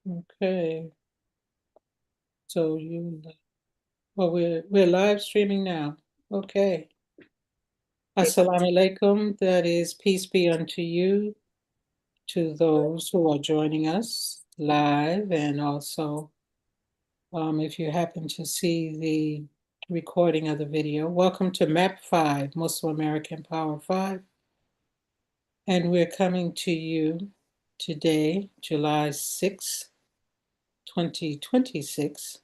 Okay, so we're live streaming now. Okay. Assalamu alaikum. That is peace be unto you, to those who are joining us live, and also if you happen to see the recording of the video. Welcome to MAP5, Muslim American Power 5, and we're coming to you today, July 6, 2026,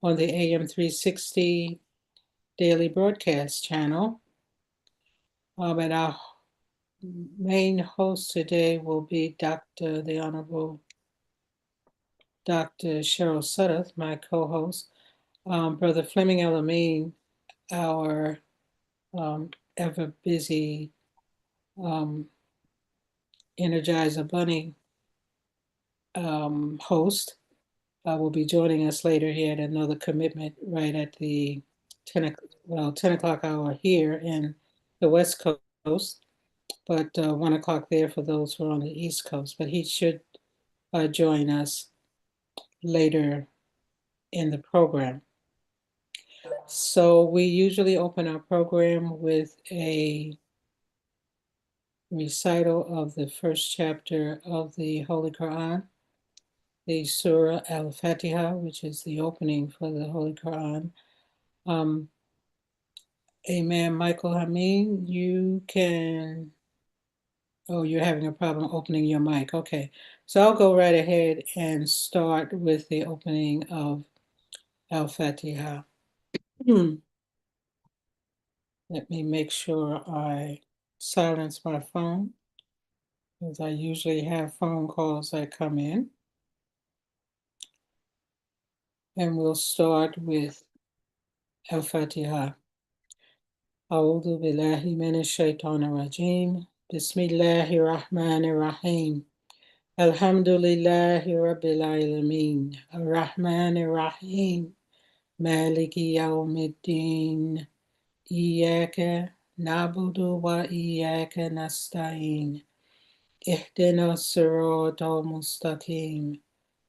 on the AM360 daily broadcast channel. And our main host today will be the Honorable Dr. Cheryl Sudduth, my co-host. Brother Fleming El-Amin, our ever busy Energizer Bunny host, will be joining us later. He had another commitment right at the 10 o'clock hour here in the West Coast, but 1 o'clock there for those who are on the East Coast. But he should join us later in the program. So we usually open our program with a recital of the first chapter of the Holy Quran, the Surah Al-Fatiha, which is the opening for the Holy Quran. Amen. Michael Hameen, you can, oh, you're having a problem opening your mic. Okay, so I'll go right ahead and start with the opening of Al-Fatiha. Let me make sure I silence my phone, because I usually have phone calls that come in. And we'll start with Al-Fatiha. A'udhu billahi minash shaitanir rajim. Bismillahir rahmanir rahim. Alhamdulillahi rabbil alamin. Ar-Rahmanir Rahim. Maliki yawmiddin. Iyaka na'budu wa iyaka nasta'in. Ihdina siratal mustaqim.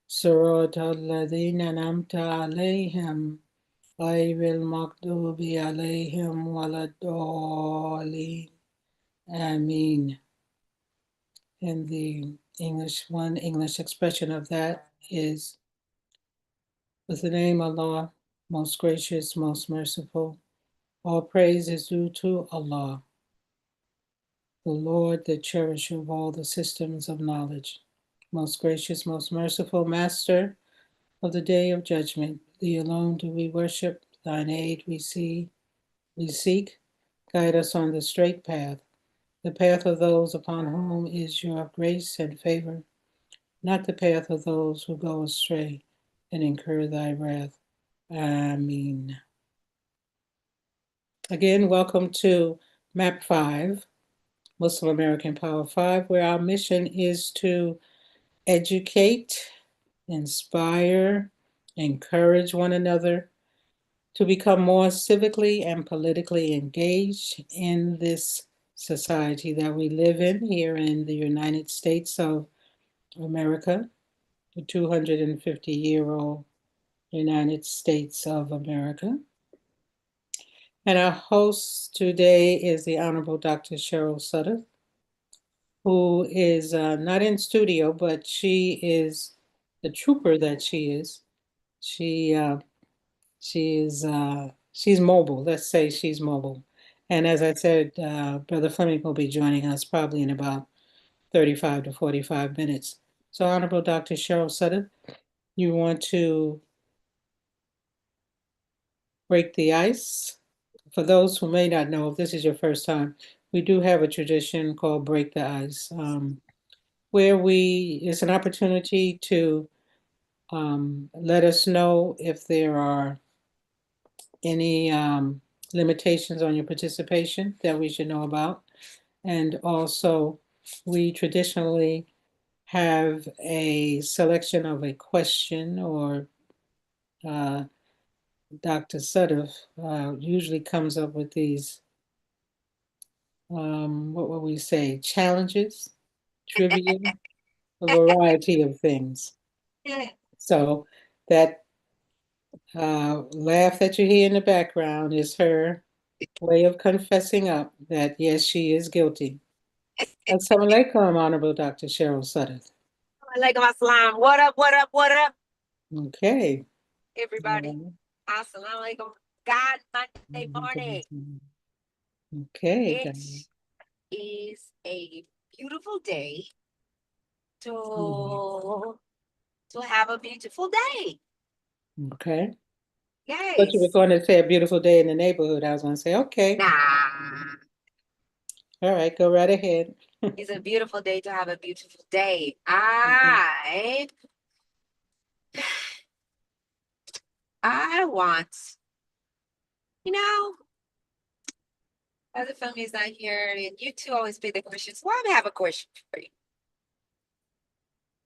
Siratal ladhina an'amta alayhim. غير المغضوب عليهم ولا الضالين. Amen. And the English expression of that is, with the name of Allah, most gracious, most merciful. All praise is due to Allah, the Lord, the cherisher of all the systems of knowledge. Most gracious, most merciful Master of the day of judgment, thee alone do we worship, thine aid we seek. Guide us on the straight path, the path of those upon whom is your grace and favor, not the path of those who go astray and incur thy wrath. Amen. Again, welcome to MAP5, Muslim American Power 5, where our mission is to educate, inspire, encourage one another to become more civically and politically engaged in this society that we live in here in the United States of America, the 250-year-old United States of America. And our host today is the Honorable Dr. Cheryl Sudduth, who is not in studio, but she is the trooper that she is. She's mobile. Let's say she's mobile. And as I said, Brother Fleming will be joining us probably in about 35 to 45 minutes. So, Honorable Dr. Cheryl Sudduth, you want to break the ice? For those who may not know, if this is your first time, we do have a tradition called Break the Ice, where it's an opportunity to let us know if there are any limitations on your participation that we should know about. And also, we traditionally have a selection of a question, or Dr. Sudduth usually comes up with these, what will we say, challenges, trivia, a variety of things. So that laugh that you hear in the background is her way of confessing up that yes, she is guilty. Assalamu alaikum, Honorable Dr. Cheryl Sudduth. Alaikum assalam. What up, what up, what up, Okay. everybody? Assalamu alaikum. God, Monday morning. Okay. It is a beautiful day to have a beautiful day. Okay. Yes. But you were going to say a beautiful day in the neighborhood. I was going to say, okay. Nah. All right, go right ahead. It's a beautiful day to have a beautiful day. I want, as the family is not here, and you two always pick the questions. Well, I have a question for you.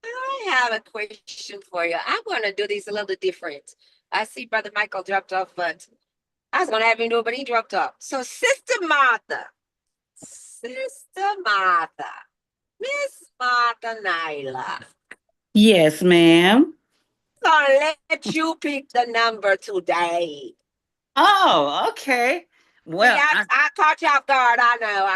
I have a question for you. I'm going to do this a little different. I see Brother Michael dropped off, but I was going to have him do it, but he dropped off. So, Sister Martha, Miss Martha Nyla, Yes, ma'am. gonna let you pick the number today. Oh, okay. Well, Yeah, I caught you off guard. I know.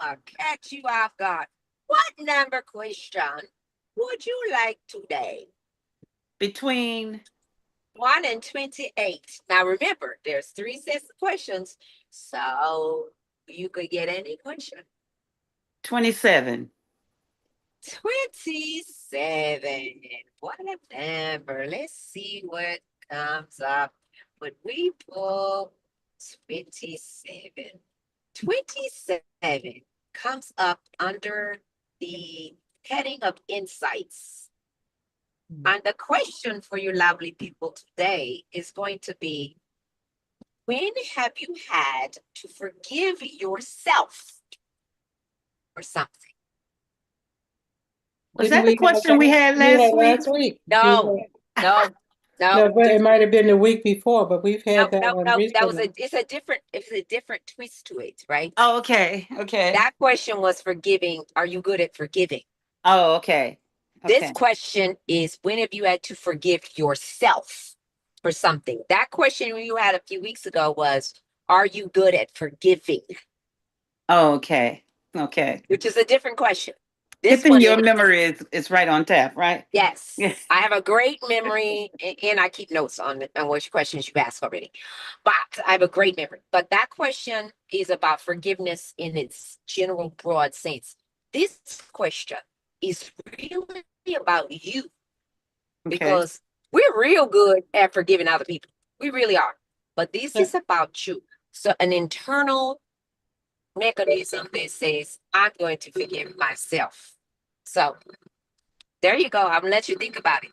I'll catch you off guard. What number question would you like today? between 1 and 28. Now remember, there's 3 sets of questions, so you could get any question. 27. 27. What a number. Let's see what comes up. When we pull 27. 27 comes up under the heading of insights. And the question for you lovely people today is going to be, when have you had to forgive yourself for something? Was that the question we had last week? No, no, No, but it might have been the week before, but we've had that one recently. it's a different twist to it, right? Oh, okay. Okay. That question was forgiving. Are you good at forgiving? Oh, okay. This question is, when have you had to forgive yourself for something? That question you had a few weeks ago was, are you good at forgiving? Oh, okay. Okay. Which is a different question. Good thing your memory is right on tap, right? Yes. I have a great memory, and I keep notes on which questions you've asked already. But I have a great memory. But that question is about forgiveness in its general broad sense. This question is really about you, because we're real good at forgiving other people. We really are. But this is about you. So an internal mechanism that says, I'm going to forgive myself. So there you go. I'm gonna let you think about it.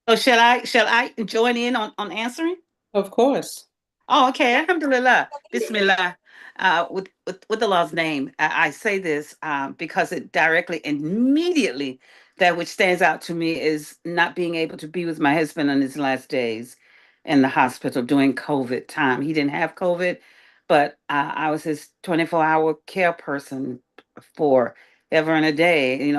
So shall I join in on answering? Of course. Oh, okay. Alhamdulillah. Bismillah. With the Lord's name, I say this because it directly and immediately, that which stands out to me is not being able to be with my husband on his last days in the hospital during COVID time. He didn't have COVID, but I was his 24-hour care person for ever and a day,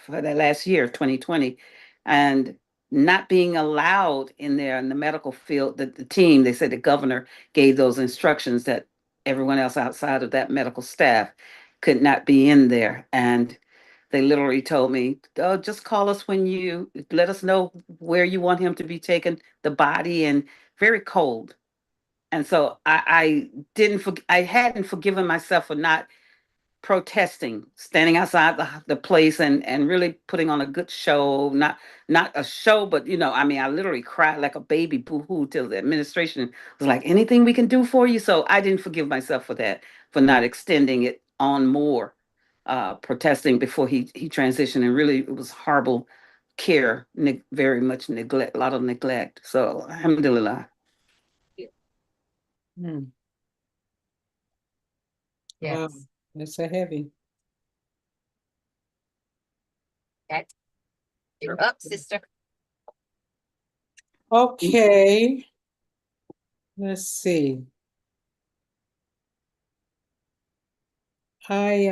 for that last year, 2020. And not being allowed in there in the medical field, the team, they said the governor gave those instructions that everyone else outside of that medical staff could not be in there. And they literally told me, oh, just call us when you let us know where you want him to be taken, the body, and very cold. And so I hadn't forgiven myself for not protesting, standing outside the place and really putting on a good show, not a show, but I literally cried like a baby, boo-hoo, till the administration was like, anything we can do for you. So I didn't forgive myself for that, for not extending it on more, protesting before he transitioned. And really, it was horrible care, very much neglect, a lot of neglect. So alhamdulillah. Hmm. Yes. Wow, that's a heavy. You're up, sister. Okay. Let's see. I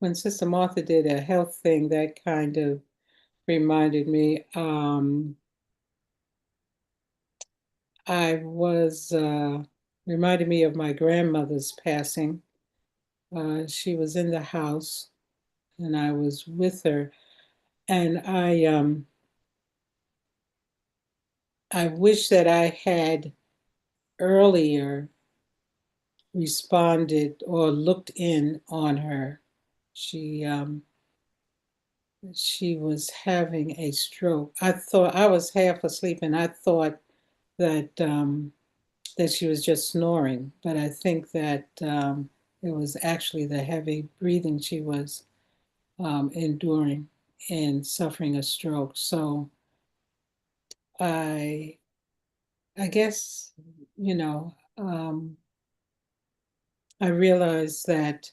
when Sister Martha did a health thing, that kind of reminded me. I was reminded me of my grandmother's passing. She was in the house, and I was with her, and I wish that I had earlier responded or looked in on her. She was having a stroke. I thought I was half asleep, and I thought that that she was just snoring, but I think that it was actually the heavy breathing she was enduring and suffering a stroke. So I I guess you know I realized that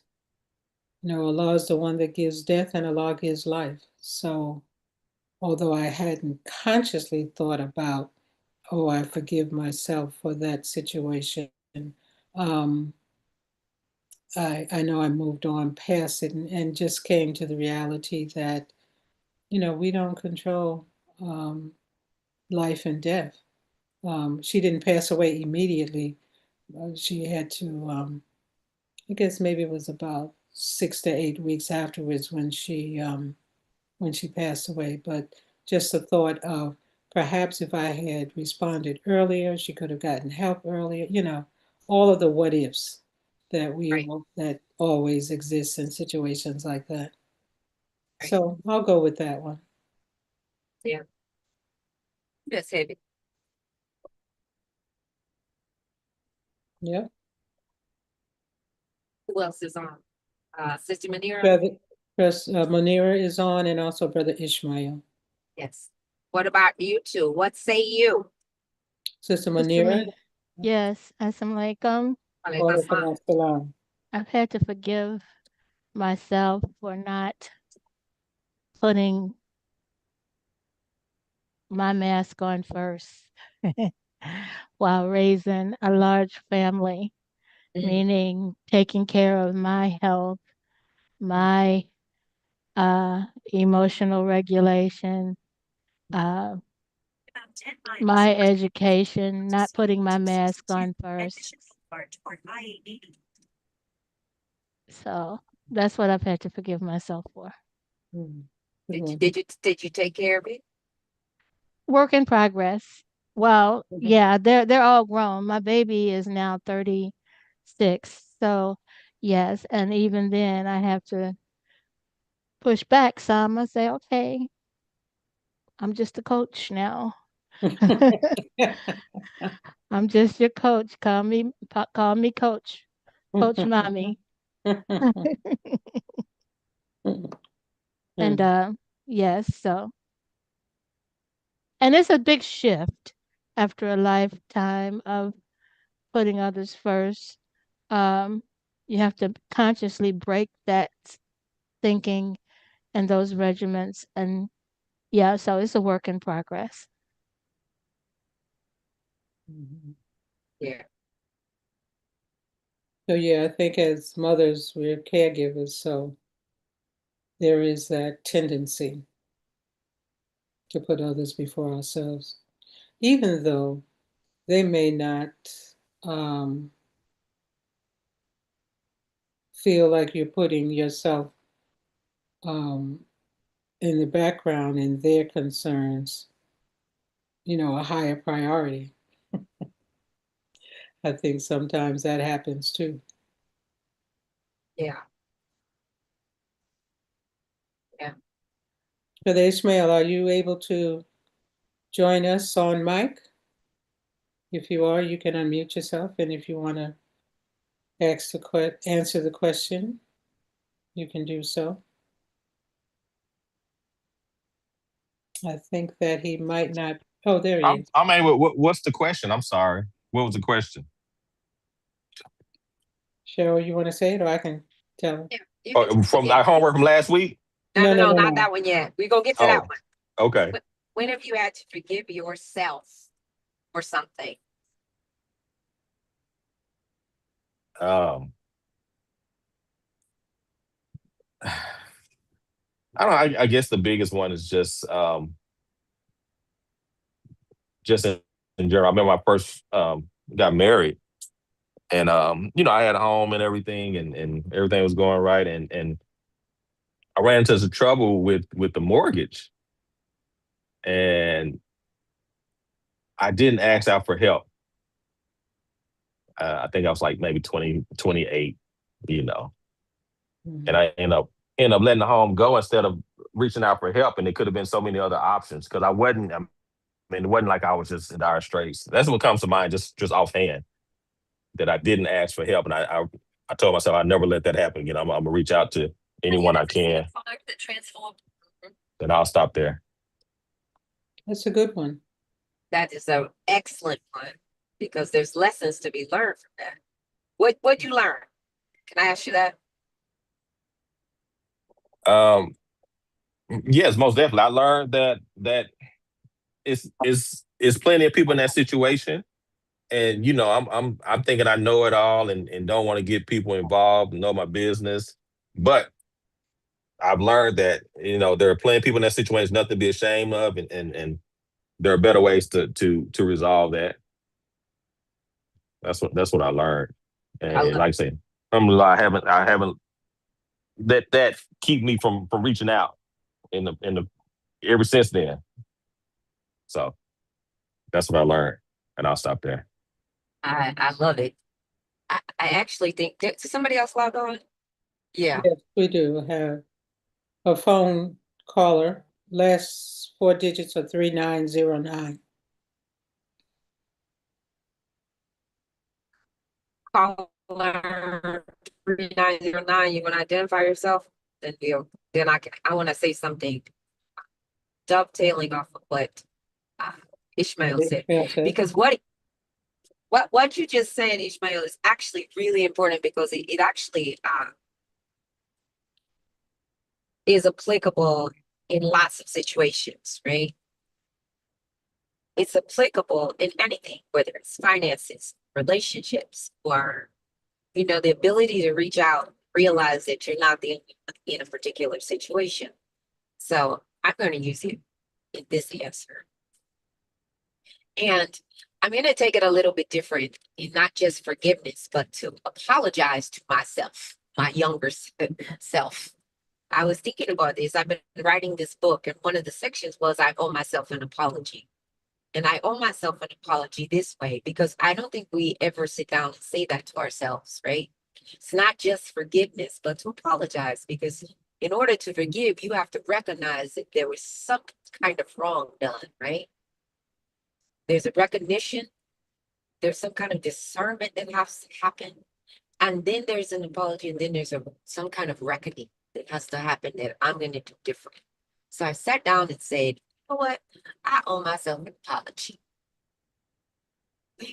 Allah is the one that gives death and Allah gives life. So although I hadn't consciously thought about, oh, I forgive myself for that situation, um, I know I moved on past it and just came to the reality that, we don't control um, life and death. She didn't pass away immediately. She had to, I guess maybe it was about 6 to 8 weeks afterwards when she passed away. But just the thought of perhaps if I had responded earlier, she could have gotten help earlier. All of the what ifs Right. that always exists in situations like that. Right. So I'll go with that one. Yeah. That's heavy. Yeah. Who else is on? Sister Manira? Brother Munira is on, and also Brother Ishmael. Yes. What about you two? What say you? Sister Sister Munira. Mia. Yes, Assalamualaikum. Alaikum assalam. Salam. I've had to forgive myself for not putting my mask on first while raising a large family, Mhm. meaning taking care of my health, my emotional regulation, uh, my education, not putting my mask on first. So that's what I've had to forgive myself for. Mhm. Did you take care of it? Work in progress. Well, Mhm. yeah, they're all grown. My baby is now 36. So, yes, and even then I have to push back some. I say, "Okay, I'm just a coach now. I'm just your coach. Call me coach. Coach mommy." And yes, so and it's a big shift after a lifetime of putting others first. Um, you have to consciously break that thinking and those regiments. And yeah, so it's a work in progress. Mhm. Yeah. So yeah, I think as mothers, we're caregivers, so there is that tendency to put others before ourselves, even though they may not um, feel like you're putting yourself um, in the background and their concerns, a higher priority. I think sometimes that happens too. Yeah. Yeah. Brother Ishmael, are you able to join us on mic? If you are, you can unmute yourself, and if you want to answer the question, you can do so. I think that he might not. Oh, there he is. I'm able. What's the question? I'm sorry. What was the question? Cheryl, you want to say it, or I can tell? Yeah. You can From yeah. our homework from last week? No, no, no, Not no. that one yet. We're gonna get to that Oh, one. okay. When have you had to forgive yourself for something? Um, I don't know, I guess the biggest one is just in general. I remember I first got married, and I had a home and everything, and everything was going right, and I ran into some trouble with the mortgage, and I didn't ask out for help. I think I was like maybe 20, 28, and I end up letting the home go instead of reaching out for help. And it could have been so many other options because I mean, it wasn't like I was just in dire straits. That's what comes to mind, just offhand, that I didn't ask for help, and I told myself I'd never let that happen again. I'm gonna reach out to anyone I can. Then I'll stop there. That's a good one. That is an excellent one because there's lessons to be learned from that. What'd you learn? Can I ask you that? Yes, most definitely. I learned that it's plenty of people in that situation, and I'm thinking I know it all, and don't want to get people involved and know my business, but I've learned that there are plenty of people in that situation, nothing to be ashamed of, and there are better ways to resolve that. That's what I learned, and like I say, alhamdulillah, I haven't let that keep me from reaching out in the ever since then. So that's what I learned, and I'll stop there. I love it. I actually think did somebody else log on? Yeah. Yes, we do have a phone caller. Last four digits are 3909. Caller 3909, you want to identify yourself? Then I want to say something dovetailing off of what Ishmael said. Because what you just said, Ishmael, is actually really important because it actually is applicable in lots of situations, right? It's applicable in anything, whether it's finances, relationships, or the ability to reach out, realize that you're not the in a particular situation. So I'm going to use it in this answer. And I'm going to take it a little bit different in not just forgiveness, but to apologize to myself, my younger self. I was thinking about this. I've been writing this book, and one of the sections was I owe myself an apology. And I owe myself an apology this way because I don't think we ever sit down and say that to ourselves, right? It's not just forgiveness, but to apologize, because in order to forgive, you have to recognize that there was some kind of wrong done, right? There's a recognition, there's some kind of discernment that has to happen, and then there's an apology, and then there's some kind of reckoning that has to happen that I'm going to do different. So I sat down and said, you know what? I owe myself an apology.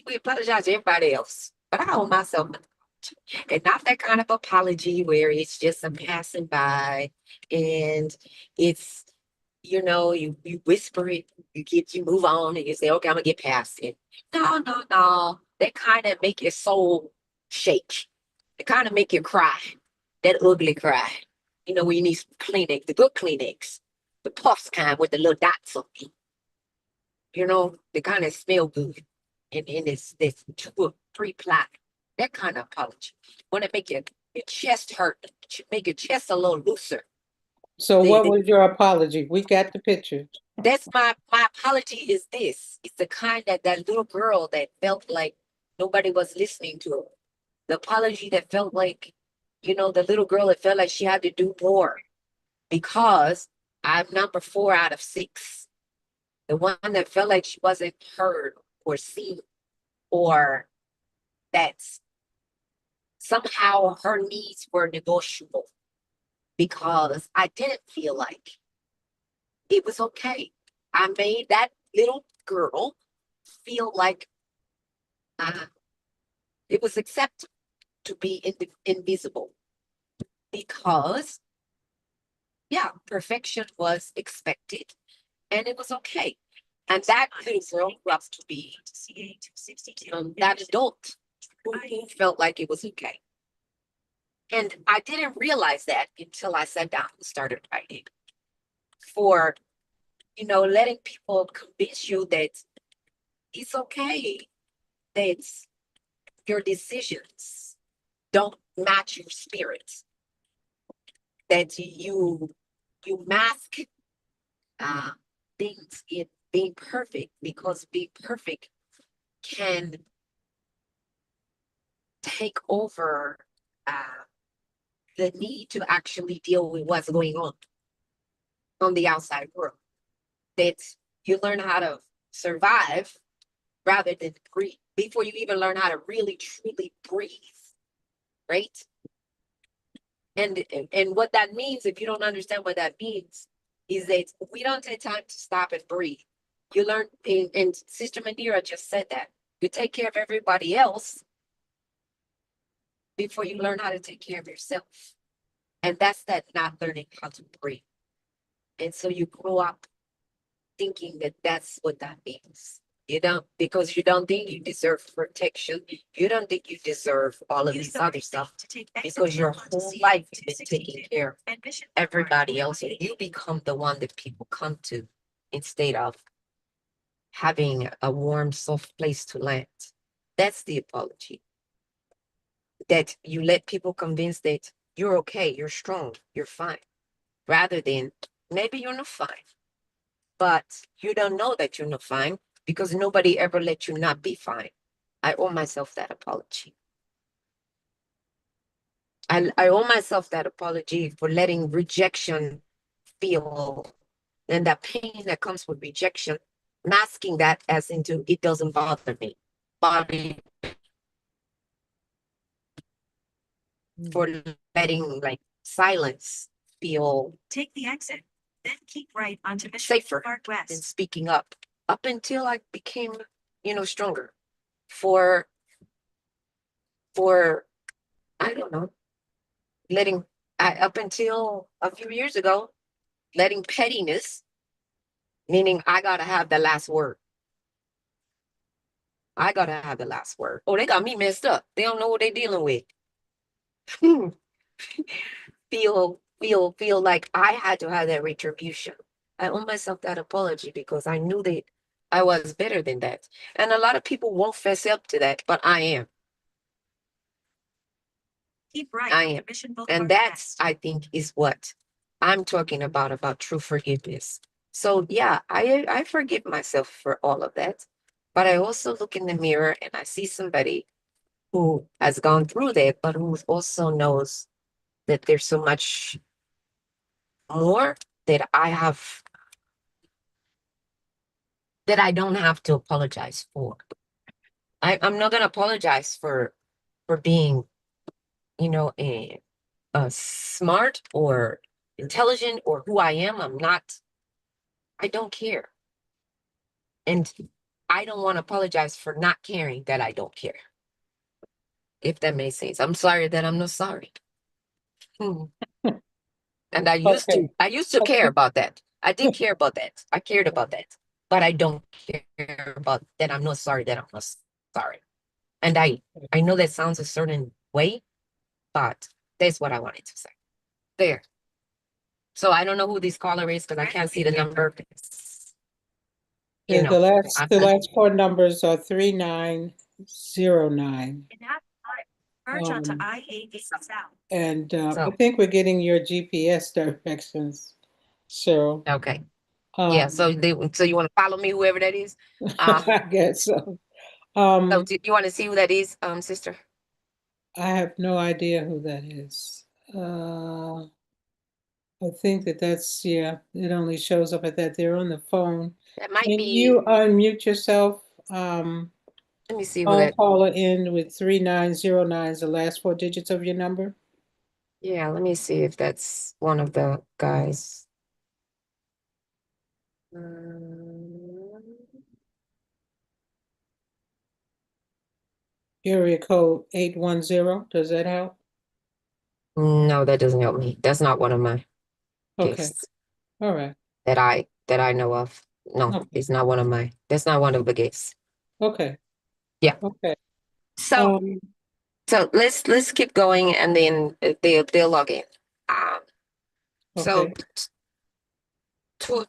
We apologize to everybody else, but I owe myself an apology. And not that kind of apology where it's just a passing by and it's, you whisper it, you move on and you say, okay, I'm gonna get past it. No. That kind of make your soul shake. It kind of make you cry. That ugly cry. When you need some Kleenex, the good Kleenex, the puffs kind with the little dots on it. They kind of smell good. And it's 2 or 3 ply. That kind of apology. Want to make your chest hurt, make your chest a little looser. So what was your apology? We got the picture. That's my apology is this. It's the kind that little girl that felt like nobody was listening to her. The apology that felt like, the little girl that felt like she had to do more because I'm number 4 out of 6. The one that felt like she wasn't heard or seen, or that somehow her needs were negotiable because I didn't feel like it was okay. I made that little girl feel like it was acceptable to be invisible because, perfection was expected and it was okay. And that little girl grew up to be that adult who felt like it was okay. And I didn't realize that until I sat down and started writing. for, letting people convince you that it's okay, that your decisions don't match your spirit, that you mask things in being perfect, because being perfect can take over the need to actually deal with what's going on the outside world. That you learn how to survive rather than breathe before you even learn how to really truly breathe, right? And what that means, if you don't understand what that means, is that we don't take time to stop and breathe. You learn, and Sister Mandira just said that you take care of everybody else before you learn how to take care of yourself. And that's that not learning how to breathe. And so you grow up thinking that that's what that means. You don't, because you don't think you deserve protection. You don't think you deserve all of these other stuff, because your whole life you've been taking care of everybody else. And you become the one that people come to instead of having a warm, soft place to land. That's the apology. That you let people convince that you're okay, you're strong, you're fine, rather than maybe you're not fine, but you don't know that you're not fine because nobody ever let you not be fine. I owe myself that apology. I owe myself that apology for letting rejection feel, and that pain that comes with rejection, masking that as into it doesn't bother me. Body for letting like silence feel Take the exit, then keep right onto Bishop safer Park than West. speaking up until I became, stronger. For I don't know, letting up until a few years ago, letting pettiness, meaning I gotta have the last word. I gotta have the last word. Oh, they got me messed up. They don't know what they're dealing with. feel like I had to have that retribution. I owe myself that apology because I knew that I was better than that. And a lot of people won't fess up to that, but I am. Keep right. I am. Mission Boulevard And that's, West. I think, is what I'm talking about true forgiveness. So yeah, I forgive myself for all of that. But I also look in the mirror and I see somebody who has gone through that, but who also knows that there's so much more that I don't have to apologize for. I'm not gonna apologize for being, a smart or intelligent or who I am. I'm not. I don't care, and I don't want to apologize for not caring that I don't care. If that makes sense, I'm sorry that I'm not sorry. And I used Okay. to care about that. I did care about that. I cared about that, but I don't care about that. I'm not sorry that I'm not sorry. And I know that sounds a certain way, but that's what I wanted to say. There. So I don't know who this caller is because I can't see the number. The, the last I- the last four numbers are 3909. In that part, merge onto Um, I-80 South. And I So, think we're getting your GPS directions. So okay. Yeah. So you want to follow me, whoever that is? I guess so. So do you want to see who that is, sister? I have no idea who that is. I think that's, yeah, it only shows up at that. They're on the phone. That might Can be. you unmute yourself? Let me see who I'll that. call it in with 3909 is the last four digits of your number. Yeah. Let me see if that's one of the guys. Area code 810. Does that help? No, that doesn't help me. That's not one of my Okay. guests All right. that I know of. No, Okay. it's not one of my. That's not one of the guests. Okay. Yeah. Okay. So so let's keep going, and then they'll log in. So Okay. I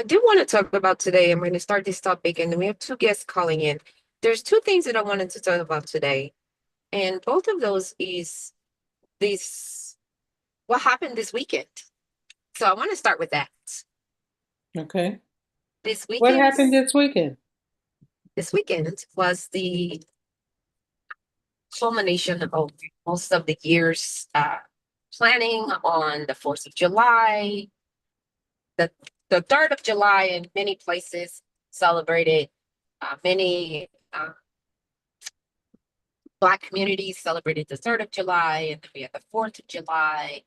do want to talk about today. I'm going to start this topic, and we have two guests calling in. There's two things that I wanted to talk about today, and both of those is this what happened this weekend. So I want to start with that. Okay. This What happened weekend, this weekend? this weekend was the culmination of most of the year's planning on the 4th of July. The 3rd of July in many places celebrated. Many Black communities celebrated the 3rd of July, and then we had the 4th of July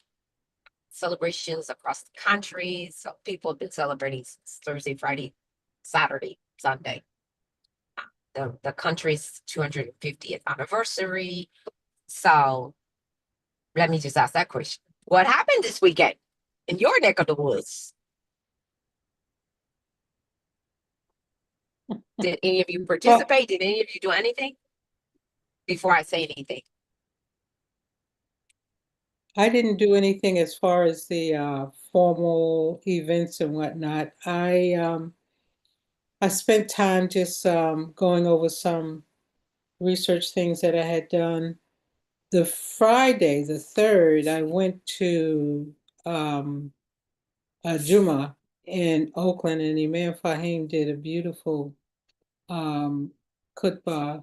celebrations across the country. So people have been celebrating since Thursday, Friday, Saturday, Sunday. The country's 250th anniversary. So let me just ask that question. What happened this weekend in your neck of the woods? Did any of you participate? Did any of you do anything? Before I say anything. I didn't do anything as far as the formal events and whatnot. I spent time just going over some research things that I had done. The Friday, the 3rd, I went to Juma in Oakland, and Imam Fahim did a beautiful khutbah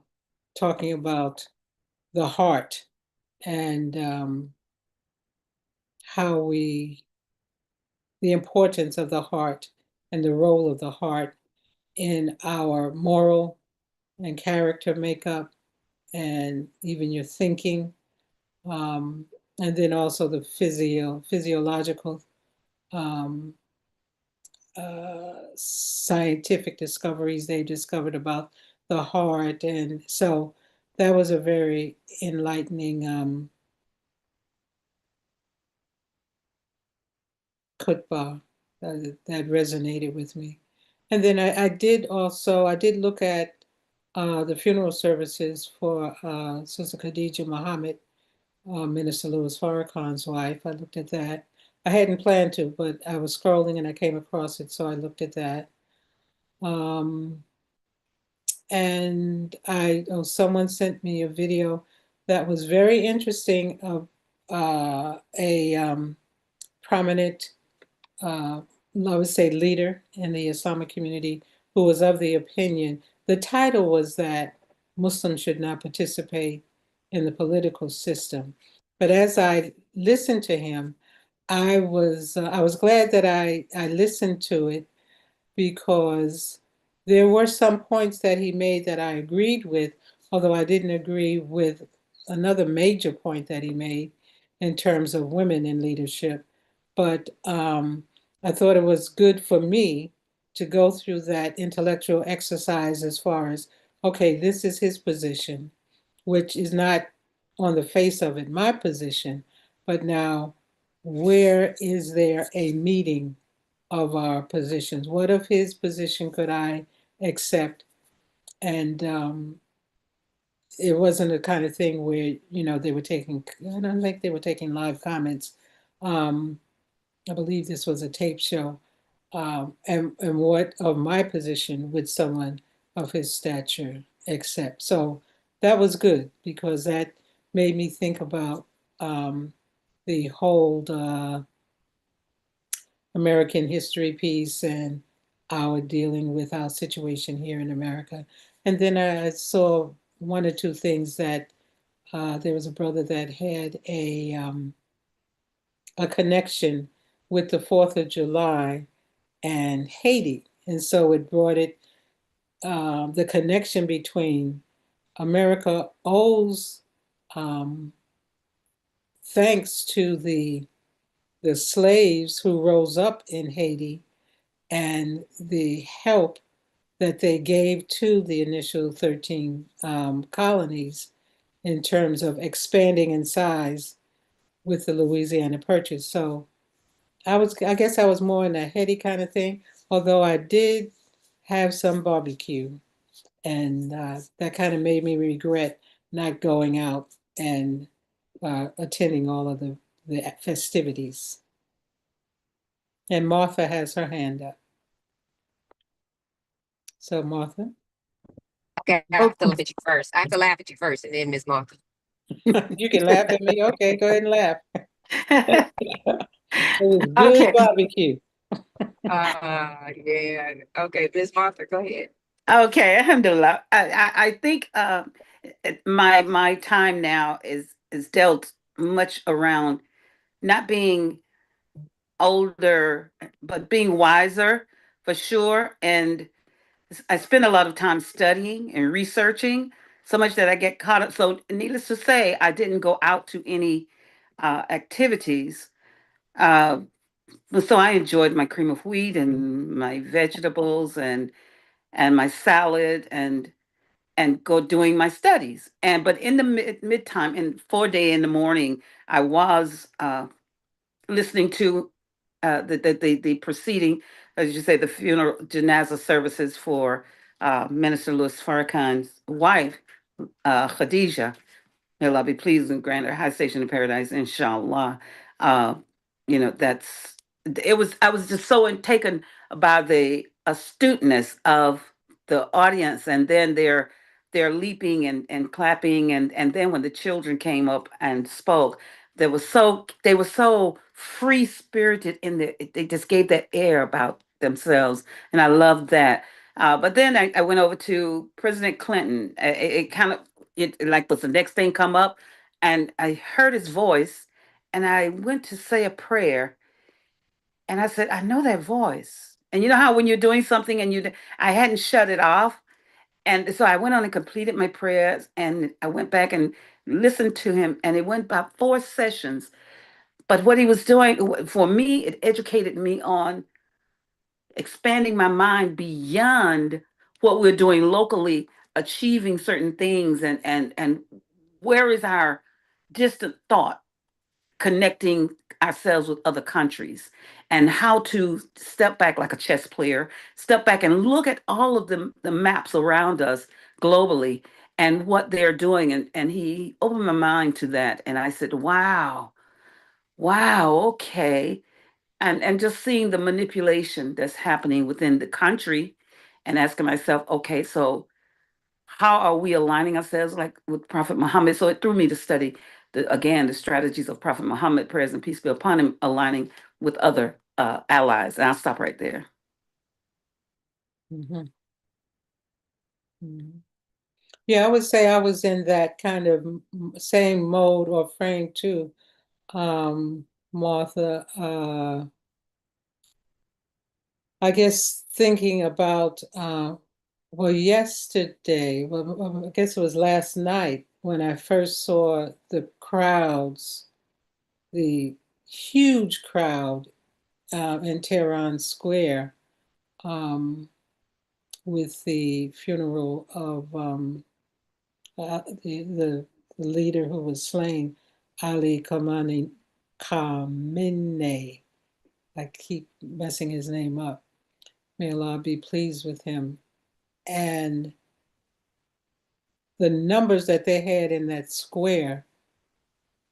talking about the heart and how the importance of the heart and the role of the heart in our moral and character makeup and even your thinking. And then also the physiological scientific discoveries they discovered about the heart. And so that was a very enlightening khutbah that resonated with me. And then I did look at the funeral services for Sister Khadija Muhammad, Minister Louis Farrakhan's wife. I looked at that. I hadn't planned to, but I was scrolling and I came across it, so I looked at that. And someone sent me a video that was very interesting of a prominent, I would say, leader in the Islamic community who was of the opinion. The title was that Muslims should not participate in the political system. But as I listened to him, I was glad that I listened to it, because there were some points that he made that I agreed with, although I didn't agree with another major point that he made in terms of women in leadership. But I thought it was good for me to go through that intellectual exercise as far as, okay, this is his position, which is not on the face of it my position, but now where is there a meeting of our positions? What of his position could I accept? And it wasn't a kind of thing where, they were taking, I don't think they were taking live comments. I believe this was a tape show. And what of my position would someone of his stature accept? So that was good, because that made me think about the whole American history piece and our dealing with our situation here in America. And then I saw one or two things that there was a brother that had a connection with the 4th of July and Haiti. And so it brought the connection between America owes thanks to the slaves who rose up in Haiti and the help that they gave to the initial 13 colonies in terms of expanding in size with the Louisiana Purchase. So I guess I was more in a heady kind of thing, although I did have some barbecue, and that kind of made me regret not going out and attending all of the festivities. And Martha has her hand up. So Martha. Okay, I have to laugh at you first. I have to laugh at you first, and then Miss Martha. You can laugh at me. Okay, go ahead and laugh. It was good Okay. barbecue. Yeah. Okay, Miss Martha, go ahead. Okay, alhamdulillah. I think my time now is dealt much around not being older, but being wiser for sure. And I spend a lot of time studying and researching, so much that I get caught up. So, needless to say, I didn't go out to any activities. Uh, so I enjoyed my cream of wheat and my vegetables and my salad and go doing my studies. And but in the mid time, in 4 day in the morning, I was listening to the proceeding, as you say, the funeral janaza services for Minister Louis Farrakhan's wife, Khadijah. May Allah be pleased and grant her high station in paradise, inshallah. Uh, that's it was. I was just so taken by the astuteness of the audience, and then their leaping and clapping, and then when the children came up and spoke, they were so free spirited in the. They just gave that air about themselves, and I loved that. But then I went over to President Clinton. It kind of it like was the next thing come up, and I heard his voice, and I went to say a prayer, and I said, I know that voice. And you know how when you're doing something and I hadn't shut it off, and so I went on and completed my prayers, and I went back and listened to him, and it went about 4 sessions. But what he was doing for me, it educated me on expanding my mind beyond what we're doing locally, achieving certain things, and where is our distant thought connecting ourselves with other countries, and how to step back like a chess player, step back and look at all of the maps around us globally and what they're doing. And he opened my mind to that. And I said, wow, okay. And just seeing the manipulation that's happening within the country and asking myself, okay, so how are we aligning ourselves like with Prophet Muhammad? So it threw me to study the strategies of Prophet Muhammad, prayers and peace be upon him, aligning with other allies. And I'll stop right there. Mhm. Mhm. Yeah, I would say I was in that kind of same mode or frame too, Martha. I guess thinking about, well, yesterday, I guess it was last night when I first saw the crowds, the huge crowd in Tehran Square um, with the funeral of the leader who was slain, Ali Khamenei. I keep messing his name up. May Allah be pleased with him. And the numbers that they had in that square,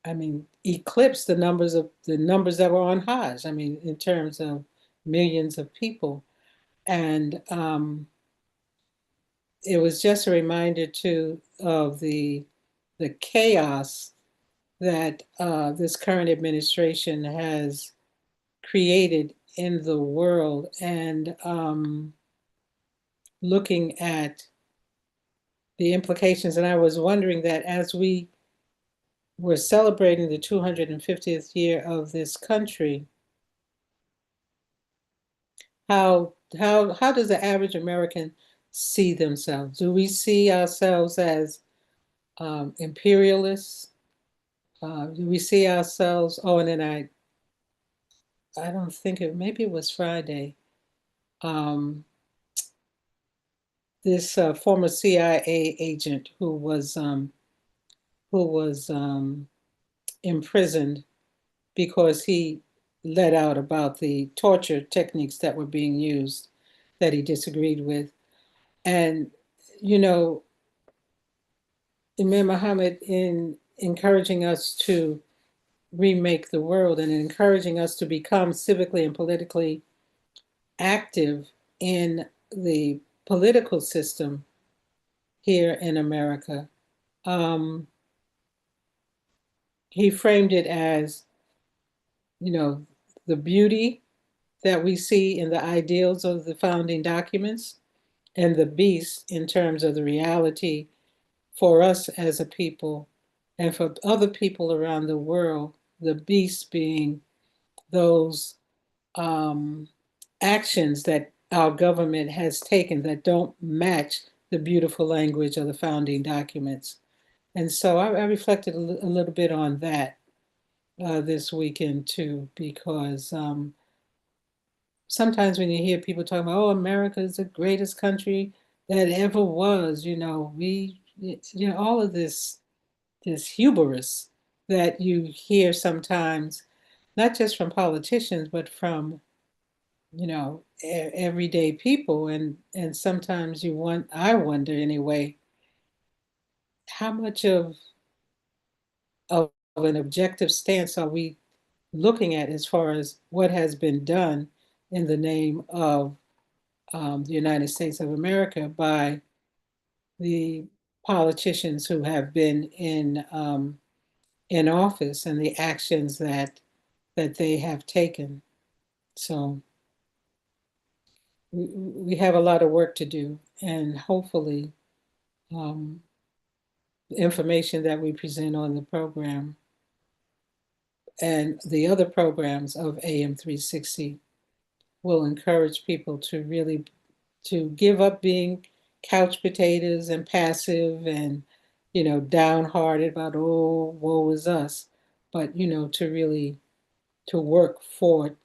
I mean, eclipsed the numbers that were on Hajj. I mean, in terms of millions of people. And it was just a reminder too of the chaos that this current administration has created in the world, and looking at the implications. And I was wondering that as we were celebrating the 250th year of this country, how does the average American see themselves? Do we see ourselves as imperialists? Do we see ourselves? Oh, and then I don't think maybe it was Friday. This former CIA agent who was imprisoned because he let out about the torture techniques that were being used that he disagreed with. And, you know, Imam Muhammad, in encouraging us to remake the world and encouraging us to become civically and politically active in the political system here in America. He framed it as, you know, the beauty that we see in the ideals of the founding documents and the beast in terms of the reality for us as a people and for other people around the world, the beast being those actions that our government has taken that don't match the beautiful language of the founding documents. And so I reflected a little bit on that this weekend too, because sometimes when you hear people talking about, oh, America is the greatest country that ever was, all of this hubris that you hear sometimes, not just from politicians, but from everyday people, and sometimes I wonder anyway, how much of an objective stance are we looking at as far as what has been done in the name of the United States of America by the politicians who have been in office and the actions that they have taken. So we have a lot of work to do, and hopefully the information that we present on the program and the other programs of AM360 will encourage people to really to give up being couch potatoes and passive and downhearted about, oh, woe is us, but to really to work for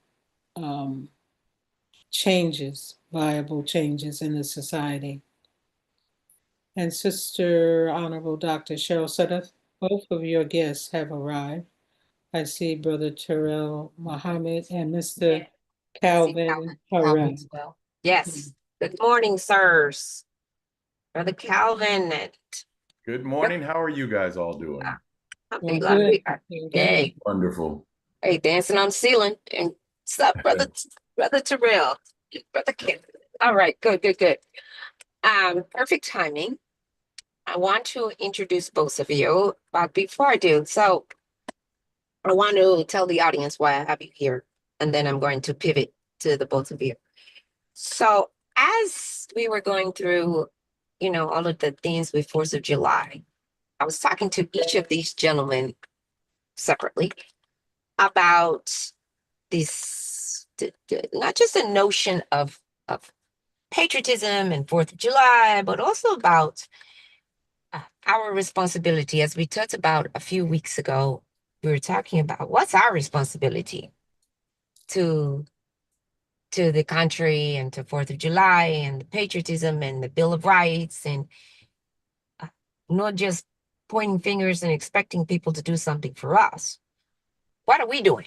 um, changes, viable changes in the society. And Sister Honorable Dr. Cheryl Sudduth, both of your guests have arrived. I see Brother Terrell Muhammad and Mr. Calvin Harrell. as well. Yes. Good morning, sirs. Brother Calvin. Good morning. How are you guys all doing? Well, good. Hey, Wonderful. hey, dancing on the ceiling. And what's up, Brother Terrell? Brother Ken. All right, good. Perfect timing. I want to introduce both of you, but before I do, so I want to tell the audience why I have you here, and then I'm going to pivot to the both of you. So as we were going through, all of the things with 4th of July, I was talking to each of these gentlemen separately about this, not just a notion of patriotism and 4th of July, but also about our responsibility. As we talked about a few weeks ago, we were talking about what's our responsibility to the country and to 4th of July and the patriotism and the Bill of Rights, and not just pointing fingers and expecting people to do something for us. What are we doing?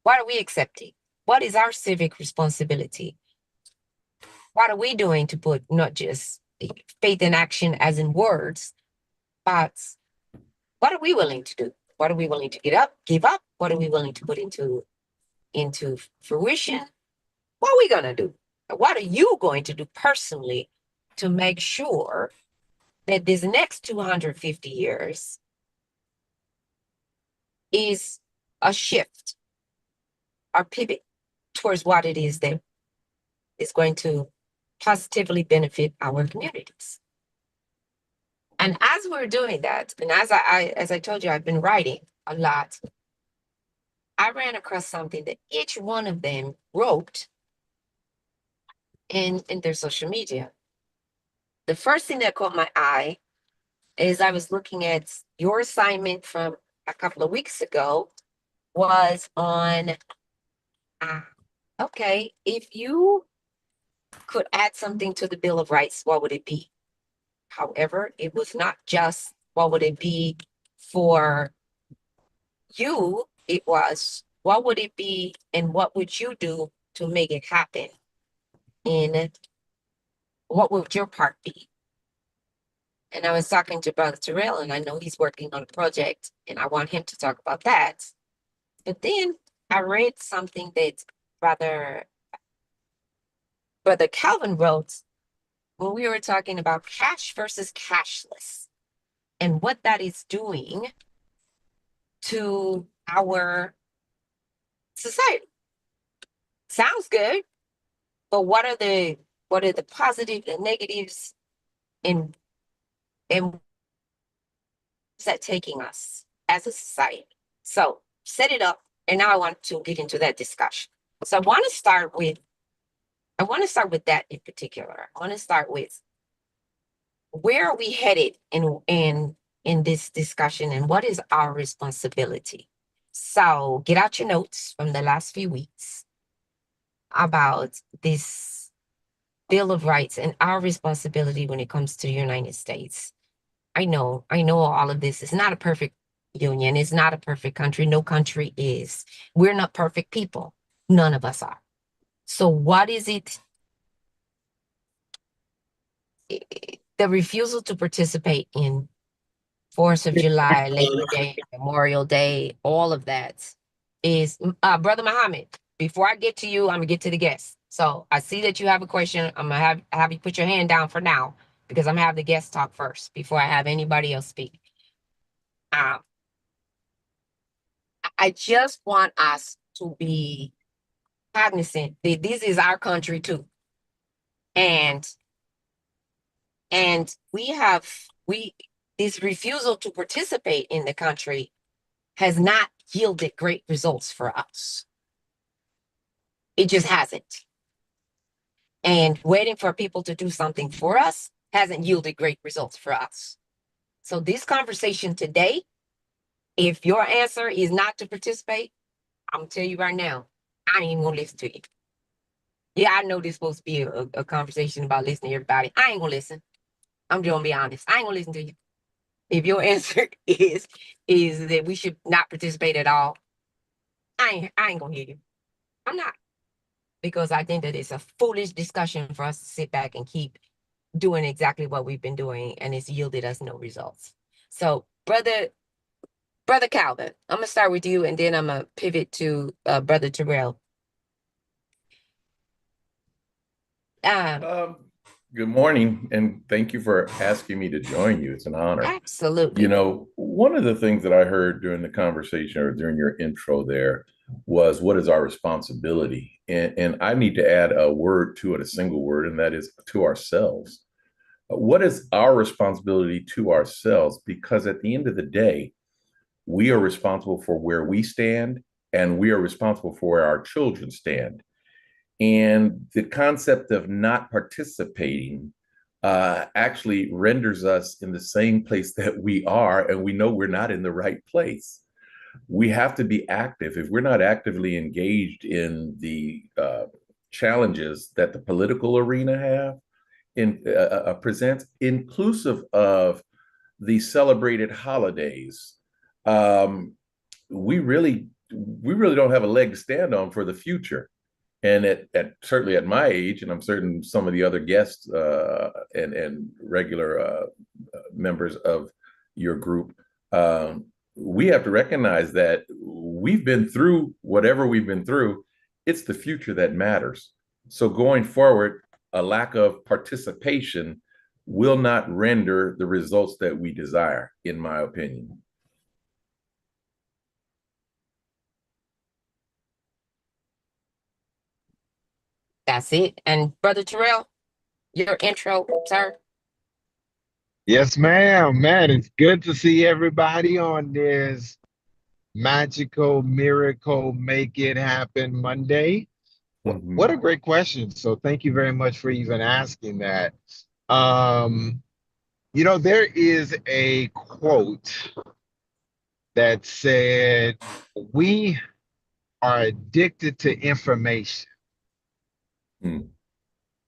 What are we accepting? What is our civic responsibility? What are we doing to put not just faith in action as in words, but what are we willing to do? What are we willing to give up? What are we willing to put into fruition? What are we going to do? What are you going to do personally to make sure that this next 250 years is a shift or pivot towards what it is that is going to positively benefit our communities? And as we're doing that, and as I told you, I've been writing a lot. I ran across something that each one of them wrote in their social media. The first thing that caught my eye is I was looking at your assignment from a couple of weeks ago was on, okay, if you could add something to the Bill of Rights, what would it be? However, it was not just what would it be for you, it was what would it be and what would you do to make it happen? And what would your part be? And I was talking to Brother Terrell, and I know he's working on a project, and I want him to talk about that. But then I read something that Brother Calvin wrote when we were talking about cash versus cashless and what that is doing to our society. Sounds good, but what are the positives and negatives, and where's that taking us as a society? So set it up, and now I want to get into that discussion. So I want to start with that in particular. I want to start with, where are we headed in this discussion, and what is our responsibility? So get out your notes from the last few weeks about this Bill of Rights and our responsibility when it comes to the United States. I know all of this is not a perfect union. It's not a perfect country. No country is. We're not perfect people. None of us are. So what is it? The refusal to participate in 4th of July, Labor Day, Memorial Day, all of that is, Brother Muhammad, before I get to you, I'm gonna get to the guests. So I see that you have a question. I'm gonna have you put your hand down for now, because I'm gonna have the guests talk first before I have anybody else speak. I just want us to be cognizant that this is our country too. And this refusal to participate in the country has not yielded great results for us. It just hasn't. And waiting for people to do something for us hasn't yielded great results for us. So this conversation today, if your answer is not to participate, I'm gonna tell you right now, I ain't even gonna listen to you. Yeah, I know this is supposed to be a conversation about listening to everybody. I ain't gonna listen. I'm just gonna be honest. I ain't gonna listen to you. If your answer is that we should not participate at all, I ain't gonna hear you. I'm not. Because I think that it's a foolish discussion for us to sit back and keep doing exactly what we've been doing, and it's yielded us no results. So, Brother Calvin, I'm gonna start with you, and then I'm gonna pivot to Brother Terrell. Good morning, and thank you for asking me to join you. It's an honor. Absolutely. You know, one of the things that I heard during the conversation or during your intro there was, what is our responsibility? And I need to add a word to it, a single word, and that is to ourselves. What is our responsibility to ourselves? Because at the end of the day, we are responsible for where we stand, and we are responsible for where our children stand. And the concept of not participating actually renders us in the same place that we are, and we know we're not in the right place. We have to be active. If we're not actively engaged in the challenges that the political arena presents, inclusive of the celebrated holidays, we really don't have a leg to stand on for the future. And certainly at my age, and I'm certain some of the other guests and regular members of your group, we have to recognize that we've been through whatever we've been through. It's the future that matters. So going forward, a lack of participation will not render the results that we desire, in my opinion. That's it. And Brother Terrell, your intro, sir. Yes, ma'am. Man, it's good to see everybody on this magical miracle make it happen Monday. What a great question. So thank you very much for even asking that. There is a quote that said, we are addicted to information,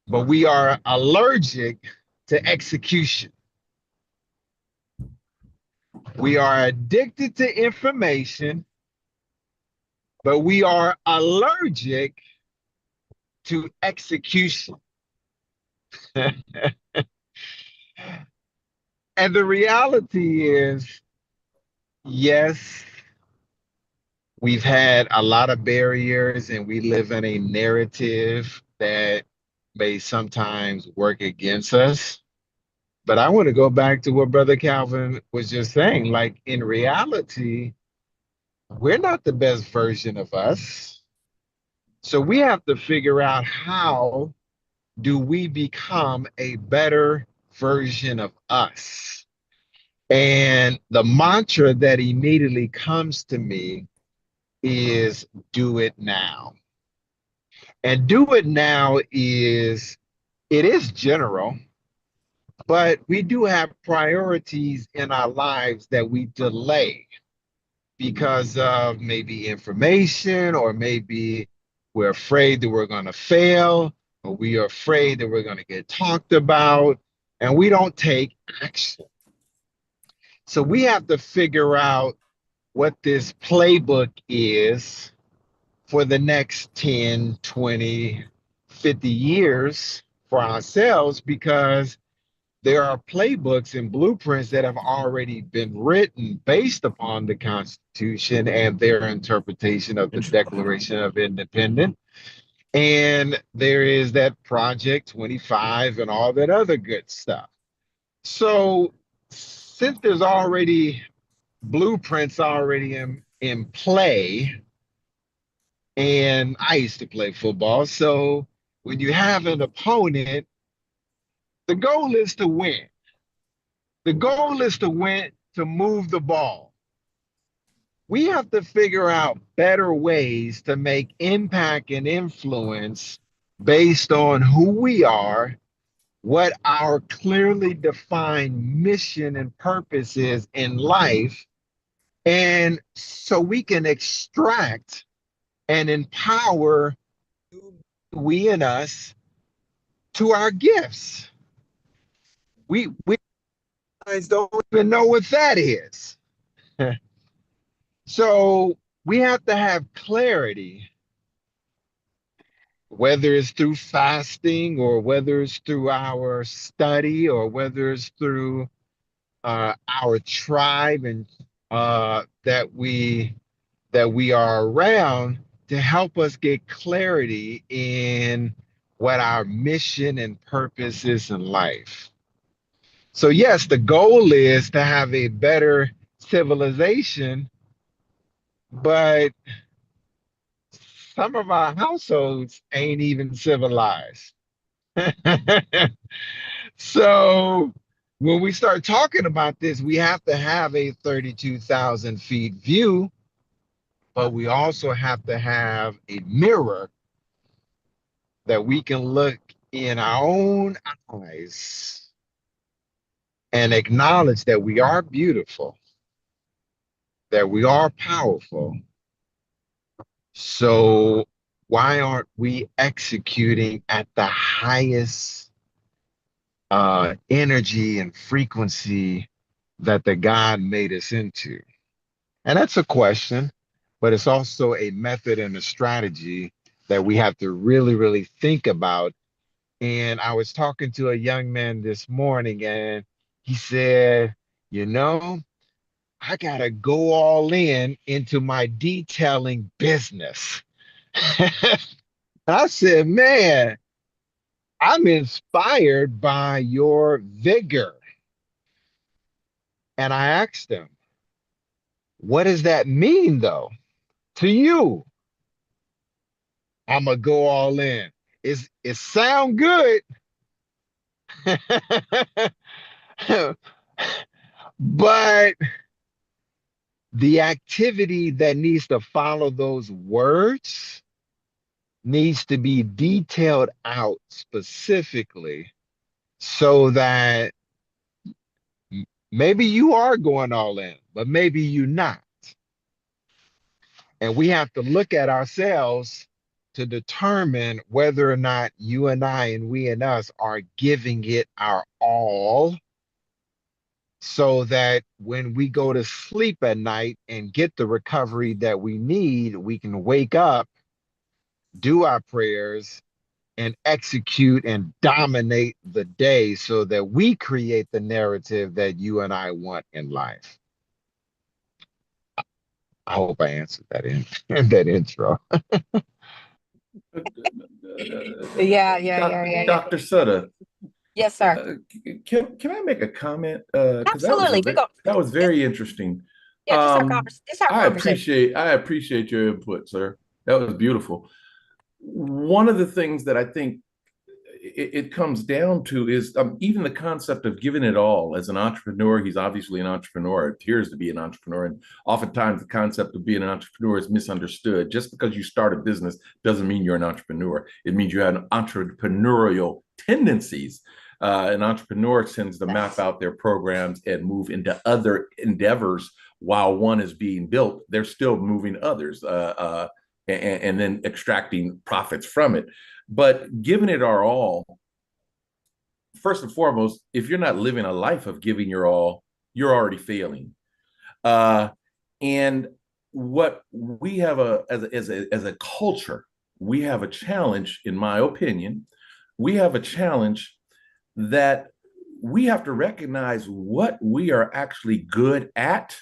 but we are allergic to execution. We are addicted to information, but we are allergic to execution. And the reality is, yes, We've had a lot of barriers, and we live in a narrative that may sometimes work against us. But I want to go back to what Brother Calvin was just saying. Like, in reality, we're not the best version of us. So we have to figure out, how do we become a better version of us? And the mantra that immediately comes to me is do it now. And do it now it is general, but we do have priorities in our lives that we delay because of maybe information, or maybe we're afraid that we're going to fail, or we are afraid that we're going to get talked about, and we don't take action. So we have to figure out what this playbook is for the next 10, 20, 50 years for ourselves, because there are playbooks and blueprints that have already been written based upon the Constitution and their interpretation of the Declaration of Independence. And there is that Project 25 and all that other good stuff. So since there's already blueprints already in play, and I used to play football, so when you have an opponent, the goal is to win. The goal is to win, to move the ball. We have to figure out better ways to make impact and influence based on who we are, what our clearly defined mission and purpose is in life, and so we can extract and empower we and us to our gifts. We guys don't even know what that is. So we have to have clarity, whether it's through fasting, or whether it's through our study, or whether it's through our tribe and that we are around, to help us get clarity in what our mission and purpose is in life. So yes, the goal is to have a better civilization, but some of our households ain't even civilized. So when we start talking about this, we have to have a 32,000 feet view, but we also have to have a mirror that we can look in our own eyes and acknowledge that we are beautiful, that we are powerful. So why aren't we executing at the highest energy and frequency that the God made us into? And that's a question, but it's also a method and a strategy that we have to really, really think about. And I was talking to a young man this morning, and he said, you know, I got to go all in into my detailing business. I said, man, I'm inspired by your vigor. And I asked him, what does that mean, though, to you? I'm going to go all in. It sound good. But the activity that needs to follow those words needs to be detailed out specifically, so that maybe you are going all in, but maybe you're not. And we have to look at ourselves to determine whether or not you and I and we and us are giving it our all, so that when we go to sleep at night and get the recovery that we need, we can wake up, do our prayers, and execute and dominate the day, so that we create the narrative that you and I want in life. I hope I answered that in that intro. Yeah. Dr. Sutter, Yes, sir. can I make a comment? Because Absolutely. that was very interesting. Yeah, just our conversation. Just our conversation. I appreciate your input, sir. That was beautiful. One of the things that I think it comes down to is even the concept of giving it all. As an entrepreneur, he's obviously an entrepreneur, appears to be an entrepreneur. And oftentimes the concept of being an entrepreneur is misunderstood. Just because you start a business doesn't mean you're an entrepreneur. It means you have entrepreneurial tendencies. An entrepreneur tends to map out their programs and move into other endeavors while one is being built. They're still moving others and then extracting profits from it. But giving it our all, first and foremost, if you're not living a life of giving your all, you're already failing. And what we have as a culture, we have a challenge, in my opinion. We have a challenge that we have to recognize what we are actually good at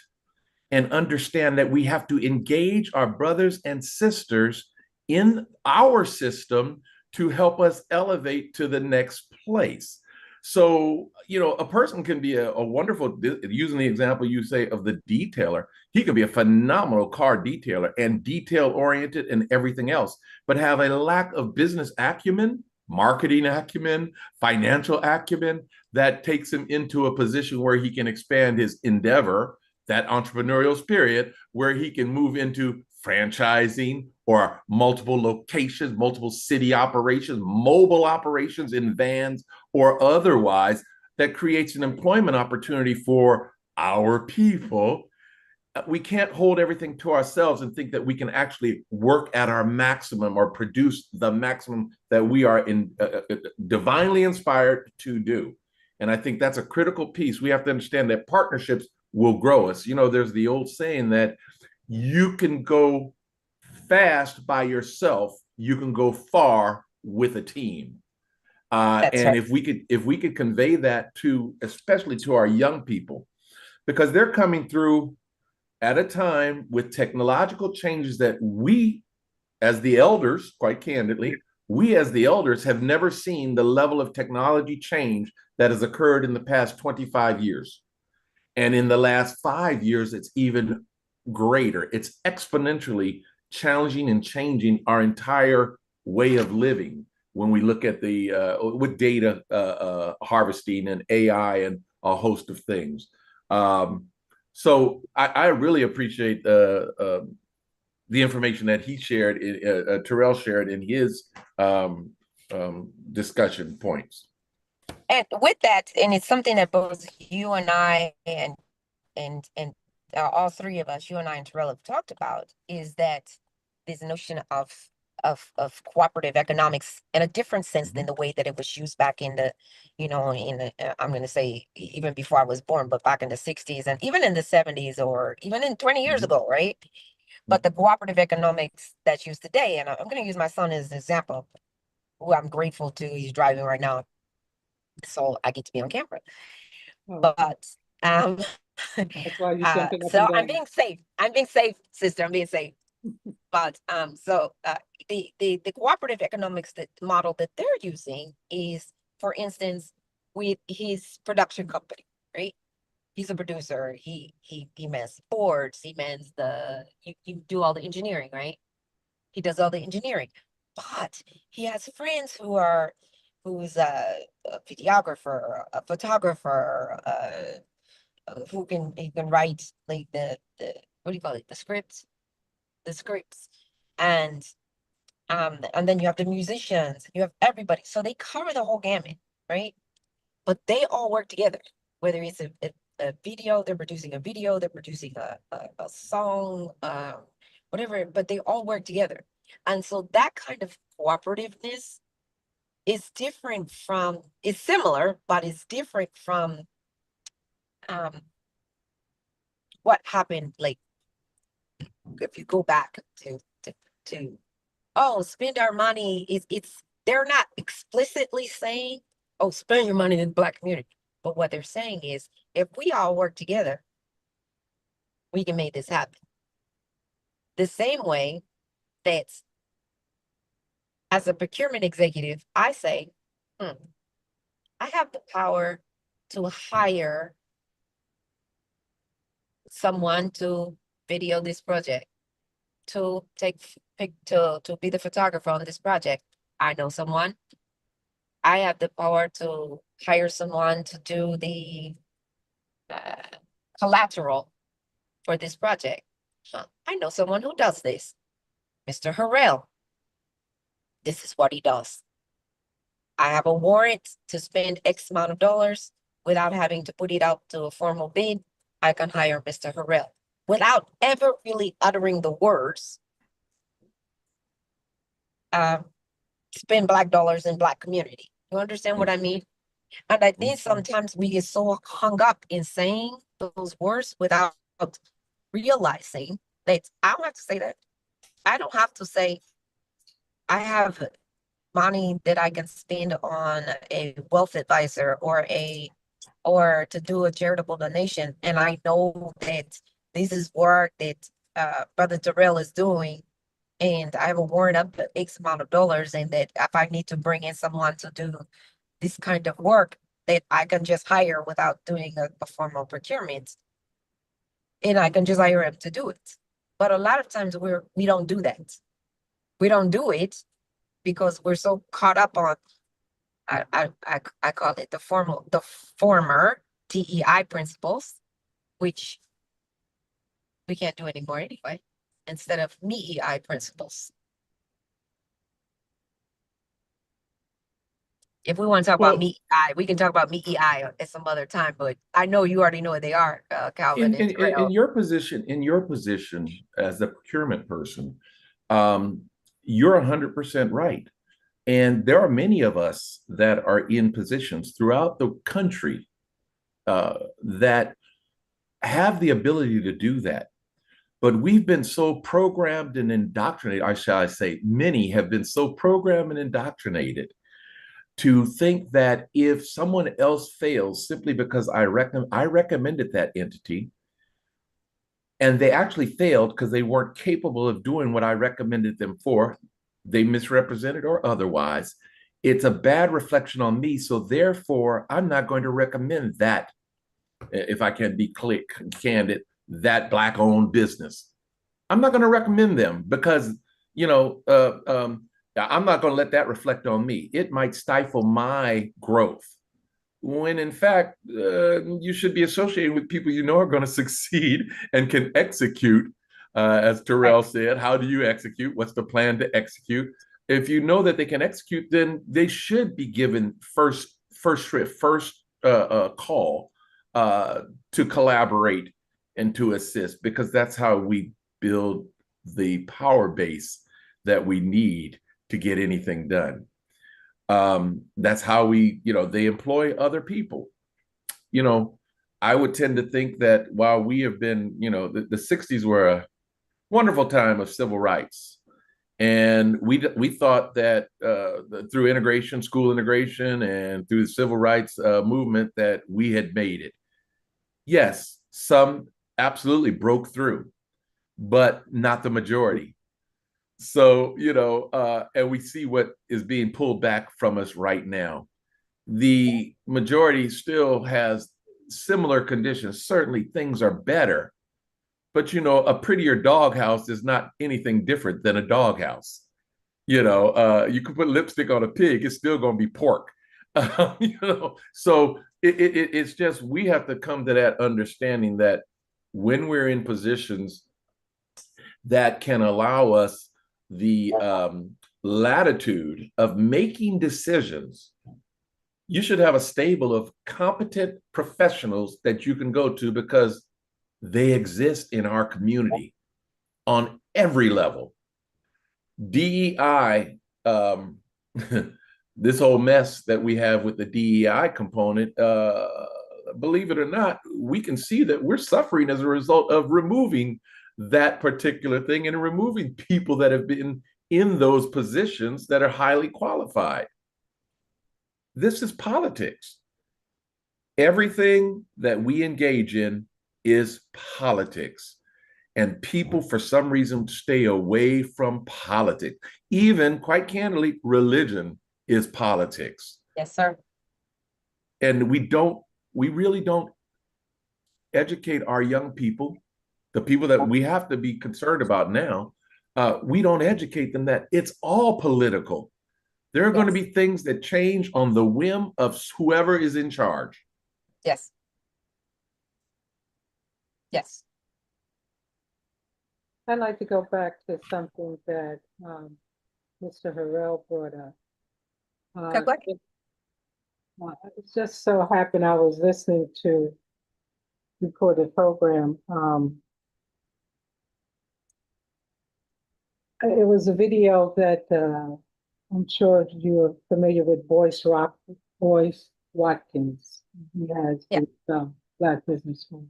and understand that we have to engage our brothers and sisters in our system to help us elevate to the next place. So, a person can be a wonderful, using the example you say of the detailer, he could be a phenomenal car detailer and detail oriented and everything else, but have a lack of business acumen, marketing acumen, financial acumen that takes him into a position where he can expand his endeavor, that entrepreneurial spirit, where he can move into franchising or multiple locations, multiple city operations, mobile operations in vans or otherwise, that creates an employment opportunity for our people. We can't hold everything to ourselves and think that we can actually work at our maximum or produce the maximum that we are divinely inspired to do. And I think that's a critical piece. We have to understand that partnerships will grow us. There's the old saying that you can go fast by yourself, you can go far with a team. And right. if we could convey that especially to our young people, because they're coming through at a time with technological changes that we, as the elders, quite candidly, we as the elders have never seen the level of technology change that has occurred in the past 25 years. And in the last 5 years, it's even greater. It's exponentially challenging and changing our entire way of living when we look at with data harvesting and AI and a host of things. So I really appreciate the information that he shared, Terrell shared in his discussion points. And with that, and it's something that both you and I and all three of us, you and I and Terrell, have talked about, is that this notion of cooperative economics in a different sense than the way that it was used back in the, I'm going to say even before I was born, but back in the 60s and even in the 70s or even in 20 years ago, right? But the cooperative economics that's used today, and I'm going to use my son as an example, who I'm grateful to. He's driving right now, so I get to be on camera. But that's why you're jumping up so and down. I'm being safe. I'm being safe, sister. I'm being safe. But the cooperative economics model that they're using is, for instance, with his production company, right? He's a producer. He mans boards. He mans you do all the engineering, right? He does all the engineering, but he has friends who's a videographer, a photographer, who can write like the what do you call it, the scripts, and then you have the musicians, you have everybody, so they cover the whole gamut, right? But they all work together, whether it's a video, they're producing a video, they're producing a song, whatever, but they all work together. And so that kind of cooperativeness is different from, it's similar, but it's different from what happened, like, if you go back to spend our money, it's they're not explicitly saying, oh, spend your money in the Black community. But what they're saying is, if we all work together, we can make this happen. The same way that as a procurement executive, I say, I have the power to hire someone to video this project, to to be the photographer on this project. I know someone. I have the power to hire someone to do the collateral for this project. I know someone who does this, Mr. Harrell. This is what he does. I have a warrant to spend X amount of dollars without having to put it out to a formal bid. I can hire Mr. Harrell without ever really uttering the words, spend Black dollars in Black community. You understand what I mean? And I think sometimes we get so hung up in saying those words without realizing that I don't have to say that. I don't have to say I have money that I can spend on a wealth advisor or to do a charitable donation. And I know that this is work that Brother Terrell is doing. And I have a warrant up to X amount of dollars, and that if I need to bring in someone to do this kind of work, that I can just hire without doing a formal procurement. And I can just hire him to do it. But a lot of times we don't do that. We don't do it because we're so caught up on, I call it the former DEI principles, which we can't do anymore anyway, instead of MEI principles. If we want to talk about MEI, we can talk about MEI at some other time, but I know you already know what they are, Calvin. In your position as the procurement person, you're 100% right. And there are many of us that are in positions throughout the country that have the ability to do that. But we've been so programmed and indoctrinated, or shall I say, many have been so programmed and indoctrinated to think that if someone else fails simply because I recommended that entity, and they actually failed because they weren't capable of doing what I recommended them for, they misrepresented or otherwise, it's a bad reflection on me. So therefore, I'm not going to recommend that, if I can be candid, that Black-owned business. I'm not going to recommend them because, I'm not going to let that reflect on me. It might stifle my growth, when in fact, you should be associated with people you know are going to succeed and can execute. As Terrell said, how do you execute? What's the plan to execute? If you know that they can execute, then they should be given first call to collaborate and to assist, because that's how we build the power base that we need to get anything done. That's how they employ other people. I would tend to think that while we have been, the 60s were a wonderful time of civil rights. And we thought that through integration, school integration, and through the civil rights movement, that we had made it. Yes, some absolutely broke through, but not the majority. So, and we see what is being pulled back from us right now. The majority still has similar conditions. Certainly things are better, but a prettier doghouse is not anything different than a doghouse. You can put lipstick on a pig, it's still going to be pork. So it's just, we have to come to that understanding that when we're in positions that can allow us the latitude of making decisions, you should have a stable of competent professionals that you can go to, because they exist in our community on every level. DEI, this whole mess that we have with the DEI component, believe it or not, we can see that we're suffering as a result of removing that particular thing and removing people that have been in those positions that are highly qualified. This is politics. Everything that we engage in is politics. And people, for some reason, stay away from politics. Even, quite candidly, religion is politics. Yes, sir. And we really don't educate our young people, the people that we have to be concerned about now. We don't educate them that it's all political. There are going to be things that change on the whim of whoever is in charge. Yes. Yes. I'd like to go back to something that Mr. Harrell brought up. Okay, go ahead. It just so happened I was listening to recorded program. It was a video that I'm sure you're familiar with Boyce Watkins. He has this Black Business School.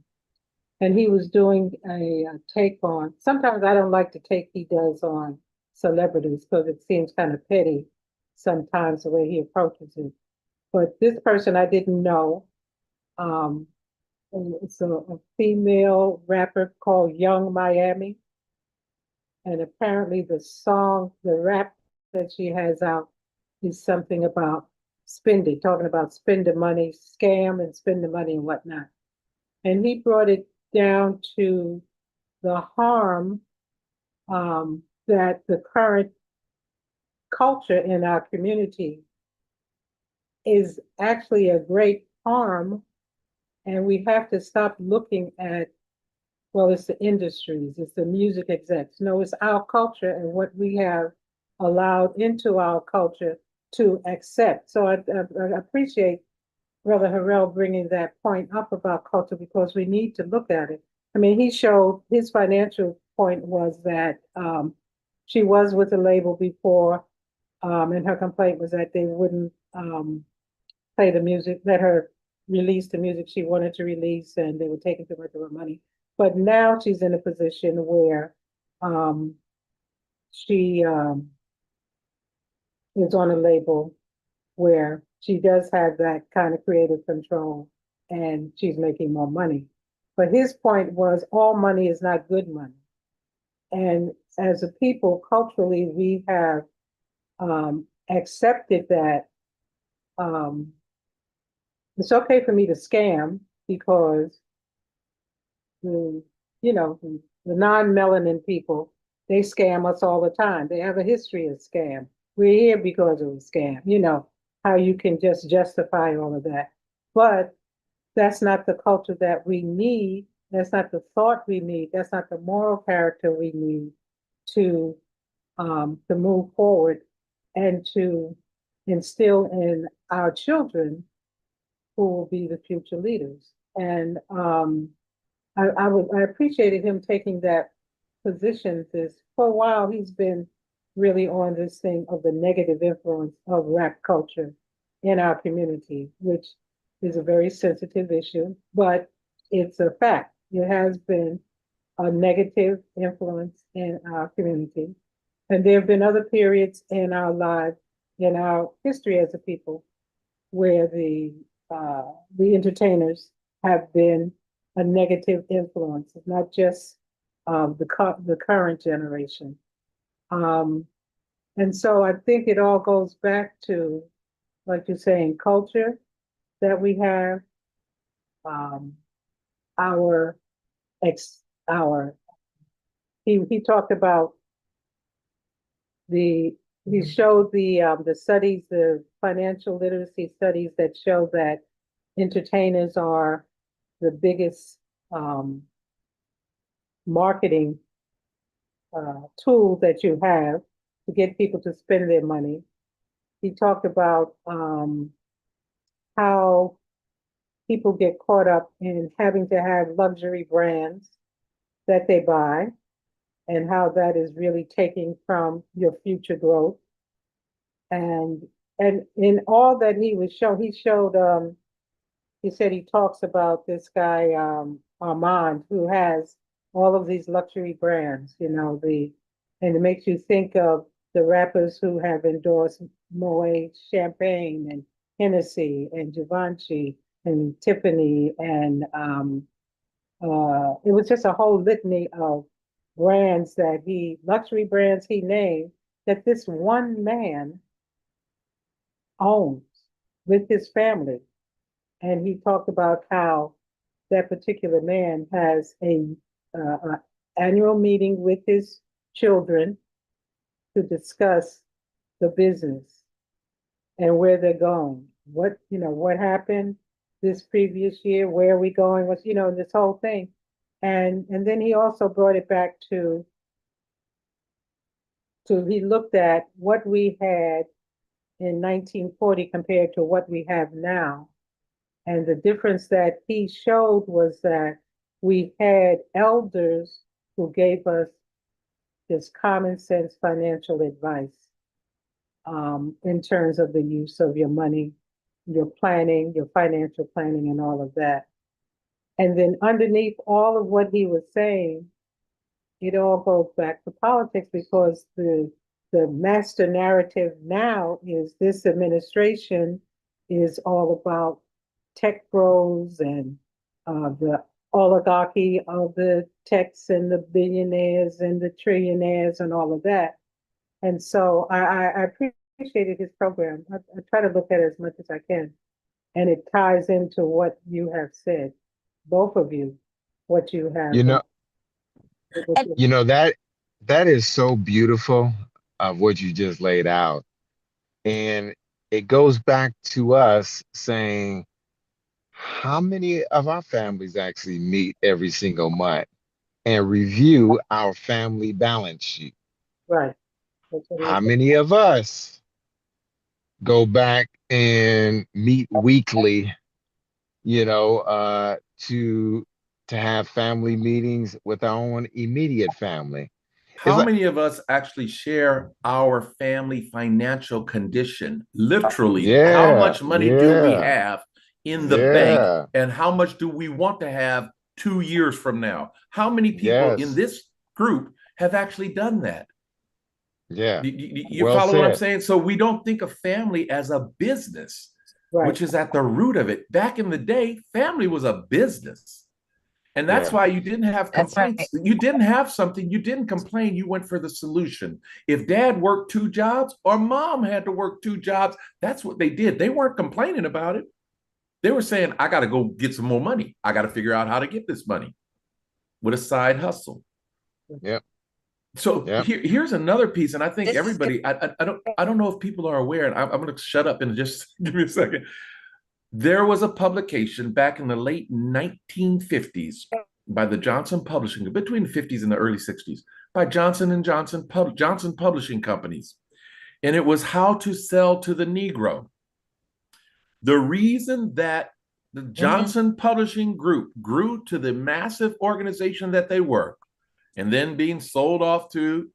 And he was doing a take on, sometimes I don't like the take he does on celebrities because it seems kind of petty sometimes the way he approaches it. But this person I didn't know. It's a female rapper called Young Miami. And apparently the rap that she has out is something about spending, talking about spending money, scam and spending money and whatnot. And he brought it down to the harm that the current culture in our community is actually a great harm. And we have to stop looking at, well, it's the industries, it's the music execs. No, it's our culture and what we have allowed into our culture to accept. So I appreciate Brother Harrell bringing that point up about culture because we need to look at it. I mean, he showed his financial point was that she was with the label before, and her complaint was that they wouldn't play the music, let her release the music she wanted to release, and they were taking too much of her money. But now she's in a position where she is on a label where she does have that kind of creative control and she's making more money. But his point was all money is not good money. And as a people, culturally, we have accepted that it's okay for me to scam because the non-melanin people, they scam us all the time. They have a history of scam. We're here because of a scam, how you can just justify all of that. But that's not the culture that we need. That's not the thought we need. That's not the moral character we need to move forward and to instill in our children who will be the future leaders. And I appreciated him taking that position. For a while, he's been really on this thing of the negative influence of rap culture in our community, which is a very sensitive issue, but it's a fact. It has been a negative influence in our community. And there have been other periods in our lives, in our history as a people, where the entertainers have been a negative influence. It's not just the current generation. And so I think it all goes back to, like you're saying, culture that we have, our he talked about he showed the studies, the financial literacy studies that show that entertainers are the biggest marketing tool that you have to get people to spend their money. He talked about how people get caught up in having to have luxury brands that they buy and how that is really taking from your future growth. And in all that he was show, he showed he said he talks about this guy Armand who has all of these luxury brands, and it makes you think of the rappers who have endorsed Moet Champagne and Hennessy and Givenchy and Tiffany, and it was just a whole litany of brands that luxury brands he named, that this one man owns with his family. And he talked about how that particular man has a annual meeting with his children to discuss the business and where they're going. What happened this previous year? Where are we going? This whole thing. And then he also brought it back to he looked at what we had in 1940 compared to what we have now. And the difference that he showed was that we had elders who gave us just common sense financial advice in terms of the use of your money, your planning, your financial planning, and all of that. And then underneath all of what he was saying, it all goes back to politics, because the master narrative now is this administration is all about tech bros and the oligarchy of the techs and the billionaires and the trillionaires and all of that. And so I appreciated his program. I try to look at it as much as I can. And it ties into what you have said, both of you, what you have. You know, that is so beautiful of what you just laid out. And it goes back to us saying, how many of our families actually meet every single month and review our family balance sheet? Right. How many of us go back and meet weekly, to have family meetings with our own immediate family? How many of us actually share our family financial condition? Literally, how much money do we have in the bank, and how much do we want to have 2 years from now? How many people in this group have actually done that? Yeah. You follow what I'm saying? So we don't think of family as a business, which is at the root of it. Back in the day, family was a business. And that's why you didn't have complaints. Right. You didn't have something, you didn't complain, you went for the solution. If dad worked 2 jobs or mom had to work 2 jobs, that's what they did. They weren't complaining about it. They were saying, I got to go get some more money. I got to figure out how to get this money with a side hustle. Yep. So here's another piece, and I think everybody, I don't know if people are aware, and I'm going to shut up and just give me a second. There was a publication back in the late 1950s by the Johnson Publishing, between the 50s and the early 60s, by Johnson Publishing Companies. And it was How to Sell to the Negro. The reason that the Johnson Publishing Group grew to the massive organization that they were, and then being sold off to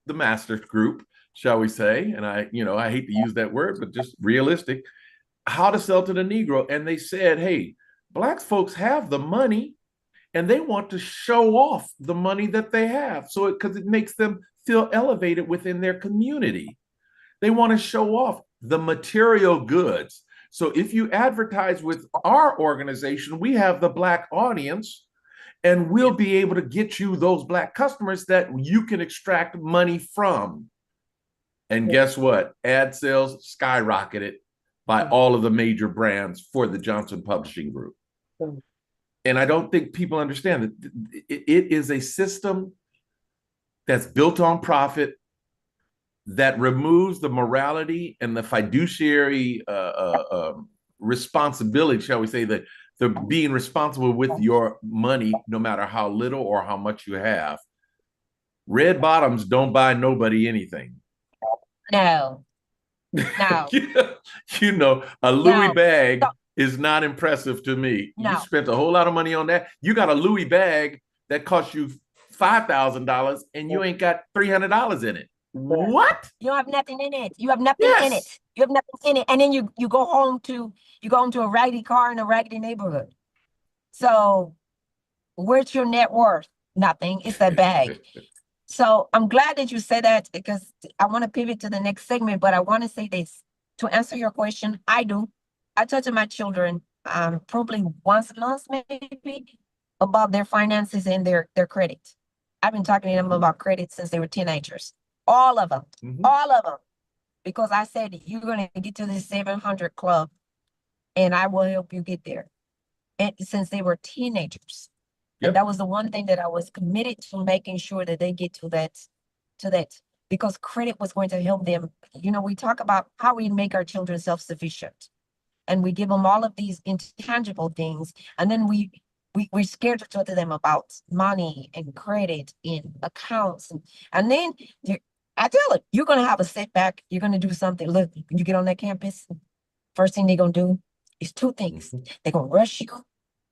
the Masters Group, shall we say, and I hate to use that word, but just realistic, How to Sell to the Negro. And they said, hey, Black folks have the money and they want to show off the money that they have. So because it makes them feel elevated within their community. They want to show off the material goods. So if you advertise with our organization, we have the Black audience, and we'll be able to get you those Black customers that you can extract money from. And guess what? Ad sales skyrocketed by all of the major brands for the Johnson Publishing Group. And I don't think people understand that it is a system that's built on profit, that removes the morality and the fiduciary responsibility, shall we say, that the being responsible with your money, no matter how little or how much you have. Red bottoms don't buy nobody anything. No. A Louis bag is not impressive to me. No. You spent a whole lot of money on that. You got a Louis bag that cost you $5,000 and you ain't got $300 in it. What? You have nothing in it. You have nothing in it. You have nothing in it. And then you go home to a raggedy car in a raggedy neighborhood. So where's your net worth? Nothing. It's that bag. So I'm glad that you said that, because I want to pivot to the next segment, but I want to say this. To answer your question, I do. I talk to my children probably once a month, maybe, about their finances and their credit. I've been talking to them about credit since they were teenagers. All of them, all of them. Because I said, you're going to get to this 700 club and I will help you get there. And since they were teenagers. And that was the one thing that I was committed to making sure that they get to that, because credit was going to help them. You know, we talk about how we make our children self-sufficient and we give them all of these intangible things. And then we're scared to talk to them about money and credit and accounts. And then I tell them, you're going to have a setback. You're going to do something. Look, when you get on that campus, first thing they're going to do is two things. They're going to rush you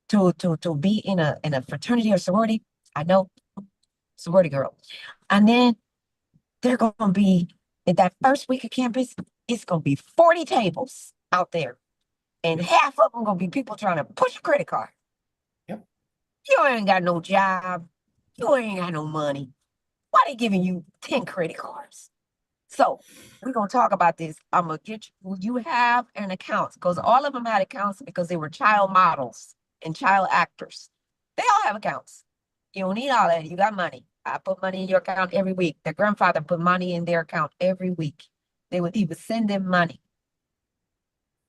to be in a fraternity or sorority. I know, sorority girl. And then they're going to be, in that first week of campus, it's going to be 40 tables out there. And half of them going to be people trying to push a credit card. You ain't got no job. You ain't got no money. Why they giving you 10 credit cards? So we're going to talk about this. I'm going to get you have an account, because all of them had accounts because they were child models and child actors. They all have accounts. You don't need all that. You got money. I put money in your account every week. Their grandfather put money in their account every week. He would send them money.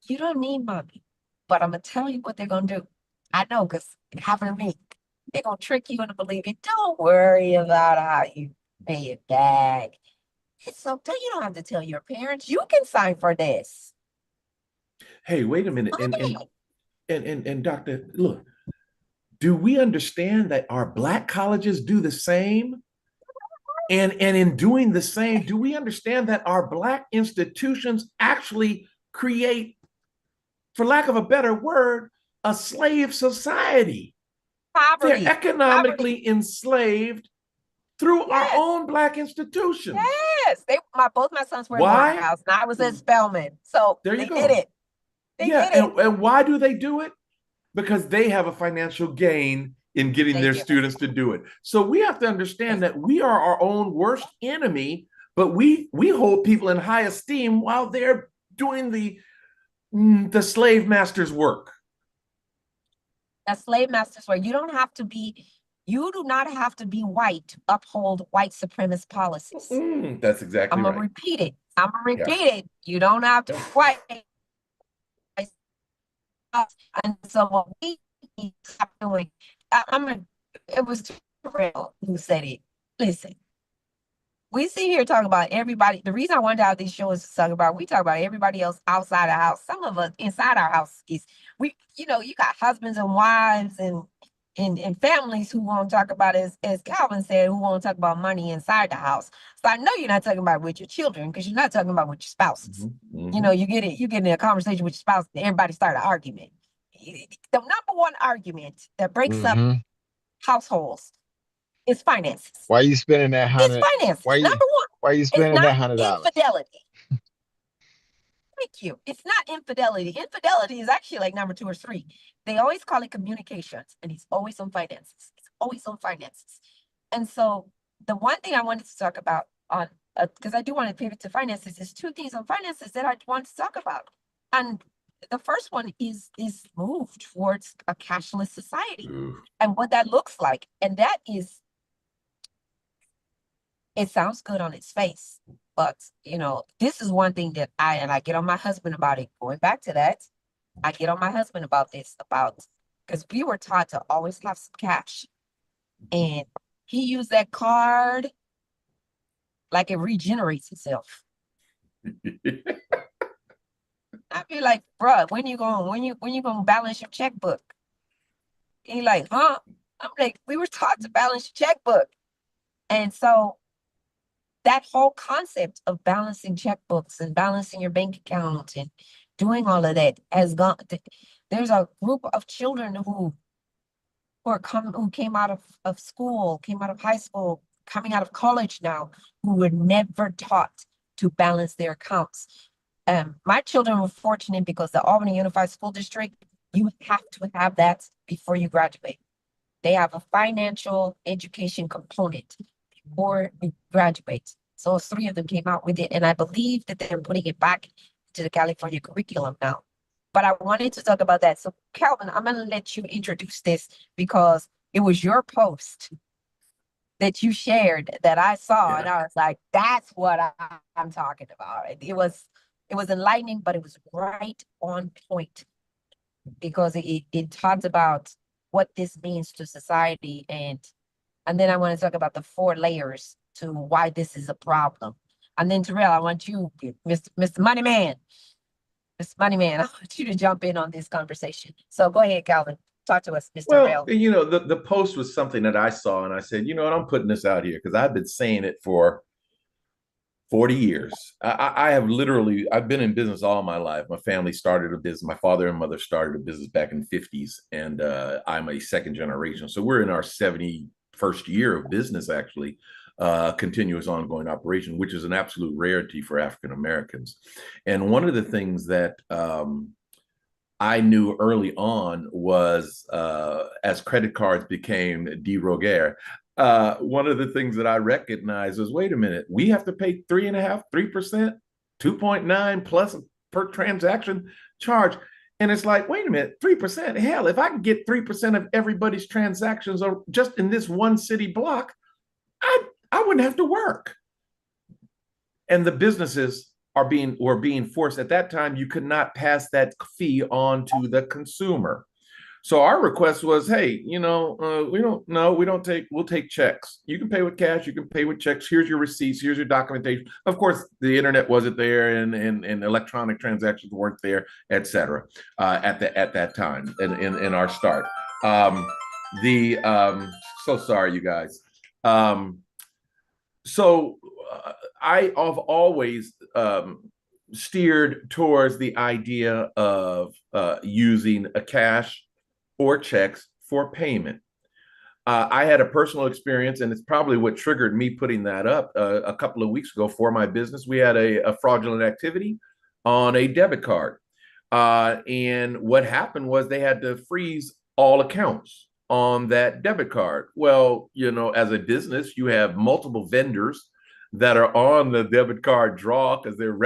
You don't need money, but I'm going to tell you what they're going to do. I know, because it happened to me. They're going to trick you into believing. Don't worry about how you pay it back. It's okay. You don't have to tell your parents. You can sign for this. Hey, wait a minute. And Doctor, look, do we understand that our Black colleges do the same? And in doing the same, do we understand that our Black institutions actually create, for lack of a better word, a slave society? Poverty. They're economically enslaved through our own Black institutions. Yes. Both my sons were Why? in Morehouse, and I was at Spelman. So there you they go. did it. They did it. And why do they do it? Because they have a financial gain in getting their students to do it. So we have to understand that we are our own worst enemy, but we hold people in high esteem while they're doing the slave master's work. The slave master's work. You do not have to be white to uphold white supremacist policies. That's exactly right. I'm going to repeat it. You don't have to be white. And so what we stop doing, it was Cheryl who said it. Listen, we sit here talking about everybody. The reason I wanted to have these shows to talk about, we talk about everybody else outside the house. Some of us inside our house you got husbands and wives and families who won't talk about, as Calvin said, who won't talk about money inside the house. So I know you're not talking about it with your children, because you're not talking about with your spouses. You know, you get in a conversation with your spouse, and everybody start an argument. The number one argument that breaks up households is finances. Why are you spending that $100? It's finances. Number one. Why are you spending that $100? Infidelity. Thank you. It's not infidelity. Infidelity is actually like number 2 or 3. They always call it communications, and it's always on finances. It's always on finances. And so the one thing I wanted to talk about on, because I do want to pivot to finances, is 2 things on finances that I want to talk about. And the first one is move towards a cashless society and what that looks like. And that is, it sounds good on its face, but this is one thing that I get on my husband about it. Going back to that, I get on my husband about this, because we were taught to always have some cash, and he used that card like it regenerates itself. I'd be like, bruh, when you gonna balance your checkbook? He like, huh? I'm like, we were taught to balance your checkbook. And so that whole concept of balancing checkbooks and balancing your bank account and doing all of that has gone. There's a group of children who came out of school, came out of high school, coming out of college now, who were never taught to balance their accounts. My children were fortunate because the Albany Unified School District, you have to have that before you graduate. They have a financial education component before you graduate. So 3 of them came out with it, and I believe that they're putting it back to the California curriculum now. But I wanted to talk about that. So Calvin, I'm going to let you introduce this because it was your post that you shared that I saw, Yeah. and I was like, that's what I'm talking about. It was enlightening, but it was right on point because it talks about what this means to society, and then I want to talk about the 4 layers to why this is a problem. And then Terrell, I want you, Mr. Moneyman, I want you to jump in on this conversation. So go ahead, Calvin. Talk to us, Mr. Well, Terrell. you know, the post was something that I saw, and I said, you know what, I'm putting this out here because I've been saying it for 40 years. I have literally, I've been in business all my life. My family started a business. My father and mother started a business back in the 50s, and I'm a second generation. So we're in our 71st year of business, actually, continuous ongoing operation, which is an absolute rarity for African Americans. And one of the things that I knew early on was as credit cards became de rigueur, one of the things that I recognized was, wait a minute, we have to pay 3.5%, 3%, 2.9 plus per transaction charge. And it's like, wait a minute, 3%. Hell, if I can get 3% of everybody's transactions or just in this one city block, I wouldn't have to work. And the businesses were being forced. At that time, you could not pass that fee on to the consumer. So our request was, hey, you know, we'll take checks. You can pay with cash, you can pay with checks. Here's your receipts, here's your documentation. Of course, the internet wasn't there, and electronic transactions weren't there, et cetera, at that time in our start. So sorry, you guys. So I have always steered towards the idea of using a cash or checks for payment. I had a personal experience, and it's probably what triggered me putting that up a couple of weeks ago for my business. We had a fraudulent activity on a debit card. And what happened was they had to freeze all accounts on that debit card. Well, you know, as a business, you have multiple vendors that are on the debit card draw because they're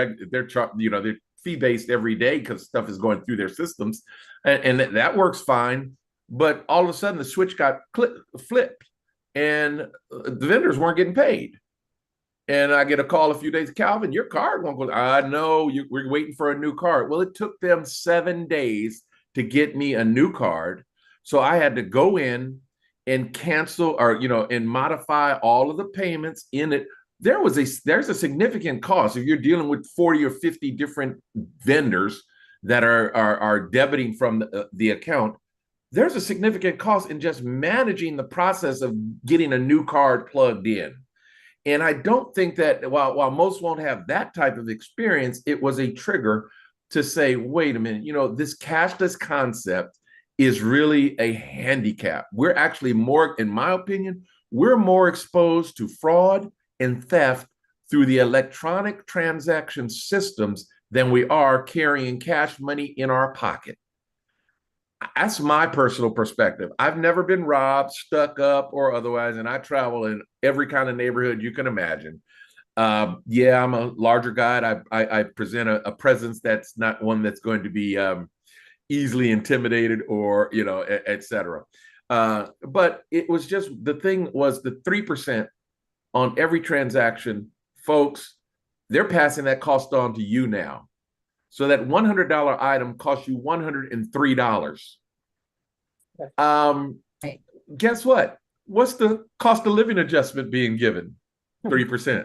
fee-based every day because stuff is going through their systems, and that works fine. But all of a sudden, the switch got flipped, and the vendors weren't getting paid. And I get a call a few days, Calvin, your card won't go. I know, we're waiting for a new card. Well, it took them 7 days to get me a new card. So I had to go in and cancel and modify all of the payments in it. There's a significant cost if you're dealing with 40 or 50 different vendors that are debiting from the account. There's a significant cost in just managing the process of getting a new card plugged in. And I don't think that while most won't have that type of experience, it was a trigger to say, wait a minute, this cashless concept is really a handicap. We're actually more, in my opinion, we're more exposed to fraud and theft through the electronic transaction systems than we are carrying cash money in our pocket. That's my personal perspective. I've never been robbed, stuck up, or otherwise, and I travel in every kind of neighborhood you can imagine. Yeah, I'm a larger guy. I present a presence that's not one that's going to be easily intimidated or, et cetera. But it was just, the thing was the 3% on every transaction. Folks, they're passing that cost on to you now. So that $100 item costs you $103. Guess what? What's the cost of living adjustment being given? 3%.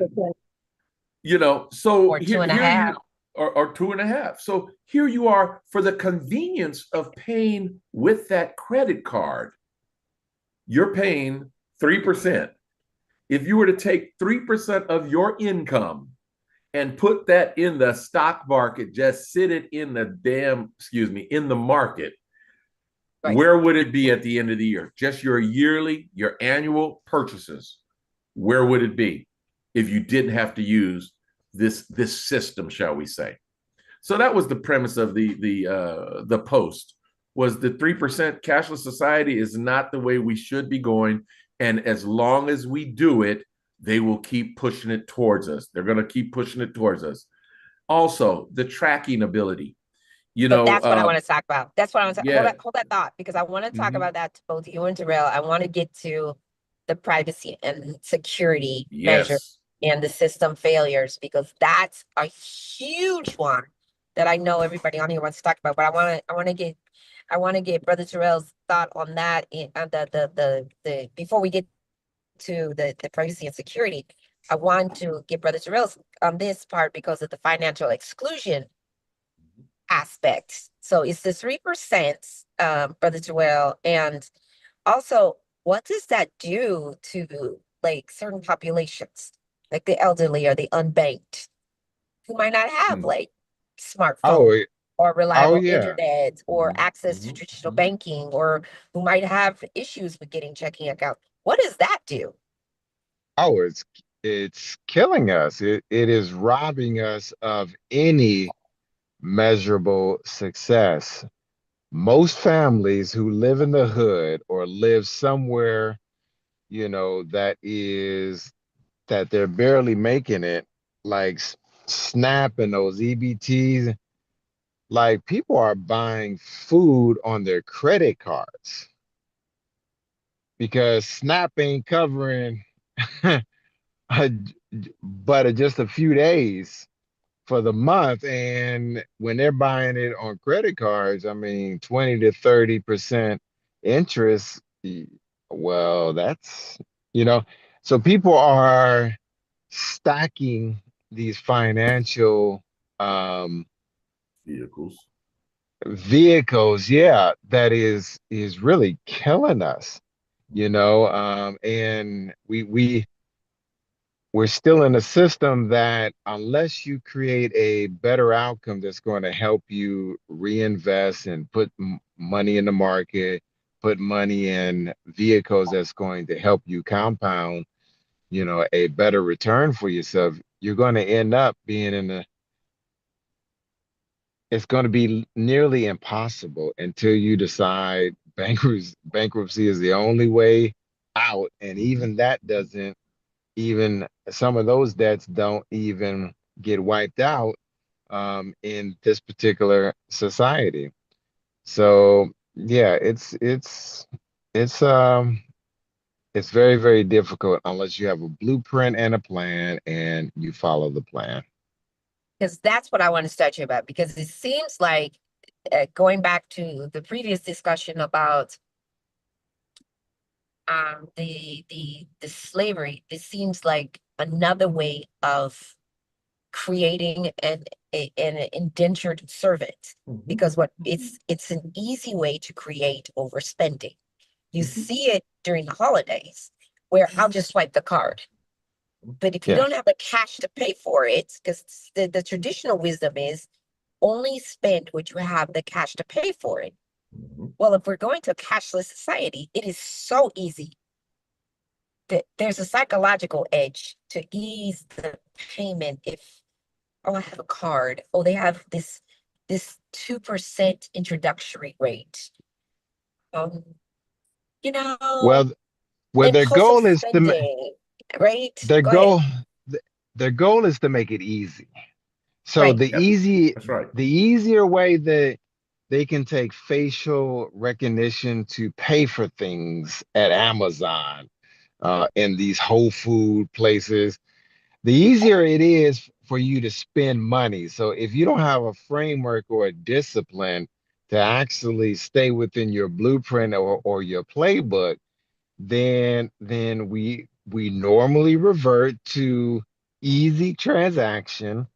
So or 2.5. Or 2.5. So here you are, for the convenience of paying with that credit card, you're paying 3%. If you were to take 3% of your income and put that in the stock market, just sit it in in the market, right, where would it be at the end of the year? Just your annual purchases. Where would it be if you didn't have to use this system, shall we say? So that was the premise of the post, was the 3% cashless society is not the way we should be going. And as long as we do it, they will keep pushing it towards us. They're going to keep pushing it towards us. Also, the tracking ability. But that's what I want to talk about. That's what I want to yeah. hold that thought, because I want to talk about that to both you and Terrell. I want to get to the privacy and security measure Yes. and the system failures, because that's a huge one that I know everybody on here wants to talk about. But I want to get Brother Terrell's thought on that. In the before we get to the privacy and security, I want to get Brother Terrell's on this part because of the financial exclusion aspect. So it's the 3%, Brother Terrell, and also, what does that do to like certain populations, like the elderly or the unbanked, who might not have like Oh, smartphones or oh reliable yeah. internet or access to traditional banking, or who might have issues with getting checking account? What does that do? Oh, it's killing us. It is robbing us of any measurable success. Most families who live in the hood or live somewhere, that they're barely making it, like SNAP and those EBTs, like people are buying food on their credit cards because SNAP ain't covering but just a few days for the month. And when they're buying it on credit cards, I mean, 20 to 30% interest. Well, so people are stacking these financial um, Vehicles. vehicles. Yeah, that is really killing us, and we're still in a system that unless you create a better outcome that's going to help you reinvest and put money in the market, put money in vehicles that's going to help you compound, a better return for yourself, you're going to end up being it's going to be nearly impossible until you decide bankruptcy is the only way out. And even that doesn't even some of those debts don't even get wiped out in this particular society. So yeah, it's very, very difficult unless you have a blueprint and a plan and you follow the plan. Because that's what I want to start to you about, because it seems like going back to the previous discussion about the slavery, it seems like another way of creating an indentured servant, because it's an easy way to create overspending. You see it during the holidays where I'll just swipe the card. But if you Yeah. don't have the cash to pay for it, because the traditional wisdom is only spend what you have the cash to pay for it. Well, if we're going to a cashless society, it is so easy that there's a psychological edge to ease the payment. If, oh, I have a card, oh, they have this 2% introductory rate. You know, Well, their impulsive goal is spending, right? their Go ahead. goal their goal is to make it easy. So Right. That's right. the easier way that they can take facial recognition to pay for things at Amazon, in these Whole Food places, the easier it is for you to spend money. So if you don't have a framework or a discipline to actually stay within your blueprint or your playbook, then we normally revert to easy transaction.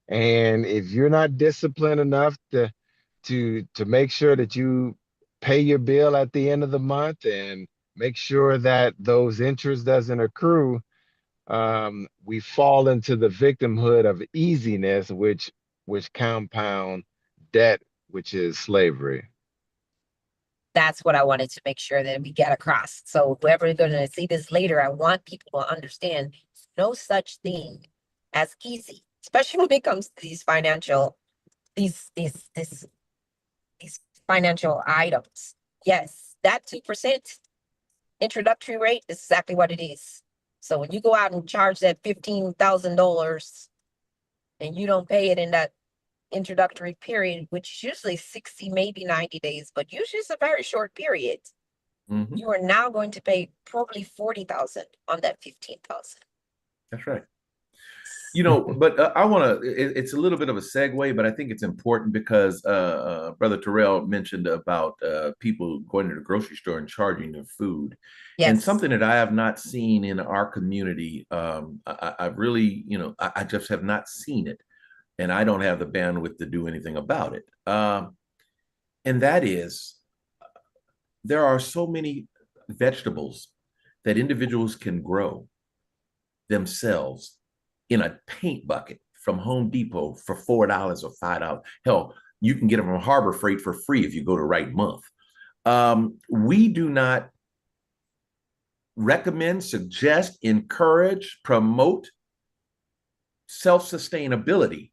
And if you're not disciplined enough to make sure that you pay your bill at the end of the month and make sure that those interests doesn't accrue, we fall into the victimhood of easiness, which compound debt, which is slavery. That's what I wanted to make sure that we get across. So whoever is going to see this later, I want people to understand no such thing as easy, especially when it comes to these financial, these financial items. Yes, that 2% introductory rate is exactly what it is. So when you go out and charge that $15,000 and you don't pay it in that introductory period, which is usually 60, maybe 90 days, but usually it's a very short period. you are now going to pay probably 40,000 on that 15,000. That's right. You know, but I want to, it's a little bit of a segue, but I think it's important because Brother Terrell mentioned about people going to the grocery store and charging their food. Yes. And something that I have not seen in our community, I really, you know, I just have not seen it. And I don't have the bandwidth to do anything about it. And that is, there are so many vegetables that individuals can grow themselves in a paint bucket from Home Depot for $4 or $5. Hell, you can get them from Harbor Freight for free if you go to Right Month. We do not recommend, suggest, encourage, promote self-sustainability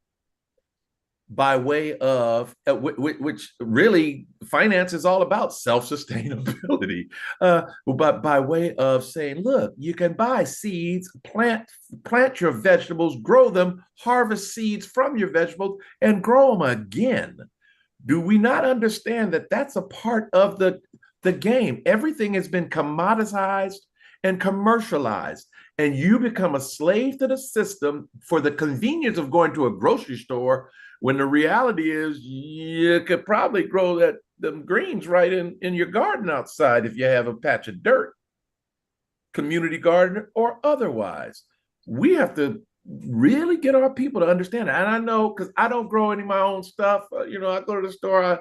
by way of, which really finance is all about self-sustainability, but by way of saying, look, you can buy seeds, plant your vegetables, grow them, harvest seeds from your vegetables, and grow them again. Do we not understand that that's a part of the game? Everything has been commoditized and commercialized, and you become a slave to the system for the convenience of going to a grocery store, when the reality is you could probably grow them greens right in your garden outside if you have a patch of dirt, community garden or otherwise. We have to really get our people to understand it. And I know, because I don't grow any of my own stuff. You know, I go to the store, I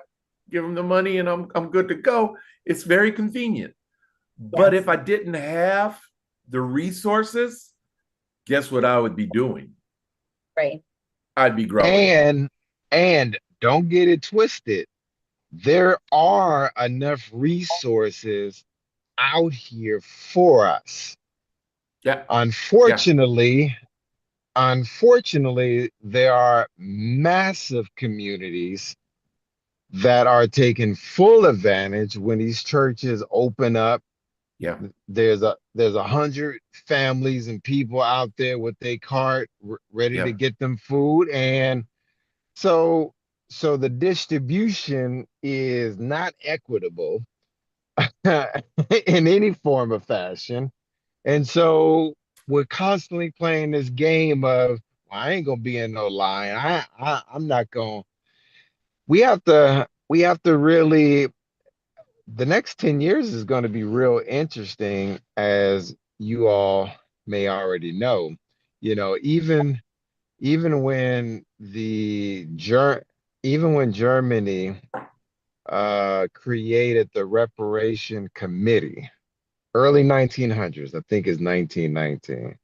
give them the money, and I'm good to go. It's very convenient. Yes. But if I didn't have the resources, guess what I would be doing? Right. I'd be growing. And don't get it twisted. There are enough resources out here for us. Yeah. Unfortunately, there are massive communities that are taking full advantage when these churches open up. Yeah. There's 100 families and people out there with their cart ready to get them food. And so the distribution is not equitable in any form of fashion. And so we're constantly playing this game of, well, I ain't gonna be in no line. I'm not gonna. We have to really, the next 10 years is going to be real interesting, as you all may already know. You know, even when Germany created the reparation committee, early 1900s, I think is 1919.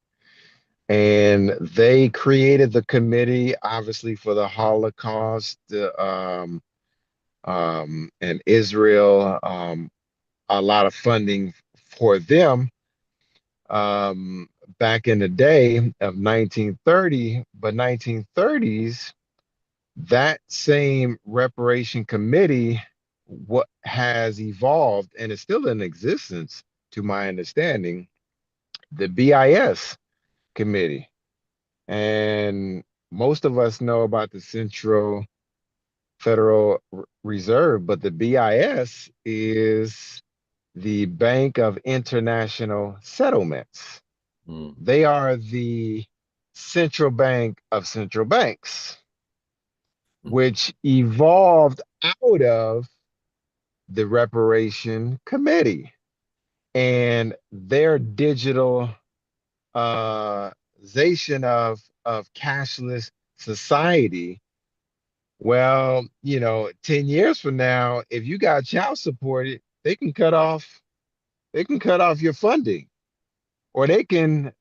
And they created the committee, obviously, for the Holocaust, and Israel, a lot of funding for them back in the day of 1930. But 1930s, that same reparation committee what has evolved and is still in existence, to my understanding, the BIS committee. And most of us know about the Central Federal Reserve, but the BIS is the Bank of International Settlements. They are the central bank of central banks, which evolved out of the Reparation Committee and their digitalization of cashless society. Well, you know, 10 years from now, if you got child support, they can cut off your funding, or they can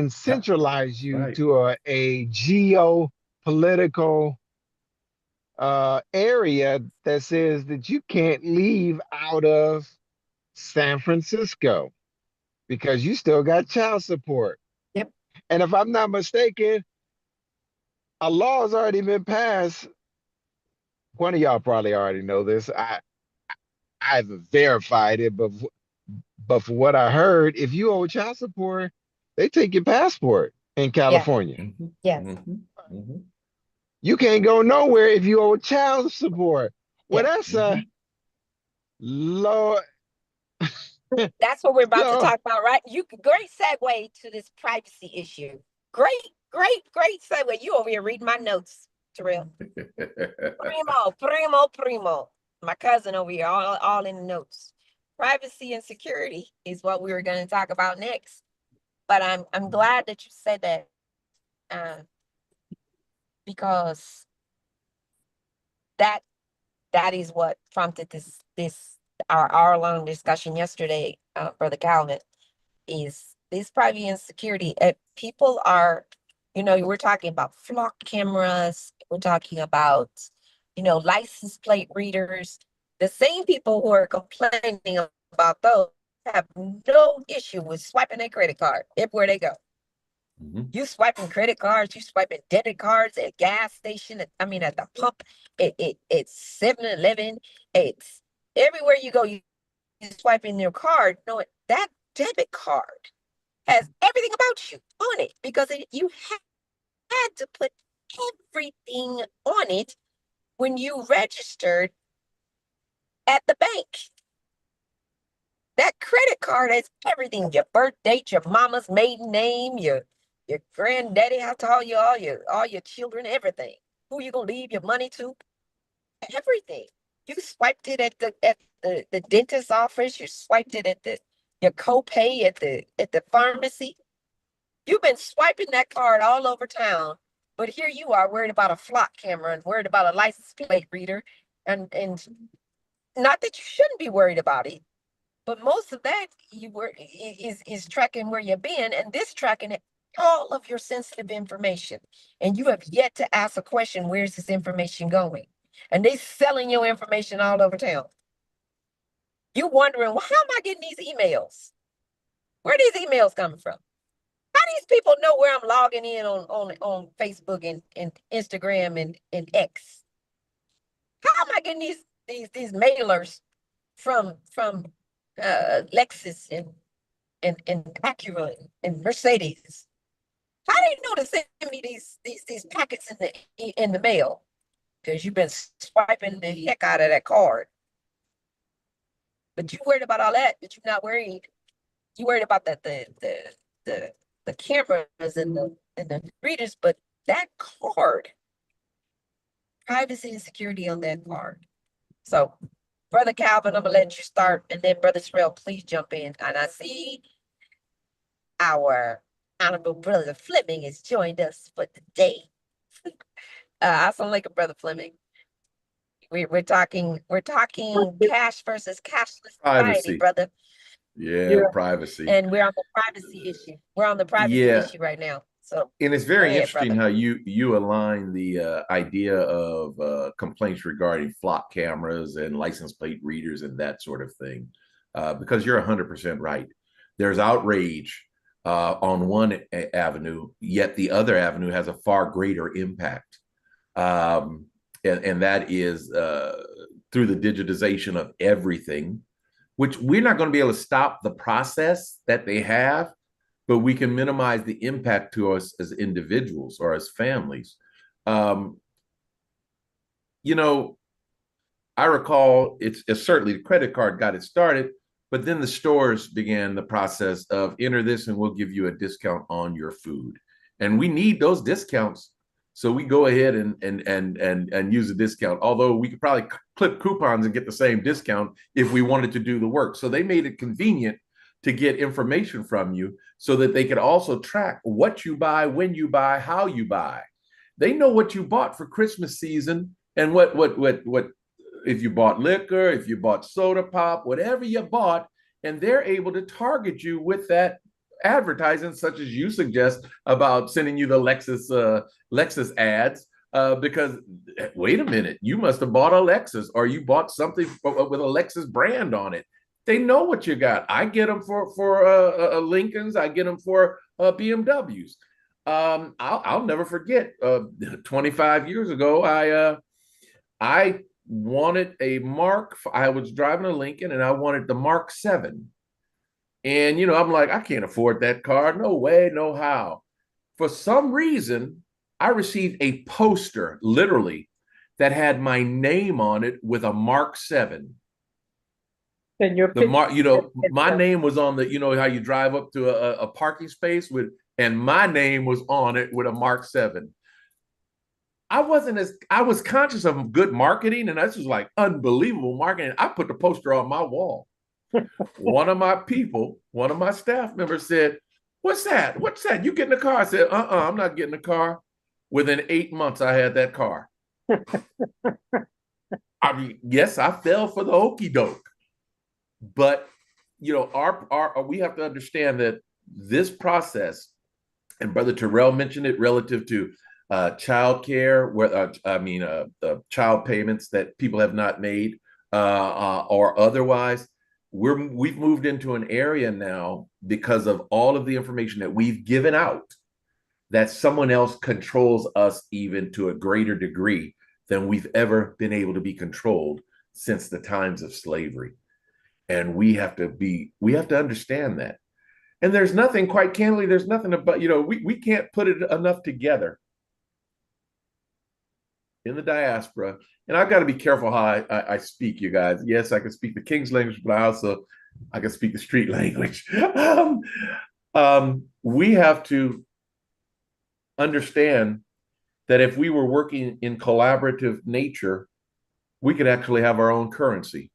centralize you to a geopolitical area that says that you can't leave out of San Francisco because you still got child support. Yep. And if I'm not mistaken, a law has already been passed. One of y'all probably already know this. I haven't verified it, but for what I heard, if you owe child support, they take your passport in California. Yes. You can't go nowhere if you owe child support. Well, that's a Lord. That's what we're about to So, talk about, right? Great segue to this privacy issue. Great segue. You over here reading my notes, Terrell. Primo. My cousin over here, all in the notes. Privacy and security is what we were going to talk about next. But I'm glad that you said that, because that is what prompted this our long discussion yesterday, Brother Calvin, is this privacy and security. People are, we're talking about flock cameras. We're talking about, license plate readers. The same people who are complaining about those have no issue with swiping their credit card everywhere they go. You swiping credit cards, you swiping debit cards at gas station, at the pump, it's 7-Eleven, it's everywhere you go, you swiping your card, knowing that debit card has everything about you on it, because you had to put everything on it when you registered at the bank. That credit card has everything: your birth date, your mama's maiden name, your granddaddy, how tall you are, all your children, everything. Who you gonna leave your money to? Everything. You swiped it at the dentist's office. You swiped it at your copay at the pharmacy. You've been swiping that card all over town, but here you are worried about a flock camera and worried about a license plate reader, and not that you shouldn't be worried about it, but most of that is tracking where you've been, and this tracking all of your sensitive information. And you have yet to ask a question: where's this information going? And they selling your information all over town. You wondering, well, how am I getting these emails? Where are these emails coming from? How do these people know where I'm logging in on Facebook and Instagram and X? How am I getting these mailers from Lexus and Acura and Mercedes? How do you know to send me these packets in the mail? Because you've been swiping the heck out of that card. But you worried about all that, but you're not worried. You worried about the cameras and the readers, but that card, privacy and security on that card. So, Brother Calvin, I'm gonna let you start, and then Brother Cheryl, please jump in. And I see our honorable Brother Fleming has joined us for today. I sound like a Brother Fleming. We're talking cash versus cashless society, brother. Yeah, privacy. And we're on the privacy issue. We're on the privacy issue right now. So, and it's very interesting brother. how you align the idea of complaints regarding flock cameras and license plate readers and that sort of thing, because you're 100% right. There's outrage on one avenue, yet the other avenue has a far greater impact, and that is through the digitization of everything, which we're not going to be able to stop the process that they have, but we can minimize the impact to us as individuals or as families. I recall it's certainly the credit card got it started, but then the stores began the process of enter this and we'll give you a discount on your food. And we need those discounts. So we go ahead and use a discount, although we could probably clip coupons and get the same discount if we wanted to do the work. So they made it convenient to get information from you so that they could also track what you buy, when you buy, how you buy. They know what you bought for Christmas season and what if you bought liquor, if you bought soda pop, whatever you bought, and they're able to target you with that advertising, such as you suggest about sending you the Lexus ads, because wait a minute, you must have bought a Lexus or you bought something with a Lexus brand on it. They know what you got. I get them for Lincolns. I get them for BMWs. I'll never forget. 25 years ago, I wanted a Mark. I was driving a Lincoln, and I wanted the Mark 7. And I'm like, I can't afford that car. No way, no how. For some reason, I received a poster, literally, that had my name on it with a Mark 7. And your The mark, you know, picture. my name was on the, you know, how you drive up to a parking space with, and my name was on it with a Mark 7. I was conscious of good marketing, and this was like unbelievable marketing. I put the poster on my wall. One of my staff members said, "What's that? What's that? You get in the car?" I said, I'm not getting the car. Within 8 months, I had that car. I mean, yes, I fell for the okey doke, but you know, our we have to understand that this process, and Brother Terrell mentioned it relative to child care, where child payments that people have not made or otherwise. We've moved into an area now because of all of the information that we've given out, that someone else controls us even to a greater degree than we've ever been able to be controlled since the times of slavery. And we have to understand that. And there's nothing, quite candidly, there's nothing about, you know, we can't put it enough together in the diaspora. And I've got to be careful how I speak, you guys. Yes, I can speak the King's language, but I can speak the street language. We have to understand that if we were working in collaborative nature, we could actually have our own currency.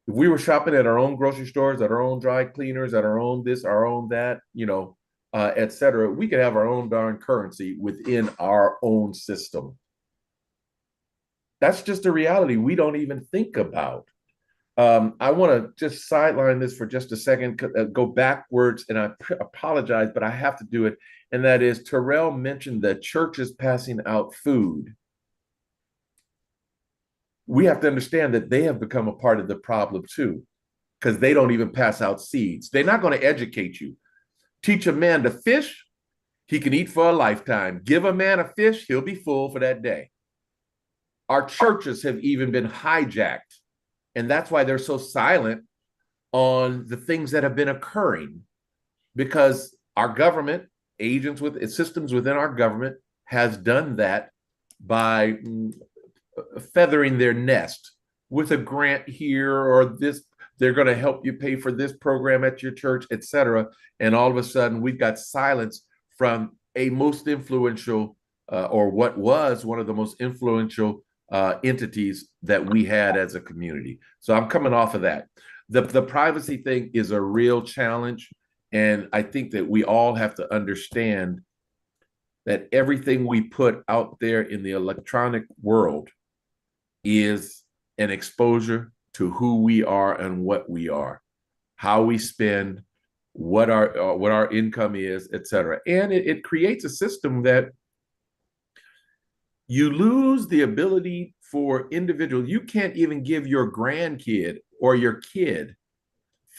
If we were shopping at our own grocery stores, at our own dry cleaners, at our own this, our own that, you know, et cetera, we could have our own darn currency within our own system. That's just a reality we don't even think about. I want to just sideline this for just a second, go backwards, and I apologize, but I have to do it. And that is, Terrell mentioned that churches passing out food. We have to understand that they have become a part of the problem too, because they don't even pass out seeds. They're not going to educate you. Teach a man to fish, he can eat for a lifetime. Give a man a fish, he'll be full for that day. Our churches have even been hijacked, and that's why they're so silent on the things that have been occurring, because our government, agents with systems within our government, has done that by feathering their nest with a grant here or this. They're going to help you pay for this program at your church, etc. And all of a sudden, we've got silence from a most influential, or what was one of the most influential entities that we had as a community. So I'm coming off of that. The privacy thing is a real challenge, and I think that we all have to understand that everything we put out there in the electronic world is an exposure to who we are and what we are, how we spend, what our income is, etc. And it creates a system that you lose the ability for individuals. You can't even give your grandkid or your kid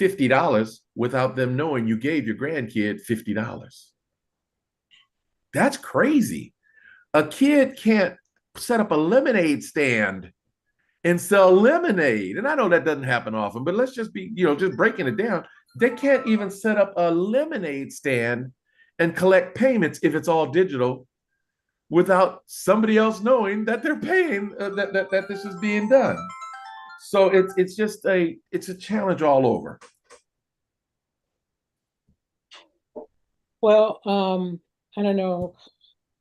$50 without them knowing you gave your grandkid $50. That's crazy. A kid can't set up a lemonade stand and sell lemonade. And I know that doesn't happen often, but let's just be, just breaking it down. They can't even set up a lemonade stand and collect payments if it's all digital without somebody else knowing that they're paying, that this is being done. So it's a challenge all over. Well, I don't know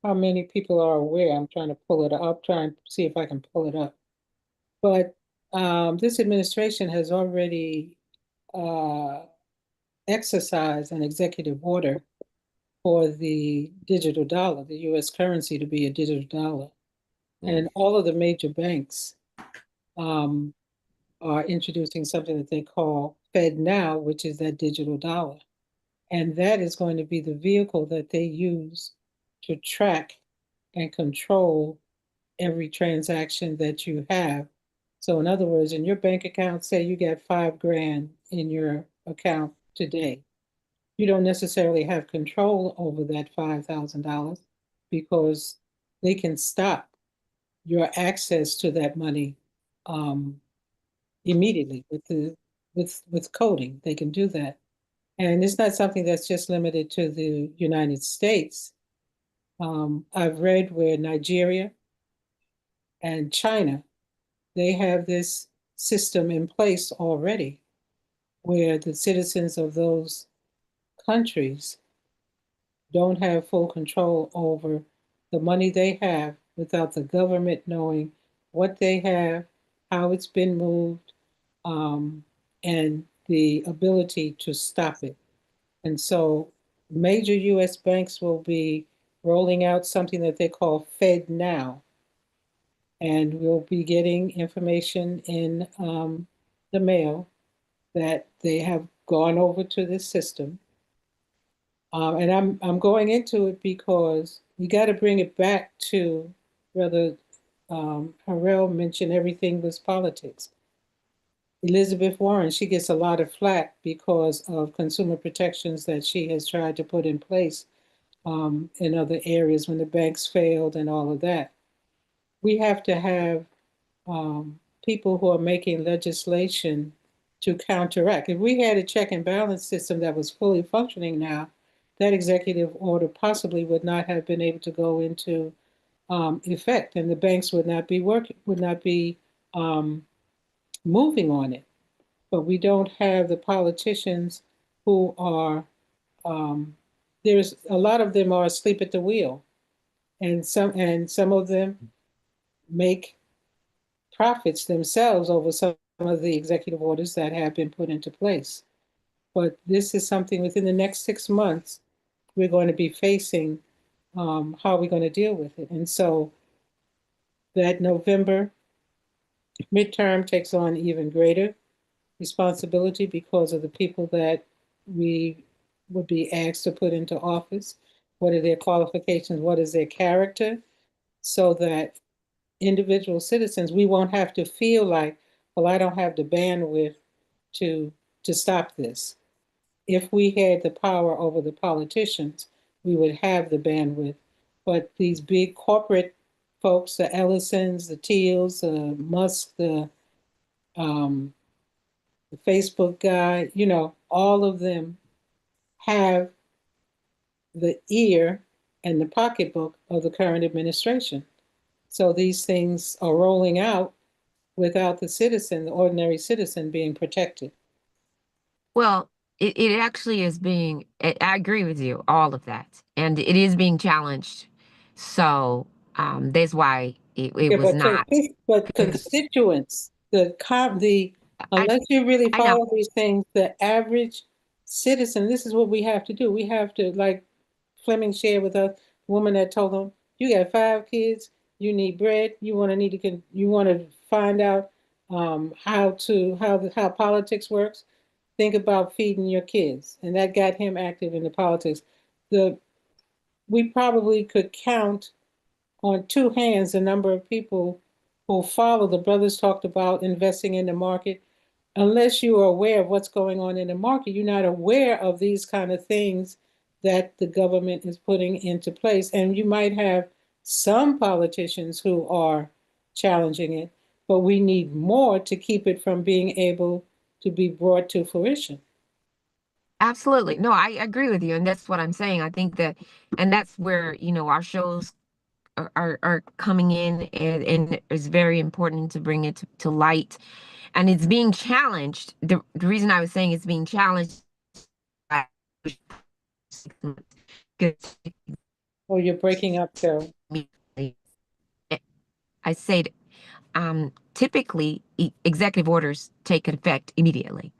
how many people are aware. I'm trying to pull it up. I'll try and see if I can pull it up. But this administration has already exercised an executive order for the digital dollar, the US currency to be a digital dollar. And all of the major banks are introducing something that they call FedNow, which is that digital dollar. And that is going to be the vehicle that they use to track and control every transaction that you have. So in other words, in your bank account, say you got $5,000 in your account today, you don't necessarily have control over that $5,000 because they can stop your access to that money immediately with coding. They can do that. And it's not something that's just limited to the United States. I've read where Nigeria and China, they have this system in place already where the citizens of those countries don't have full control over the money they have without the government knowing what they have, how it's been moved, and the ability to stop it. And so major US banks will be rolling out something that they call Fed Now. And we'll be getting information in the mail that they have gone over to this system. And I'm going into it because you got to bring it back to Brother Harrell mentioned everything was politics. Elizabeth Warren, she gets a lot of flack because of consumer protections that she has tried to put in place in other areas when the banks failed and all of that. We have to have people who are making legislation to counteract. If we had a check and balance system that was fully functioning now, that executive order possibly would not have been able to go into effect, and the banks would not be moving on it. But we don't have the politicians who are. There's a lot of them are asleep at the wheel, and some of them make profits themselves over some of the executive orders that have been put into place. But this is something within the next 6 months we're going to be facing. How are we going to deal with it? And so that November midterm takes on even greater responsibility because of the people that we would be asked to put into office. What are their qualifications? What is their character? So that individual citizens, we won't have to feel like, well, I don't have the bandwidth to stop this. If we had the power over the politicians, we would have the bandwidth. But these big corporate folks, the Ellisons, the Teals, the Musk, um, the Facebook guy, all of them have the ear and the pocketbook of the current administration. So these things are rolling out without the citizen, the ordinary citizen, being protected. Well, it actually is being, I agree with you, all of that. And it is being challenged. So that's why it Yeah, was not. but constituents, I, unless you really I know. follow these things, the average citizen, this is what we have to do. We have to, like Fleming shared with us, woman that told him, you got 5 kids, you need bread, you want to find out how politics works. Think about feeding your kids, and that got him active in the politics. We probably could count on 2 hands the number of people who follow. The brothers talked about investing in the market. Unless you are aware of what's going on in the market, you're not aware of these kind of things that the government is putting into place. And you might have some politicians who are challenging it, but we need more to keep it from being able to be brought to fruition. Absolutely. No, I agree with you. And that's what I'm saying. I think that, and that's where, our shows are coming in, and it's very important to bring it to light. And it's being challenged. The reason I was saying it's being challenged, Oh, you're breaking up, Cheryl. I said, typically executive orders take effect immediately,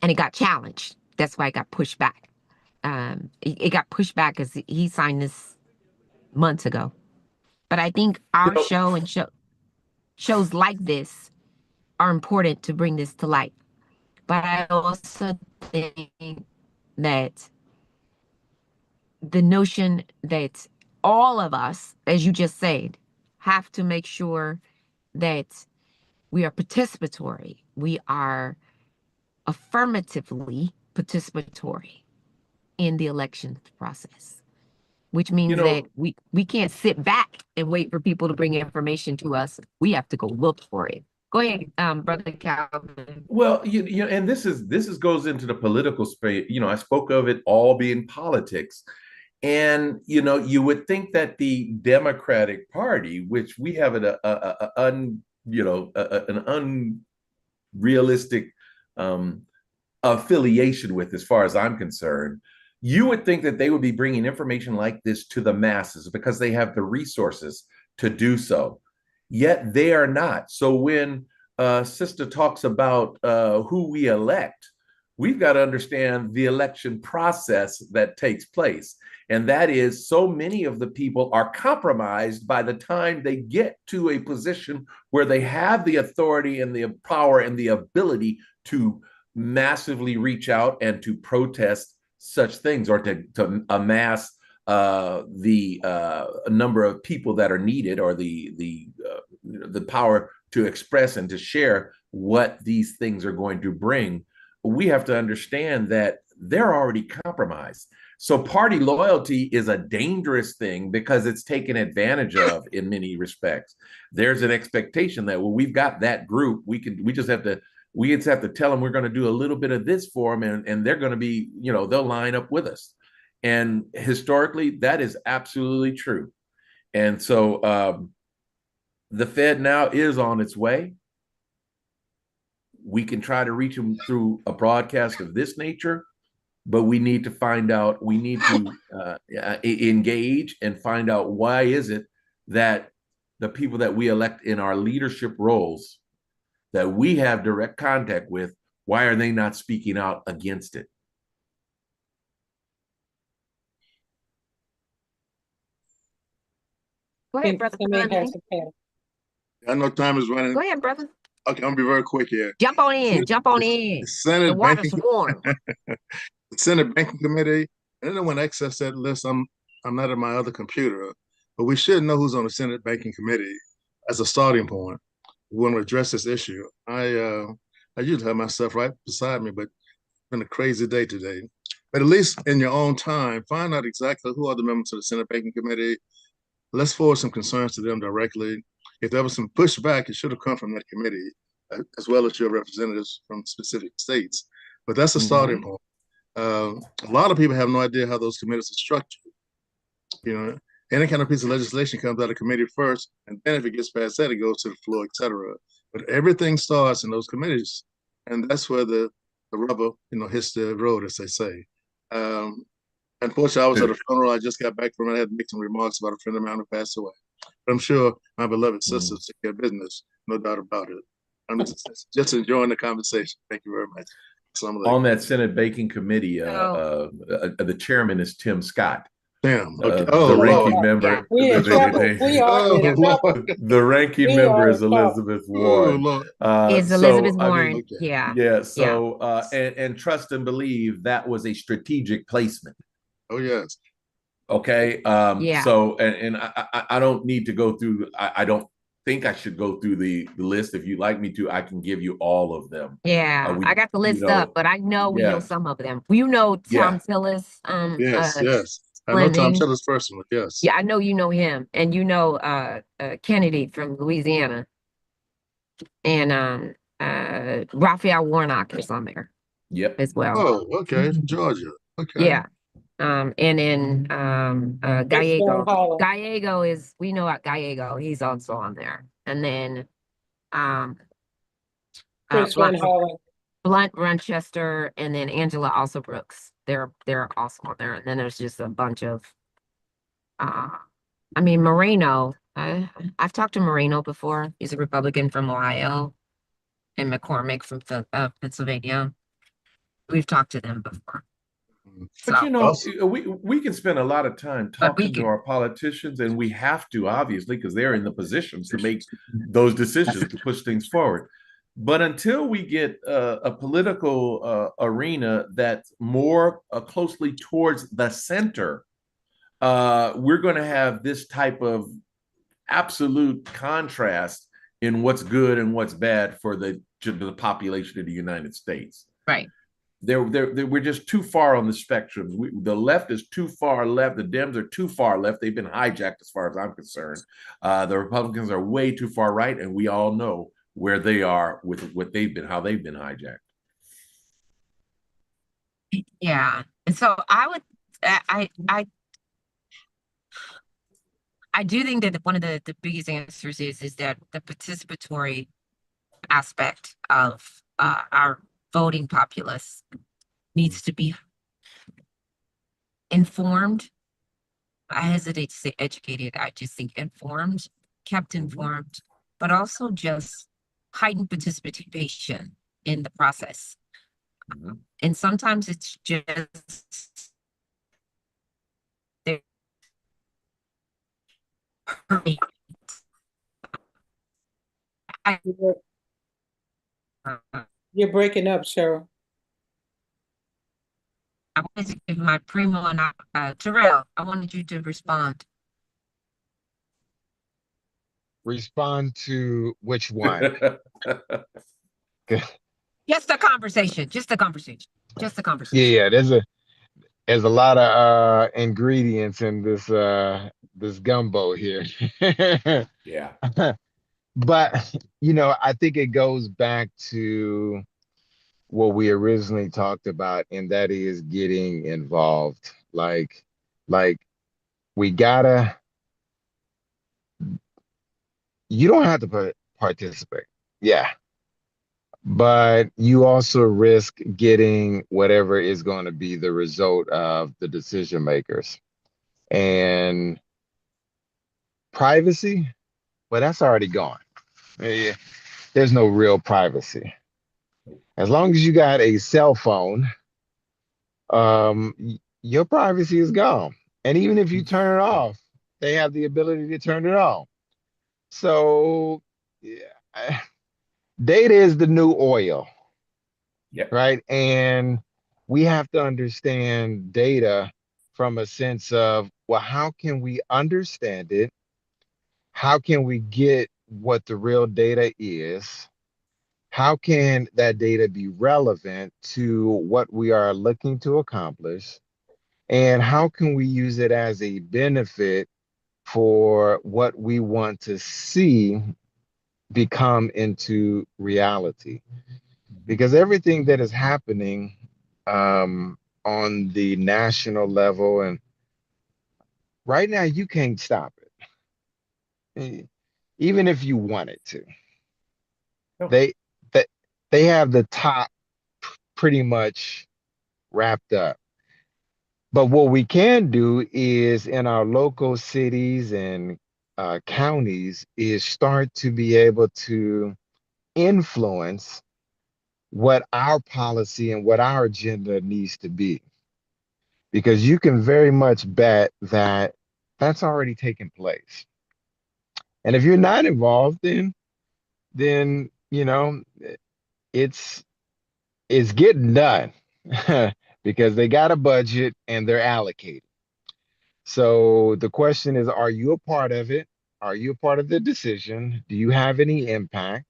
and it got challenged. That's why it got pushed back. It got pushed back because he signed this months ago. But I think our show and shows like this are important to bring this to light. But I also think that the notion that all of us, as you just said, have to make sure that we are participatory. We are affirmatively participatory in the election process, which means that we can't sit back and wait for people to bring information to us. We have to go look for it. Go ahead, Brother Calvin. Well, and this goes into the political space. I spoke of it all being politics. And you would think that the Democratic Party, which we have an realistic affiliation with, as far as I'm concerned. You would think that they would be bringing information like this to the masses because they have the resources to do so. Yet they are not. So when Sister talks about who we elect, we've got to understand the election process that takes place. And that is, so many of the people are compromised by the time they get to a position where they have the authority and the power and the ability to massively reach out and to protest such things, or to amass the number of people that are needed, or the power to express and to share what these things are going to bring. We have to understand that they're already compromised. So party loyalty is a dangerous thing because it's taken advantage of in many respects. There's an expectation that, well, we've got that group. We just have to tell them we're going to do a little bit of this for them, and they're going to be, they'll line up with us. And historically, that is absolutely true. And so the Fed now is on its way. We can try to reach them through a broadcast of this nature, but we need to find out, we need to engage and find out, why is it that the people that we elect in our leadership roles that we have direct contact with, why are they not speaking out against it? Go ahead, brother. I know time is running. Go ahead, brother. Okay, I'm gonna be very quick here. Jump on in. Jump on in. The water's warm. The Senate Banking Committee. And then when access that list, I'm not at my other computer, but we should know who's on the Senate Banking Committee as a starting point. We want to address this issue. I usually have my stuff right beside me, but it's been a crazy day today. But at least in your own time, find out exactly who are the members of the Senate Banking Committee. Let's forward some concerns to them directly. If there was some pushback, it should have come from that committee, as well as your representatives from specific states. But that's a starting point. A lot of people have no idea how those committees are structured. Any kind of piece of legislation comes out of committee first, and then if it gets past that, it goes to the floor, et cetera. But everything starts in those committees, and that's where the rubber, hits the road, as they say. Unfortunately, I was at a funeral. I just got back from it. I had to make some remarks about a friend of mine who passed away. But I'm sure my beloved sisters take care of business, no doubt about it. I'm just enjoying the conversation. Thank you very much. On that Senate Banking Committee, the chairman is Tim Scott. Tim, okay. The ranking member. We in trouble. We are in trouble. The ranking member is Elizabeth Warren. Is Elizabeth Warren? Yeah. So and trust and believe that was a strategic placement. Oh yes. Okay. So and I don't need to go through. I don't think I should go through the list. If you'd like me to, I can give you all of them. I got the list up, but I know we know some of them. You know Tom Tillis. Yes. I know Tom Tillis personally. Yes. Yeah, I know you know him, and you know Kennedy from Louisiana, and Raphael Warnock is on there. Yep. As well. Oh, okay. Georgia. Okay. Yeah. And then Gallego is, we know Gallego, he's also on there. And then Blunt Runchester, and then Angela also Brooks. They're also on there. And then there's just a bunch of Moreno. I've talked to Moreno before. He's a Republican from Ohio, and McCormick from Pennsylvania. We've talked to them before. But we can spend a lot of time talking to our politicians, and we have to, obviously, because they're in the positions to make those decisions to push things forward. But until we get a political arena that's more closely towards the center, we're going to have this type of absolute contrast in what's good and what's bad for the population of the United States. Right. We're just too far on the spectrum. The left is too far left. The Dems are too far left. They've been hijacked as far as I'm concerned. The Republicans are way too far right, and we all know where they are with how they've been hijacked. Yeah. And so I do think that one of the biggest answers is that the participatory aspect of our voting populace needs to be informed. I hesitate to say educated. I just think informed, kept informed, but also just heightened participation in the process. And sometimes it's just they're You're breaking up, Cheryl. I wanted to give my primo and Terrell, I wanted you to respond. Respond to which one? Just a conversation, just a conversation, just a conversation. Yeah, there's a lot of ingredients in this gumbo here. Yeah. But I think it goes back to what we originally talked about, and that is getting involved. Like we gotta, you don't have to participate. Yeah. But you also risk getting whatever is going to be the result of the decision makers. And privacy, well, that's already gone. Yeah, there's no real privacy. As long as you got a cell phone, your privacy is gone. And even if you turn it off, they have the ability to turn it on. So, yeah, data is the new oil. Yep. Right? And we have to understand data from a sense of, well, how can we understand it? How can we get what the real data is? How can that data be relevant to what we are looking to accomplish? And how can we use it as a benefit for what we want to see become into reality? Because everything that is happening on the national level, and right now you can't stop it, even if you wanted to. No. They they they have the top pretty much wrapped up. But what we can do is in our local cities and counties is start to be able to influence what our policy and what our agenda needs to be. Because you can very much bet that that's already taken place. And if you're not involved, then it's it's getting done because they got a budget and they're allocated. So the question is, are you a part of it? Are you a part of the decision? Do you have any impact?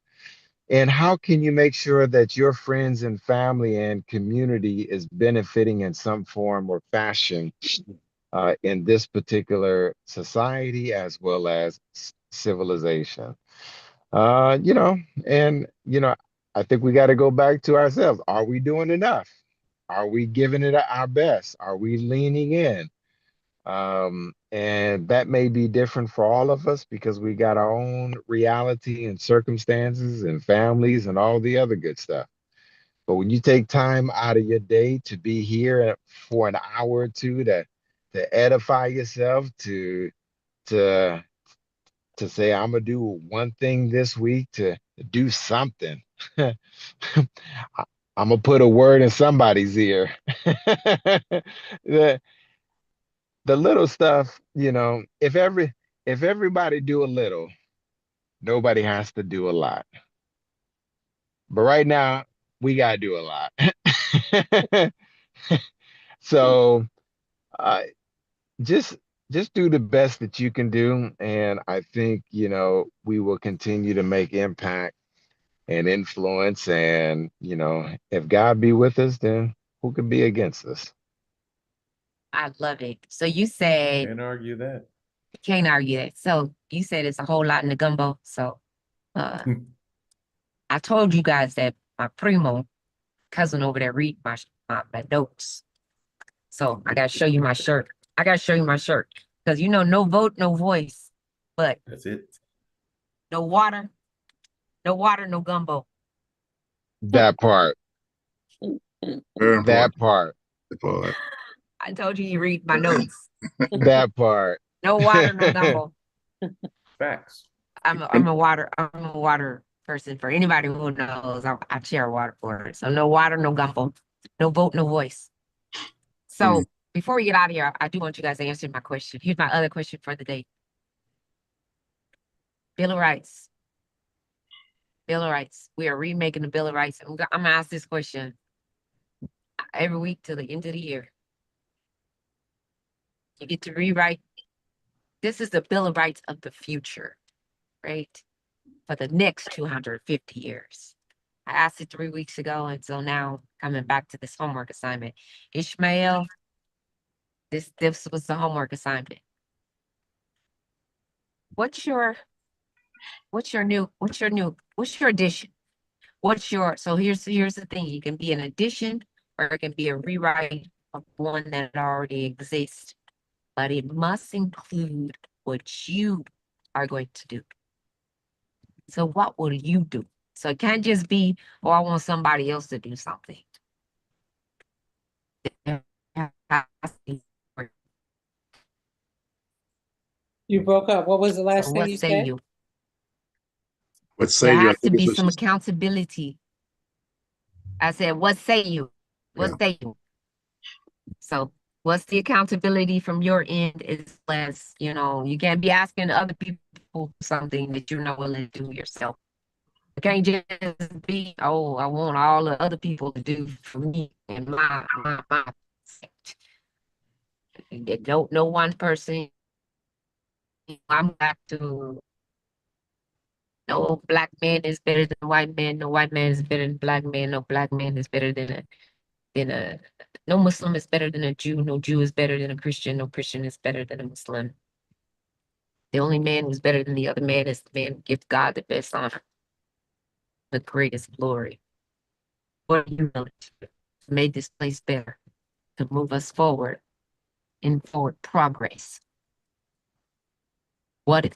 And how can you make sure that your friends and family and community is benefiting in some form or fashion in this particular society as well as civilization? Uh, you know, and I think we got to go back to ourselves. Are we doing enough? Are we giving it our best? Are we leaning in? And that may be different for all of us because we got our own reality and circumstances and families and all the other good stuff. But when you take time out of your day to be here for an hour or two to edify yourself, to to say I'm gonna do one thing this week, to do something. I'm gonna put a word in somebody's ear. the the little stuff, if everybody do a little, nobody has to do a lot. But right now, we gotta do a lot. So uh, just just do the best that you can do, and I think we will continue to make impact and influence. And if God be with us, then who could be against us? I love it. So you said, Can't argue that. can't argue that. So you said it's a whole lot in the gumbo. So I told you guys that my primo cousin over there read my notes. So I gotta show you my shirt. I gotta show you my shirt. Because no vote, no voice. But That's it. no water, No water, no gumbo. That part. Very important. That part. That part. I told you read my notes. That part. No water, no gumbo. Facts. I'm a water person. For anybody who knows, I share a water for it. So no water, no gumbo, no vote, no voice. So before we get out of here, I do want you guys to answer my question. Here's my other question for the day. Bill of Rights. Bill of Rights. We are remaking the Bill of Rights. I'm gonna ask this question every week till the end of the year. You get to rewrite. This is the Bill of Rights of the future, right? For the next 250 years. I asked it 3 weeks ago, and so now coming back to this homework assignment. Ishmael, this was the homework assignment. What's your addition? So here's the thing. You can be an addition or it can be a rewrite of one that already exists, but it must include what you are going to do. So what will you do? So it can't just be, oh, I want somebody else to do something. You broke up. What was the last So thing what you say said? you? What say There you? I has to think be it's what some she said. accountability. I said, what say you? What Yeah. say you? So what's the accountability from your end as well as, you can't be asking other people something that you're not willing to do yourself. It can't just be, oh, I want all the other people to do for me and my no one person. I'm back to no black man is better than white man, no white man is better than black man, no black man is better than no Muslim is better than a Jew, no Jew is better than a Christian, no Christian is better than a Muslim. The only man who's better than the other man is the man who gives God the best honor, the greatest glory. What are you willing to do to make this place better, to move us forward in forward progress? What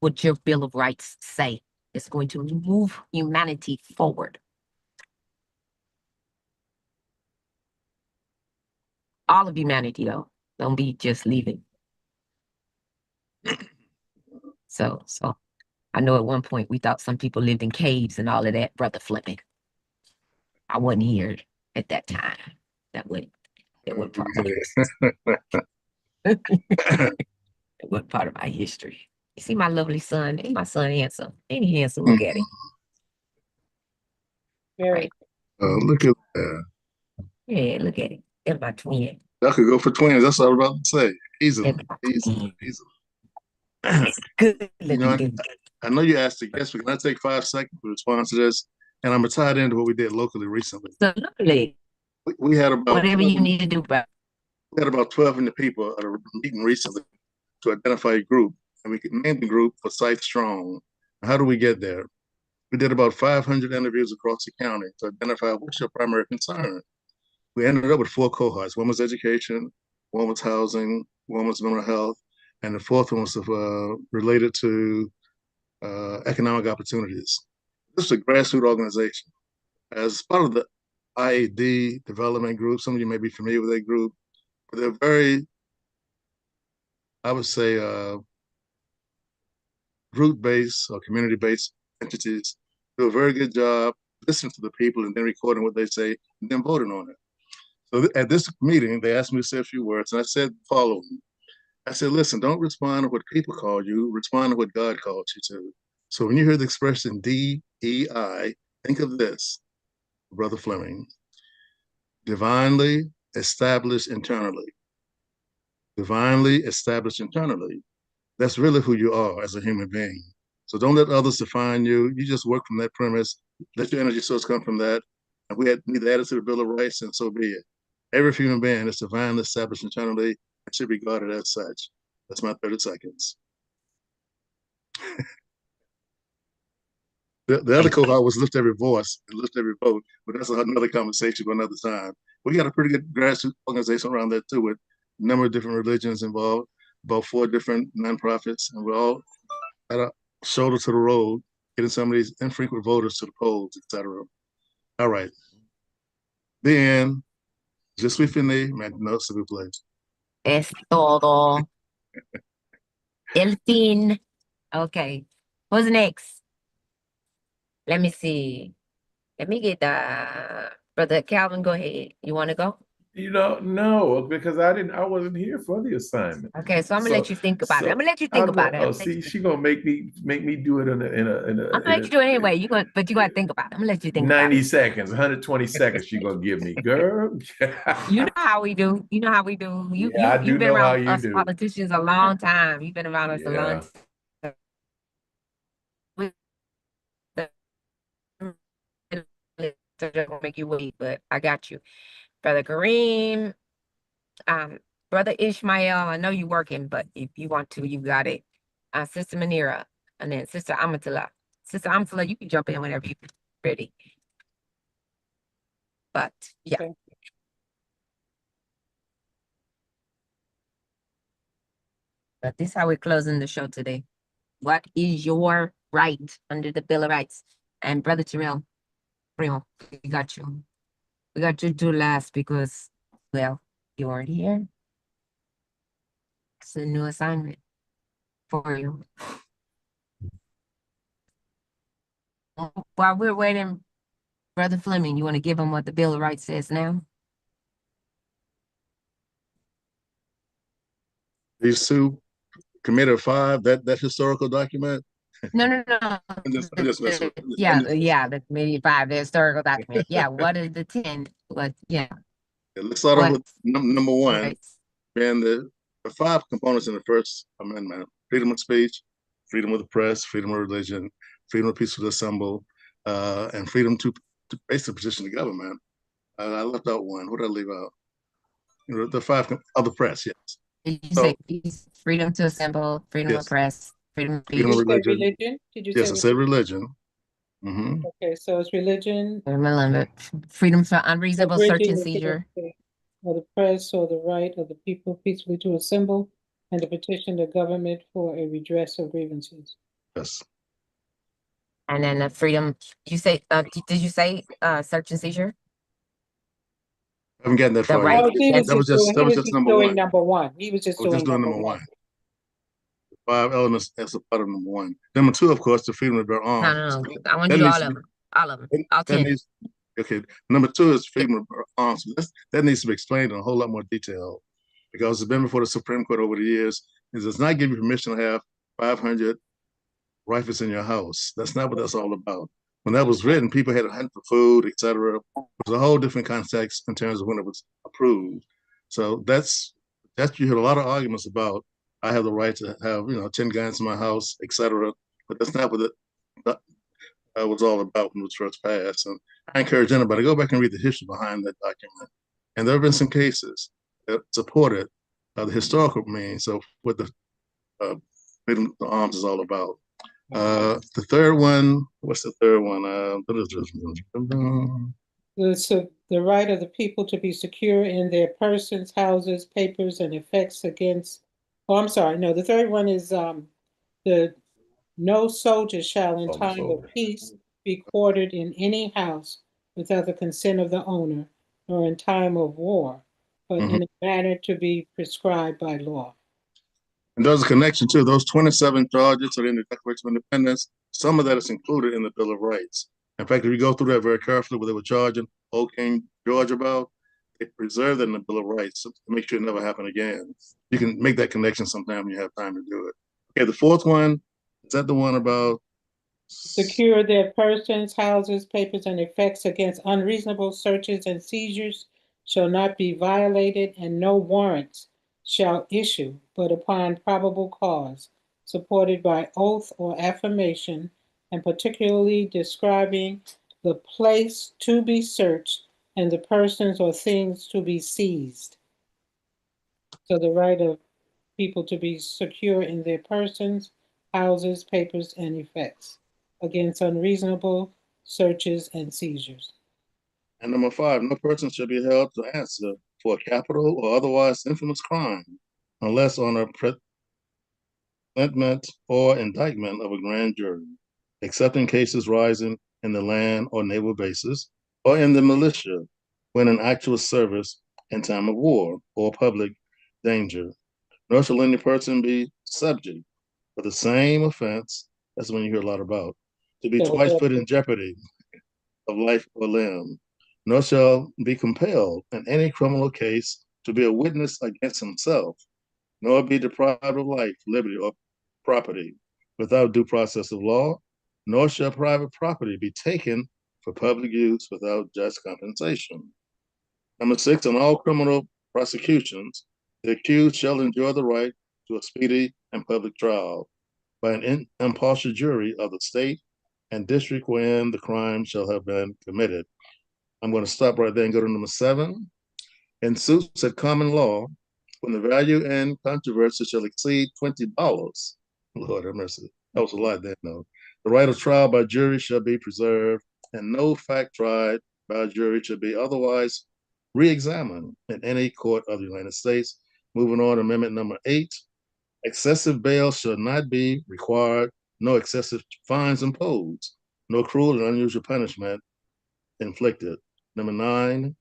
would your Bill of Rights say is going to move humanity forward? All of humanity, though. Don't be just leaving. So I know at one point we thought some people lived in caves and all of that, Brother Fleming. I wasn't here at that time. That wasn't part of it wasn't part of my history. You see my lovely son? Ain't my son handsome? Ain't he handsome? Look at him. Very. Look at that. Yeah, look at him. That's my twin. That could go for twins. That's what I was about to say. Easily. That's my Easily. twin. Easily. Good You know, looking dude. I know you asked the guest, but can I take 5 seconds to respond to this? And I'm tied into what we did locally recently. Absolutely. We had about Whatever you need to do, bro. we had about 1,200 people at a meeting recently to identify a group, and we named the group for Site Strong. How do we get there? We did about 500 interviews across the county to identify what's your primary concern. We ended up with 4 cohorts. One was education, one was housing, one was mental health, and the fourth one was related to economic opportunities. This is a grassroots organization. As part of the IAD development group, some of you may be familiar with that group, but they're very, I would say, root-based or community-based entities do a very good job listening to the people and then recording what they say and then voting on it. So at this meeting, they asked me to say a few words, and I said the following. I said, listen, don't respond to what people call you, respond to what God called you to. So when you hear the expression DEI, think of this, Brother Fleming, divinely established internally. Divinely established internally. That's really who you are as a human being. So don't let others define you. You just work from that premise. Let your energy source come from that. And we need to add it to the Bill of Rights, and so be it. Every human being is divinely established internally and should be regarded as such. That's my 30 seconds. The other cohort was lift every voice and lift every vote, but that's another conversation for another time. We got a pretty good grassroots organization around that too, with a number of different religions involved, about 4 different nonprofits, and we're all at a shoulder to the road getting some of these infrequent voters to the polls, etc. All right. Then, je suis fini, maintenant, s'il vous plaît. Es todo. El fin. Okay. Who's next? Let me see. Let me get Brother Calvin, go ahead. You want to go? No, because I wasn't here for the assignment. Okay, so I'm gonna let you think about it. I'm gonna let you think about it. See, she gonna make me do it in a. I'm gonna let you do it anyway. But you gotta think about it. I'm gonna let you think 90 about it. seconds, 120 seconds. She gonna give me, girl. You know how we do. You know how we do. I do You've been know how around you us do. politicians a long time. You've been around us a long time. Gonna make you wait, but I got you. Brother Kareem, Brother Ishmael, I know you're working, but if you want to, you got it. Sister Manira, and then Sister Amatullah. Sister Amatullah, you can jump in whenever you're ready. But yeah. Okay. But this is how we're closing the show today. What is your right under the Bill of Rights? And Brother Terrell, Primo, we got you. We got you to last because, well, you weren't here. It's a new assignment for you. While we're waiting, Brother Fleming, you want to give him what the Bill of Rights says now? These two, Committee of Five, that historical document. No. I'm just messing with Yeah, the Committee of Five, the historical document. Yeah, what is the 10? What, yeah. Let's start off with number one, Right. and the 5 components in the First Amendment: freedom of speech, freedom of the press, freedom of religion, freedom of peacefully assemble, and freedom to basically petition the government. I left out one. What did I leave out? The 5 of the press, yes. Did you say freedom to assemble, freedom of press, freedom of speech? Freedom of Did you say religion. religion? Did you Yes, say I said religion. Mm-hmm. Okay, so it's religion, Freedom from unreasonable search abridging and the seizure. of the press or the right of the people peacefully to assemble and to petition the government for a redress of grievances. Yes. And then the freedom, you say, did you say search and seizure? I haven't gotten that The far right. yet. That was just number one. number one. He was just doing number one. 5 elements as a part of number one. Number 2, of course, the freedom of bear arms. No. I want you to do all of them. All of them. All 10. Okay. Number 2 is freedom of bear arms. That needs to be explained in a whole lot more detail because it's been before the Supreme Court over the years. It does not give you permission to have 500 rifles in your house. That's not what that's all about. When that was written, people had to hunt for food, etc. It was a whole different context in terms of when it was approved. So that's you hear a lot of arguments about. I have the right to have 10 guns in my house, etc. But that's not what it was all about when it was first passed. And I encourage anybody to go back and read the history behind that document. And there have been some cases that supported the historical means of what the freedom of arms is all about. The third one, what's the third one? The right of the people to be secure in their persons, houses, papers, and effects against. Oh, I'm sorry. No, the third one is the no soldier shall in time of peace be quartered in any house without the consent of the owner, nor in time of war, but in a manner to be prescribed by law. And there's a connection to those 27 charges that are in the Declaration of Independence. Some of that is included in the Bill of Rights. In fact, if you go through that very carefully, what they were charging old King George about, they preserved it in the Bill of Rights to make sure it never happen again. You can make that connection sometime when you have time to do it. Okay, the fourth one, is that the one about? Secure their persons, houses, papers, and effects against unreasonable searches and seizures shall not be violated, and no warrants shall issue but upon probable cause, supported by oath or affirmation, and particularly describing the place to be searched and the persons or things to be seized. So the right of people to be secure in their persons, houses, papers, and effects against unreasonable searches and seizures. And number 5, no person shall be held to answer for a capital or otherwise infamous crime unless on a presentment or indictment of a grand jury. except in cases rising in the land or naval bases or in the militia when in actual service in time of war or public danger. Nor shall any person be subject for the same offense, that's one you hear a lot about, to be twice put in jeopardy of life or limb, nor shall be compelled in any criminal case to be a witness against himself, nor be deprived of life, liberty, or property without due process of law, nor shall private property be taken for public use without just compensation. Number 6, in all criminal prosecutions, the accused shall enjoy the right to a speedy and public trial by an impartial jury of the state and district wherein the crime shall have been committed. I'm going to stop right there and go to number 7. In suits at common law, when the value in controversy shall exceed $20, Lord have mercy, that was a lot then, though. The right of trial by jury shall be preserved, and no fact tried by a jury shall be otherwise re-examined in any court of the United States. Moving on, amendment number 8. Excessive bail shall not be required, no excessive fines imposed, no cruel and unusual punishment inflicted. Number 9,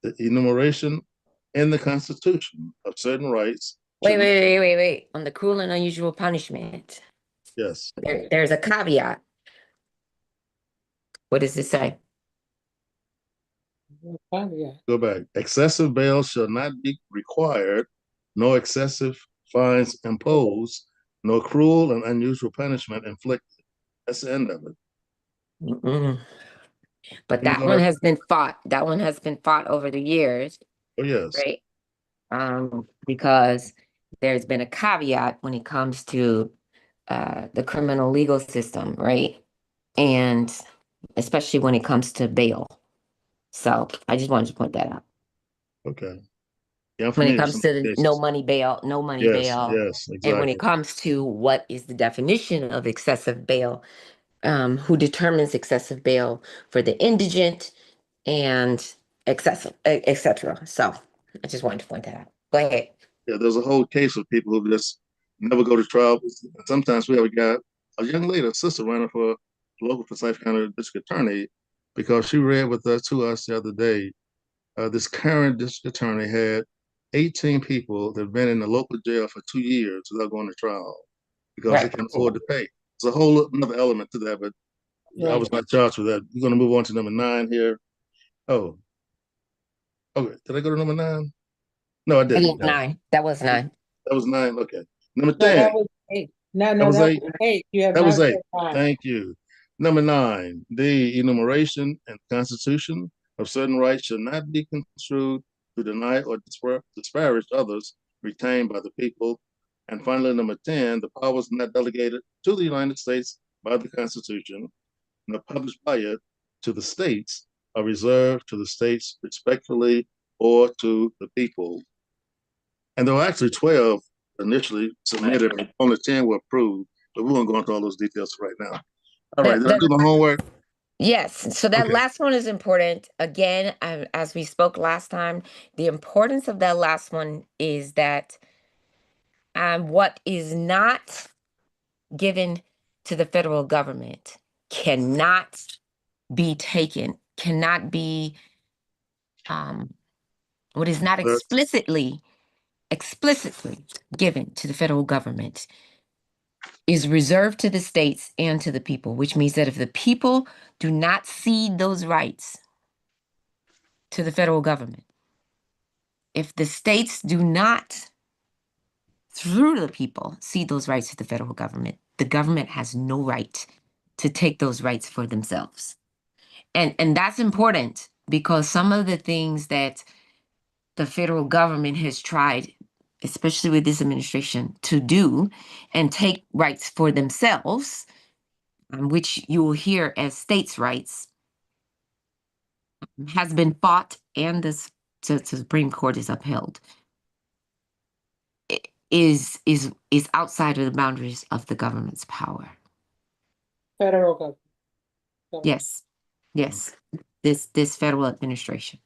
the enumeration in the Constitution of certain rights. Wait. On the cruel and unusual punishment. Yes. There's a caveat. What does it say? Go back. Excessive bail shall not be required, no excessive fines imposed, no cruel and unusual punishment inflicted. That's the end of it. Mm-mm. But that one has been fought. That one has been fought over the years. Oh, yes. Right. Because there's been a caveat when it comes to the criminal legal system, right? And especially when it comes to bail. So I just wanted to point that out. Okay. Yeah, when it comes to the no money bail, yes, exactly. And when it comes to what is the definition of excessive bail, who determines excessive bail for the indigent and excessive, etc. So I just wanted to point that out. Go ahead. Yeah, there's a whole case of people who just never go to trial. Sometimes we have a young lady, a sister running for local Forsyth County district attorney, because she read with us to us the other day. This current district attorney had 18 people that have been in the local jail for 2 years without going to trial because they can afford to pay. There's a whole another element to that, but I was not charged with that. We're going to move on to number 9 here. Oh, okay. Did I go to number 9? No, I didn't. No. 9. That was 9. That was 9. Okay. Number 10. No, that was 8. No, That was 8. 8. You have That was 8. 5. Thank you. Number 9, the enumeration and Constitution of certain rights shall not be construed to deny or disparage others retained by the people. And finally, number 10, the powers not delegated to the United States by the Constitution, nor published by it to the states, are reserved to the states respectfully or to the people. And there were actually 12 initially submitted, and only 10 were approved, but we won't go into all those details right now. All right, did I do my homework? Yes. So that last one is important. Again, as we spoke last time, the importance of that last one is that what is not given to the federal government cannot be taken, cannot be what is not explicitly given to the federal government is reserved to the states and to the people, which means that if the people do not cede those rights to the federal government, if the states do not, through the people, cede those rights to the government has no right to take those rights for themselves. And that's important because some of the things that the federal government has tried, especially with this administration, to do and take rights for themselves, which you will hear as states' rights, has been fought and the Supreme Court is upheld, is outside of the boundaries of the government's power. Federal government. Yes. This federal administration.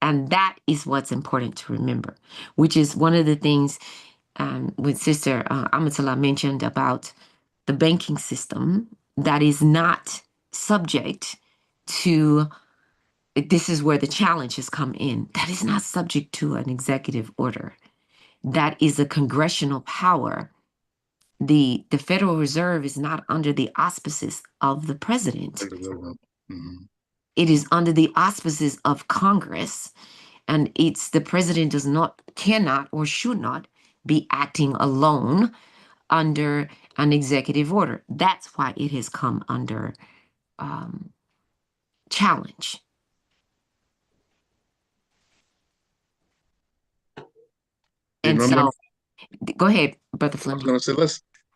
And that is what's important to remember, which is one of the things when Sister Amatullah mentioned about the banking system that is not subject to, this is where the challenge has come in, that is not subject to an executive order. That is a congressional power. The Federal Reserve is not under the auspices of the president. Mhm. It is under the auspices of Congress, and it's the president cannot or should not be acting alone under an executive order. That's why it has come under challenge. And so, go ahead, Brother I was Fleming. going to say,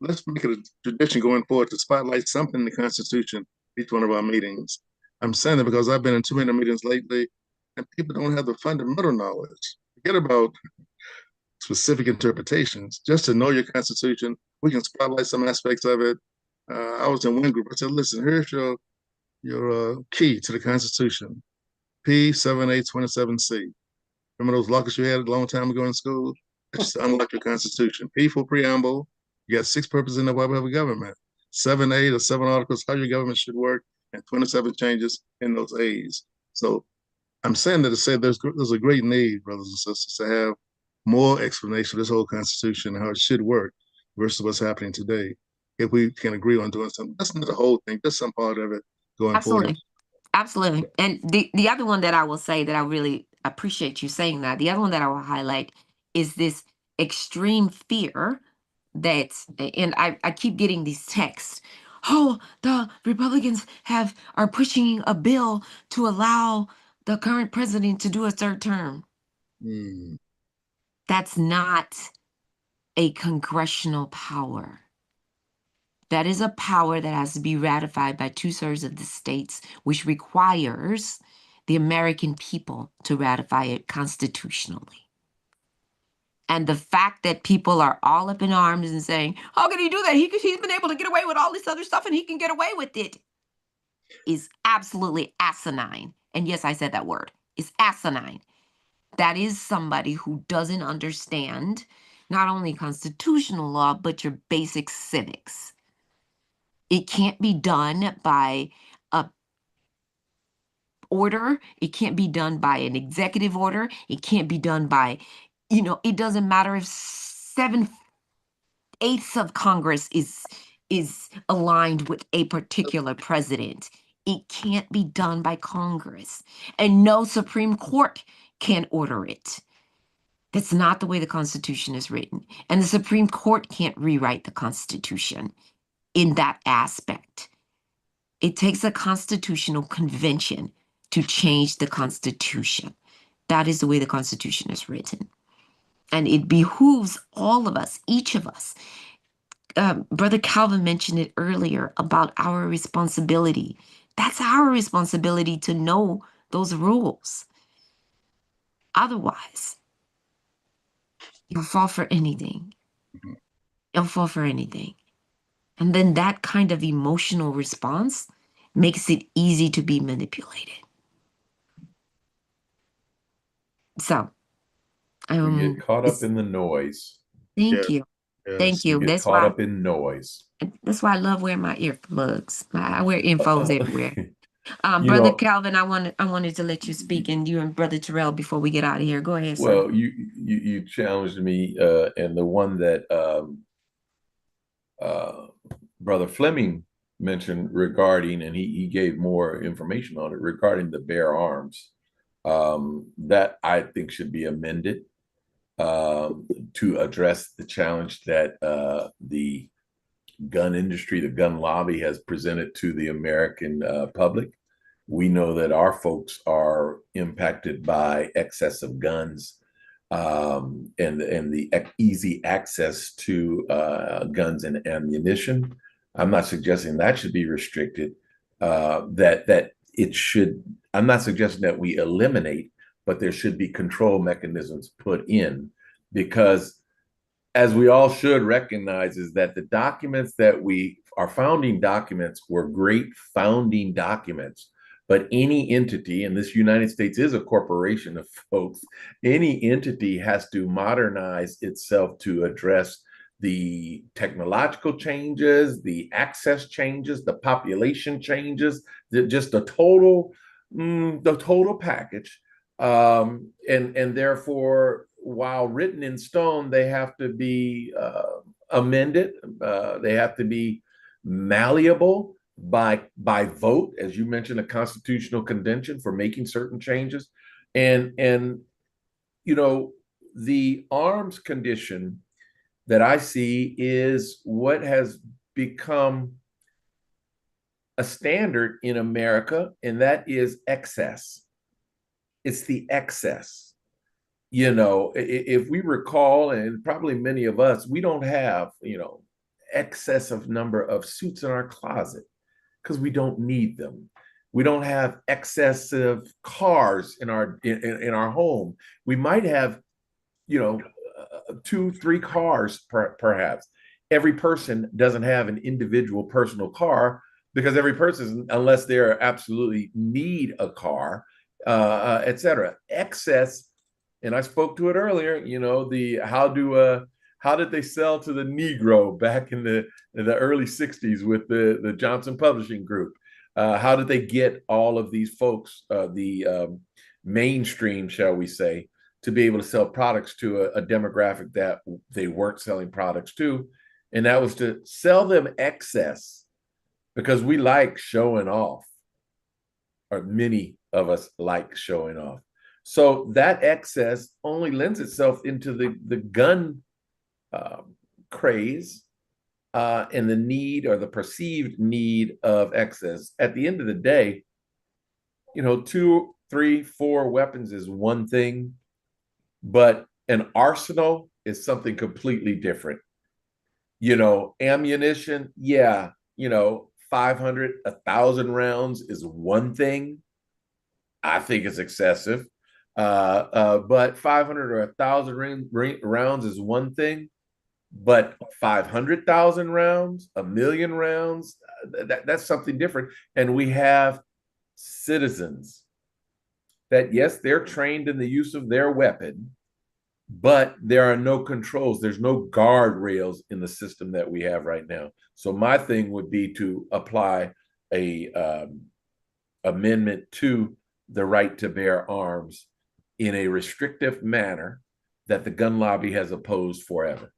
let's make it a tradition going forward to spotlight something in the Constitution each one of our meetings. I'm saying that because I've been in too many meetings lately, and people don't have the fundamental knowledge. Forget about specific interpretations. Just to know your Constitution, we can spotlight some aspects of it. I was in one group. I said, "Listen, here's your key to the Constitution, P7827C. Remember those lockers you had a long time ago in school? That's just to unlock your Constitution. P for preamble. You got 6 purposes in the why we have a government. 7A, the 7 articles, how your government should work, and 27 changes in those A's. So I'm saying that to say there's a great need, brothers and sisters, to have more explanation of this whole Constitution and how it should work versus what's happening today. If we can agree on doing something, that's not the whole thing, just some part of it going forward. Absolutely. And the other one that I will say that I really appreciate you saying that, the other one that I will highlight is this extreme fear that, and I keep getting these texts. Oh, the Republicans are pushing a bill to allow the current president to do a third term. That's not a congressional power. That is a power that has to be ratified by 2/3 of the states, which requires the American people to ratify it constitutionally. And the fact that people are all up in arms and saying, how can he do that? He's been able to get away with all this other stuff and he can get away with it, is absolutely asinine. And yes, I said that word. It's asinine. That is somebody who doesn't understand not only constitutional law, but your basic civics. It can't be done by a order. It can't be done by an executive order. It can't be done by, it doesn't matter if 7/8 of Congress is aligned with a particular president. It can't be done by Congress. And no Supreme Court can order it. That's not the way the Constitution is written. And the Supreme Court can't rewrite the Constitution in that aspect. It takes a constitutional convention to change the Constitution. That is the way the Constitution is written. And it behooves all of us, each of us. Brother Calvin mentioned it earlier about our responsibility. That's our responsibility to know those rules. Otherwise, you'll fall for anything. You'll fall for anything. And then that kind of emotional response makes it easy to be manipulated. So, we get caught up in the noise. Thank you. Thank you. Get caught up in noise. That's why I love wearing my earplugs. I wear earphones everywhere. You Brother know, Calvin, I wanted to let you speak, and you and Brother Terrell before we get out of here. Go ahead, sir. Well, you challenged me, and the one that Brother Fleming mentioned regarding, and he gave more information on it regarding the bare arms, that I think should be amended to address the challenge that the gun industry, the gun lobby has presented to the American public. We know that our folks are impacted by excess of guns and the easy access to guns and ammunition. I'm not suggesting that should be restricted. That it should. I'm not suggesting that we eliminate, but there should be control mechanisms put in, because as we all should recognize, is that the documents that our founding documents were great founding documents, but any entity, and this United States is a corporation of folks, any entity has to modernize itself to address the technological changes, the access changes, the population changes, just the total package. And therefore, while written in stone, they have to be amended. They have to be malleable by vote, as you mentioned, a constitutional convention for making certain changes. And you know, the arms condition that I see is what has become a standard in America, and that is excess. It's the excess. You know, if we recall, and probably many of us, we don't have, excessive number of suits in our closet because we don't need them. We don't have excessive cars in our home. We might have, 2, 3 cars perhaps. Every person doesn't have an individual personal car because every person, unless they're absolutely need a car, etc. Excess, and I spoke to it earlier. How did they sell to the Negro back in the early '60s with the Johnson Publishing Group? How did they get all of these folks, the mainstream, shall we say, to be able to sell products to a demographic that they weren't selling products to? And that was to sell them excess, because we like showing off, or many of us like showing off. So that excess only lends itself into the gun craze and the need, or the perceived need, of excess. At the end of the day, 2, 3, 4 weapons is one thing, but an arsenal is something completely different. Ammunition, yeah, 500, 1,000 rounds is one thing. I think it's excessive. But 500 or 1,000 rounds is one thing. But 500,000 rounds, 1,000,000 rounds, that's something different. And we have citizens that, yes, they're trained in the use of their weapon, but there are no controls. There's no guardrails in the system that we have right now. So my thing would be to apply a amendment to the right to bear arms in a restrictive manner that the gun lobby has opposed forever.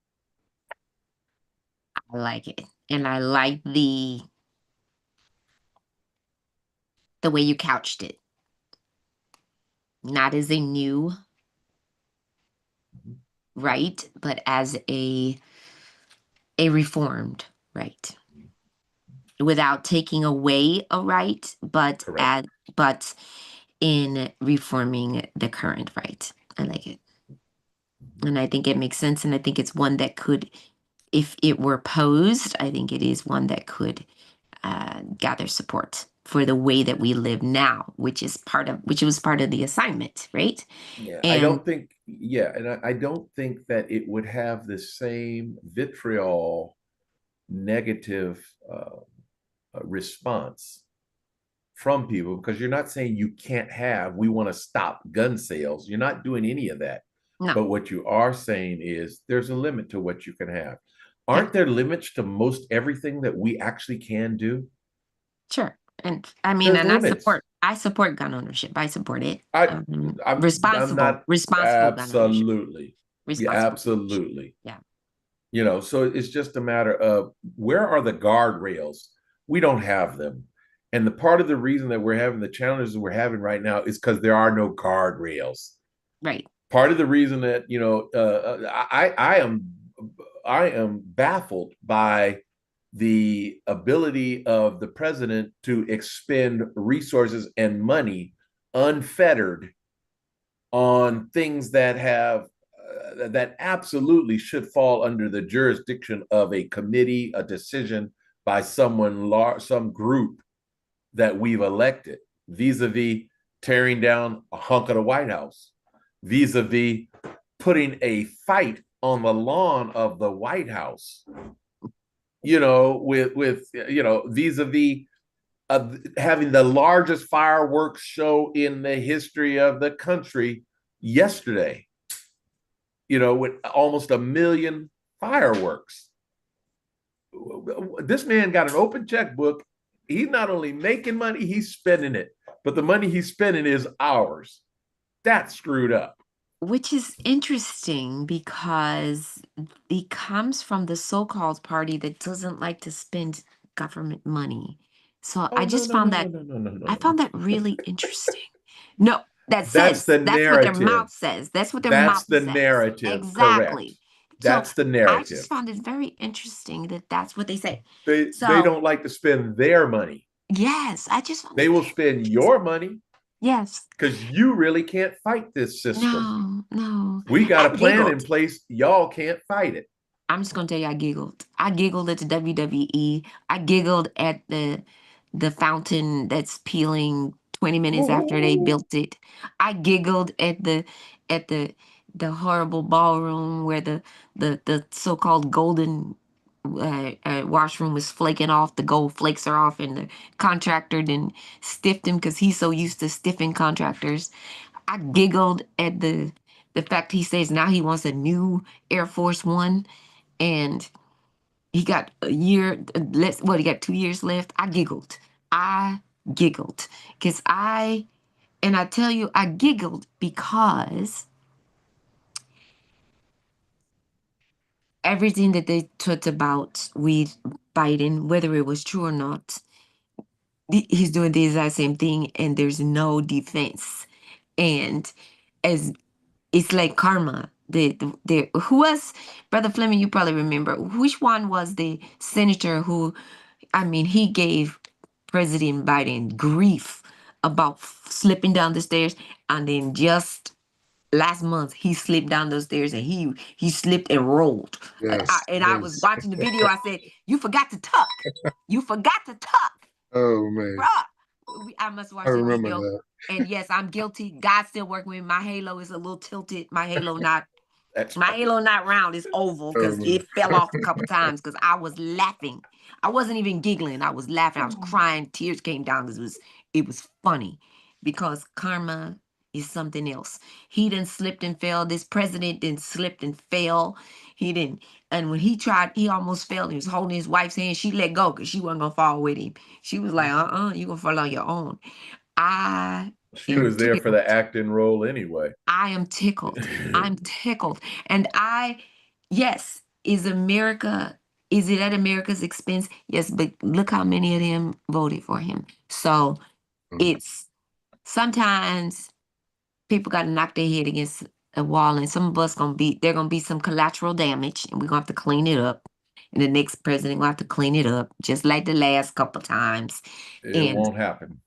I like it. And I like the way you couched it. Not as a new right, but as a reformed right. Without taking away a right, but but in reforming the current right. I like it. And I think it makes sense. And I think it's one that could, if it were posed, I think it is one that could gather support for the way that we live now, which was part of the assignment, right? Yeah, and I don't think, I don't think that it would have the same vitriol, negative response from people, because you're not saying you can't have, we want to stop gun sales. You're not doing any of that. No. But what you are saying is there's a limit to what you can have. Aren't there limits to most everything that we actually can do? Sure. And I mean, There's and limits. I support gun ownership. I support it. I'm responsible not, gun ownership. absolutely. Yeah, Responsible. absolutely. Yeah. So it's just a matter of, where are the guardrails? We don't have them. And the part of the reason that we're having the challenges we're having right now is because there are no guardrails. Right. Part of the reason that, I am baffled by the ability of the president to expend resources and money unfettered on things that have that absolutely should fall under the jurisdiction of a committee, a decision by someone large, some group that we've elected, vis-a-vis tearing down a hunk of the White House, vis-a-vis putting a fight on the lawn of the White House, with vis-a-vis having the largest fireworks show in the history of the country yesterday, with almost 1 million fireworks. This man got an open checkbook. He's not only making money, he's spending it. But the money he's spending is ours. That's screwed up. Which is interesting because it comes from the so-called party that doesn't like to spend government money. So I just found that I found that really interesting. No, that's the that's what their narrative. mouth says. That's what their That's mouth the says. narrative. Exactly. Correct. That's the narrative. I just found it very interesting that that's what they say. They don't like to spend their money. Yes, I just found They will spend your money. Yes. Because you really can't fight this system. No. We got a plan in place. Y'all can't fight it. I'm just gonna tell you, I giggled. I giggled at the WWE. I giggled at the fountain that's peeling 20 minutes after they built it. I giggled at the horrible ballroom where the so-called golden washroom was flaking off. The gold flakes are off, and the contractor then stiffed him because he's so used to stiffing contractors. I giggled at the fact he says now he wants a new Air Force One, and he got a year less. What, he got 2 years left? I giggled because I tell you, I giggled because everything that they talked about with Biden, whether it was true or not, he's doing the exact same thing, and there's no defense. And as it's like karma. Who was Brother Fleming? You probably remember which one was the senator who, I mean, he gave President Biden grief about slipping down the stairs, and then just last month he slipped down those stairs and he slipped and rolled. Yes. I was watching the video. I said, "You forgot to tuck. You forgot to tuck." Oh man. Bruh. I must watch I the remember video. that. And yes, I'm guilty. God's still working with me. My halo is a little tilted. My halo not round, it's oval because it fell off a couple times because I was laughing. I wasn't even giggling. I was laughing. I was crying. Tears came down because it was funny because karma is something else. He didn't slipped and fell. This president didn't slipped and fell. He didn't. And when he tried, he almost fell. He was holding his wife's hand. She let go because she wasn't gonna fall with him. She was like, you gonna fall on your own. She was there for the acting role anyway. I am tickled. I'm tickled. And yes, is it at America's expense? Yes, but look how many of them voted for him. So it's sometimes people got to knock their head against a wall, and some of us there gonna be some collateral damage, and we're gonna have to clean it up. And the next president will have to clean it up, just like the last couple times. It won't happen.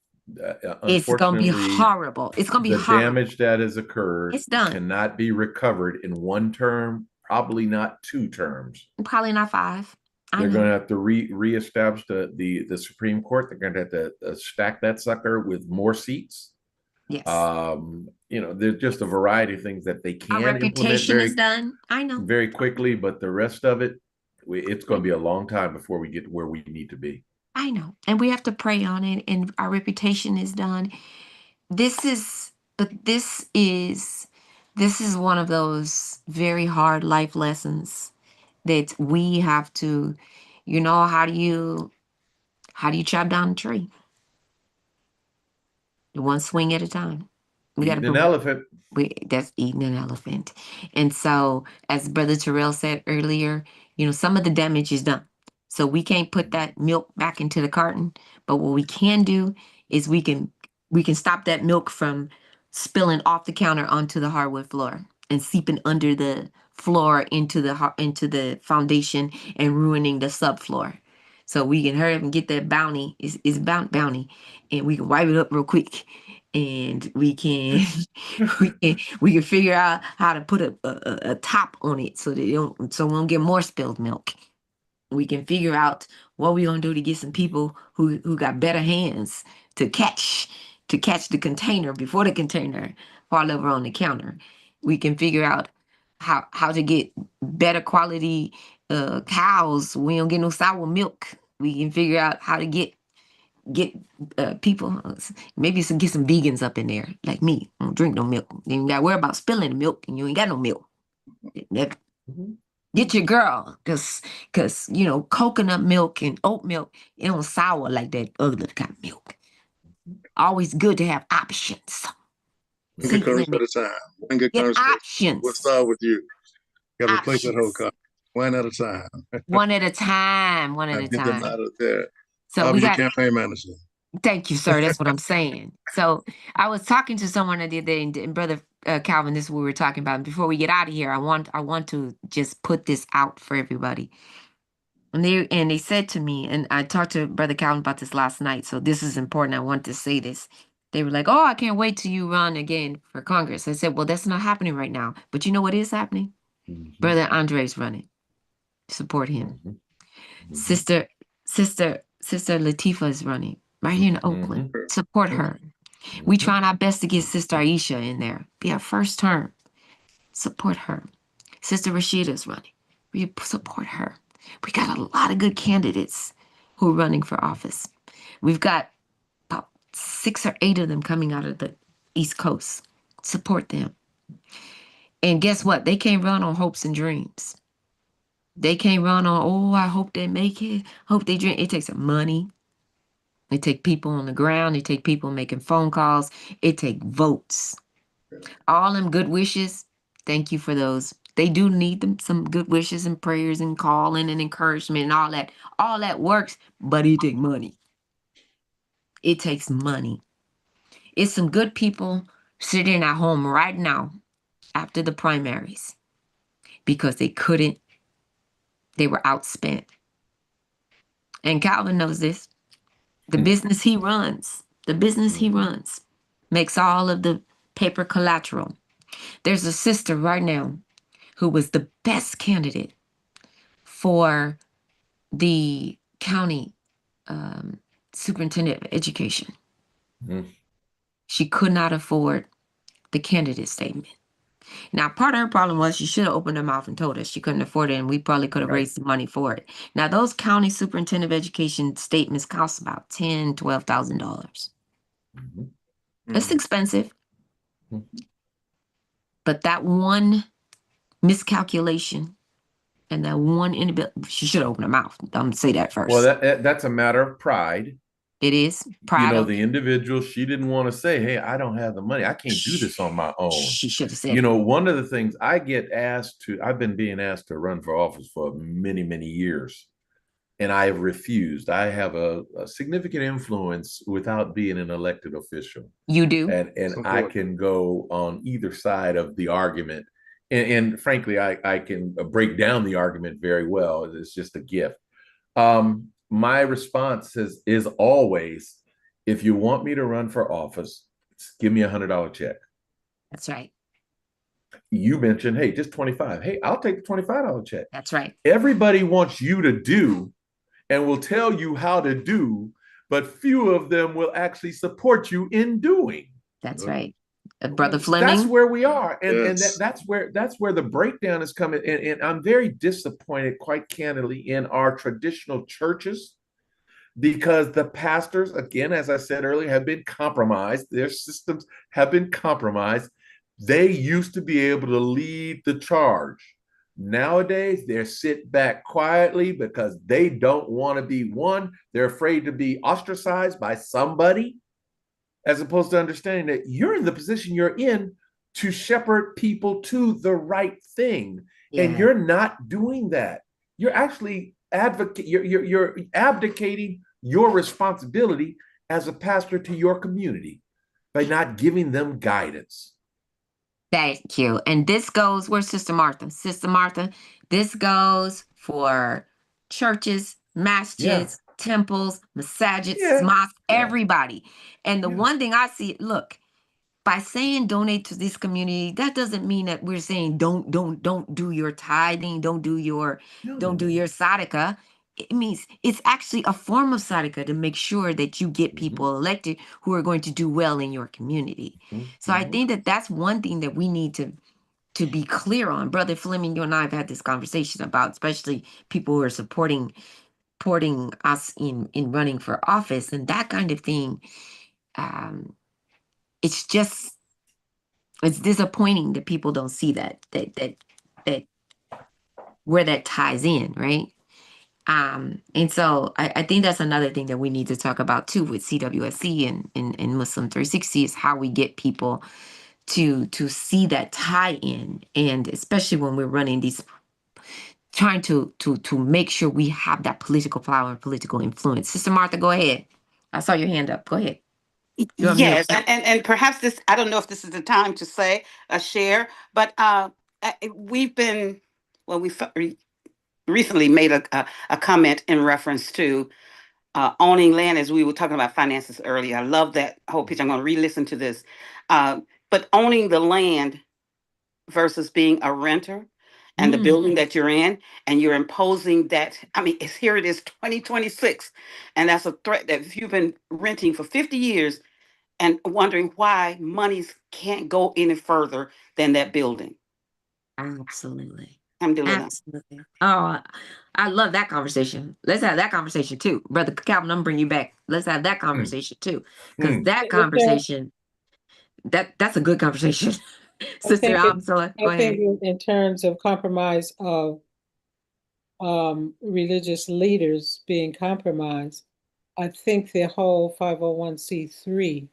It's gonna be horrible. It's gonna be horrible. The damage that has occurred It's done. Cannot be recovered in one term, probably not 2 terms. Probably not 5. They're going to have to reestablish the Supreme Court. They're going to have to stack that sucker with more seats. Yes. There's just a variety of things that they can Our reputation is done. I know. Very quickly, but the rest of it, it's going to be a long time before we get to where we need to be. I know. And we have to pray on it, and our reputation is done. This is one of those very hard life lessons that we have to, how do you chop down a tree? One swing at a time. We got to an elephant. That's eating an elephant. And so, as Brother Terrell said earlier, some of the damage is done. So we can't put that milk back into the carton. But what we can do is we can stop that milk from spilling off the counter onto the hardwood floor and seeping under the floor into the foundation and ruining the subfloor. So we can hurry up and get that bounty. It's bounty, and we can wipe it up real quick. And we can we can figure out how to put a top on it so we don't get more spilled milk. We can figure out what we're gonna do to get some people who got better hands to catch the container before the container fall over on the counter. We can figure out how to get better quality cows. We don't get no sour milk. We can figure out how to get people, maybe get some vegans up in there like me. Don't drink no milk. You ain't got to worry about spilling the milk, and you ain't got no milk. Get your girl, cause you know, coconut milk and oat milk, it don't sour like that other kind of milk. Always good to have options. One See, good currency Fleming, at a time. One good get currency. We'll options. start with you. Got to replace that whole Options. car. One at a time. One at a time. One at a Get them time. out of there. So I'll we be your got. campaign manager. Thank you, sir. That's what I'm saying. So I was talking to someone the other day, and Brother Calvin, this is what we were talking about. And before we get out of here, I want to just put this out for everybody. And they said to me, and I talked to Brother Calvin about this last night, so this is important. I want to say this. They were like, "Oh, I can't wait till you run again for Congress." I said, "Well, that's not happening right now. But you know what is happening? Brother Andre's running. Support him. Sister Latifah is running right here in Oakland. Support her. We trying our best to get Sister Aisha in there. Be our first term. Support her. Sister Rashida's running. We support her. We got a lot of good candidates who are running for office. We've got about 6 or 8 of them coming out of the East Coast. Support them. And guess what? They can't run on hopes and dreams. They can't run on, oh, I hope they make it. Hope they dream. It takes money. It takes people on the ground. It takes people making phone calls. It takes votes. All them good wishes, thank you for those. They do need them, some good wishes and prayers and calling and encouragement and all that. All that works, but it takes money. It takes money. It's some good people sitting at home right now after the primaries because they were outspent. And Calvin knows this. The business he runs makes all of the paper collateral. There's a sister right now who was the best candidate for the county superintendent of education. She could not afford the candidate statement. Now, part of her problem was she should have opened her mouth and told us she couldn't afford it, and we probably could have raised the money for it. Now, those county superintendent of education statements cost about $10,000, $12,000. It's expensive. But that one miscalculation and that one inability, she should open her mouth. I'm going to say that first. Well, that's a matter of pride. It is. Pride. You know, the individual, she didn't want to say, hey, I don't have the money. I can't do this on my own. She should have said, you know, one of the things I've been being asked to run for office for many, many years. And I have refused. I have a significant influence without being an elected official. You do. And I can go on either side of the argument. And frankly, I can break down the argument very well. It's just a gift. My response is always, if you want me to run for office, give me $100 check. That's right. You mentioned, hey, just 25. Hey, I'll take the $25 check. That's right. Everybody wants you to do and will tell you how to do, but few of them will actually support you in doing. That's right. Brother Fleming. That's where we are. And that's where the breakdown is coming. And I'm very disappointed, quite candidly, in our traditional churches, because the pastors, again, as I said earlier, have been compromised. Their systems have been compromised. They used to be able to lead the charge. Nowadays, they're sit back quietly because they don't want to be one. They're afraid to be ostracized by somebody, as opposed to understanding that you're in the position you're in to shepherd people to the right thing. Yeah. And you're not doing that. You're actually you're abdicating your responsibility as a pastor to your community by not giving them guidance. Thank you. And this goes, where's Sister Martha? Sister Martha, this goes for churches, masjids, temples, masajids, mosques, everybody. And the one thing I see, look, by saying donate to this community, that doesn't mean that we're saying don't do your tithing, don't do your sadaqah. It means it's actually a form of sadaqah to make sure that you get people elected who are going to do well in your community. So I think that that's one thing that we need to be clear on. Brother Fleming, you and I have had this conversation about, especially people who are supporting us in running for office and that kind of thing. It's disappointing that people don't see that where that ties in, right? And so I think that's another thing that we need to talk about too with CWSC and Muslim 360 is how we get people to see that tie in, and especially when we're running these, trying to make sure we have that political power and political influence. Sister Martha, go ahead. I saw your hand up. Go ahead. You're on mute. Yes, and perhaps this, I don't know if this is the time to say share, but we've been, well, recently made a comment in reference to owning land, as we were talking about finances earlier. I love that whole picture. I'm going to re-listen to this. But owning the land versus being a renter and the building that you're in, and you're imposing that. I mean, here it is 2026, and that's a threat that if you've been renting for 50 years and wondering why monies can't go any further than that building. Absolutely. Alhamdulillah. Absolutely. Oh, I love that conversation. Let's have that conversation too. Brother Calvin, I'm bring you back. Let's have that conversation too. Because that conversation, that's a good conversation. Sister Amatullah, go I think ahead. in terms of compromise of religious leaders being compromised, I think the whole 501c3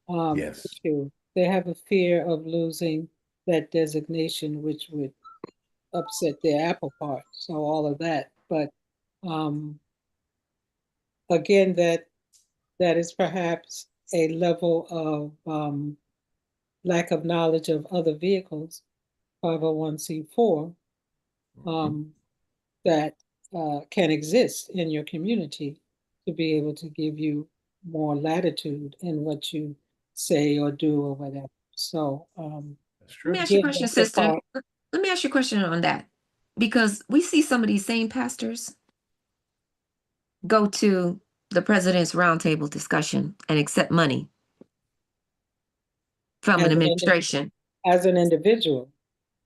Yes. issue, they have a fear of losing that designation, which would upset their apple cart. So all of that. But again, that is perhaps a level of lack of knowledge of other vehicles, 501c4, that can exist in your community to be able to give you more latitude in what you say or do or whatever. So That's Let true. me ask you a again, question, that's the sister. part. Let me ask you a question on that. Because we see some of these same pastors go to the president's roundtable discussion and accept money from an As administration. as an individual.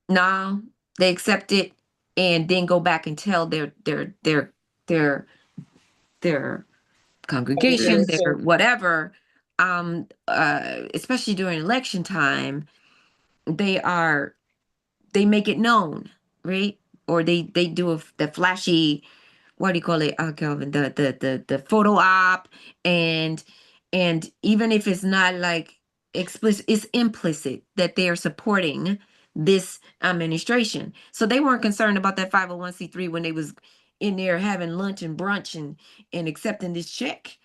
No, they accept it and then go back and tell their congregation, their whatever, especially during election time, they make it known, right? Or they do the flashy, what do you call it, Calvin? The photo op, and even if it's not like explicit, it's implicit that they are supporting this administration. So they weren't concerned about that 501c3 when they was in there having lunch and brunch and accepting this check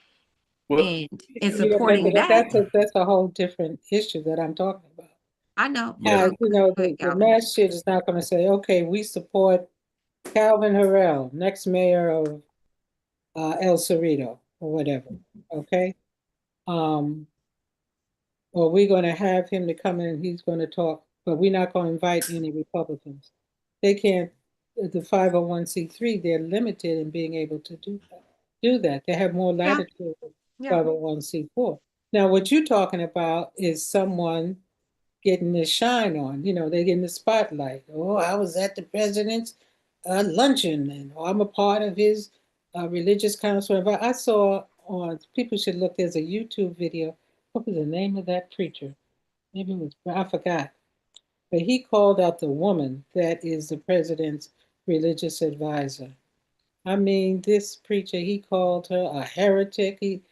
Well, and supporting that. That's a whole different issue that I'm talking about. I know. Yeah. You know, Go ahead, the Calvin. mass shit is not going to say, okay, we support Calvin Harrell, next mayor of El Cerrito or whatever. Okay. Or we're going to have him to come in and he's going to talk, but we're not going to invite any Republicans. They can't, the 501c3, they're limited in being able to do that. They have more Yeah. latitude than Yeah. 501c4. Now, what you're talking about is someone getting the shine on, you know, they get in the spotlight. Oh, I was at the president's luncheon, and I'm a part of his religious council. I saw on, people should look, there's a YouTube video. What was the name of that preacher? Maybe it was, I forgot. But he called out the woman that is the president's religious advisor. I mean, this preacher, he called her a heretic.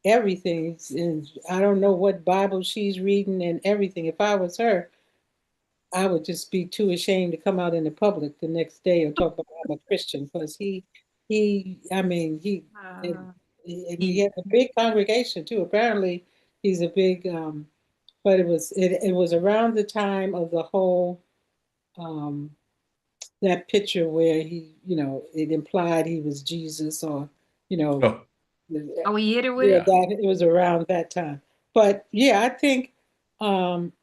Everything. And I don't know what Bible she's reading and everything. If I was her, I would just be too ashamed to come out in the public the next day or talk about I'm a Christian, because I mean, and he has a big congregation too. Apparently, he's a big. But it was around the time of the whole um, that picture where he, you know, it implied he was Jesus, or you know, Oh, Are we hit it with yeah, it? that it was around that time. But yeah, I think um,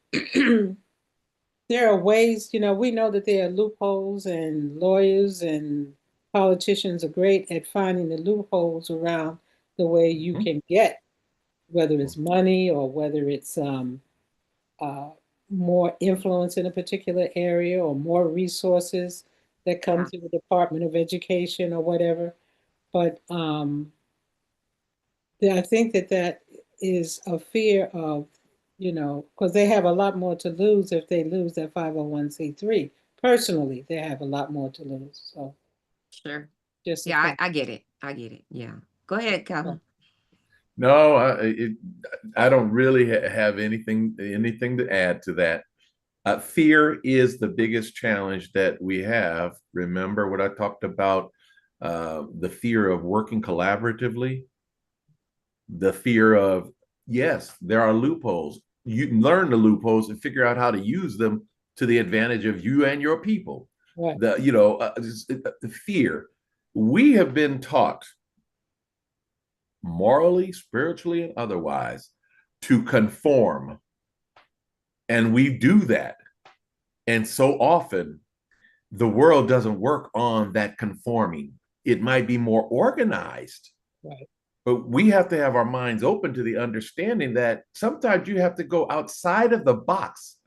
there are ways, you know, we know that there are loopholes, and lawyers and politicians are great at finding the loopholes around the way you can get, whether it's money or whether it's uh, more influence in a particular area or more resources that come Yeah. to the Department of Education or whatever. But I think that is a fear of, you know, because they have a lot more to lose if they lose that 501c3 personally, they have a lot more to lose. So Sure. just Yeah, I get it. I get it. Yeah. Go ahead, Calvin. No, I don't really have anything to add to that. Fear is the biggest challenge that we have. Remember what I talked about, the fear of working collaboratively, the fear of, yes, there are loopholes. You can learn the loopholes and figure out how to use them to the advantage of you and your people. Right. The fear. We have been taught morally, spiritually, and otherwise to conform. And we do that. And so often the world doesn't work on that conforming. It might be more organized. Right. But we have to have our minds open to the understanding that sometimes you have to go outside of the box,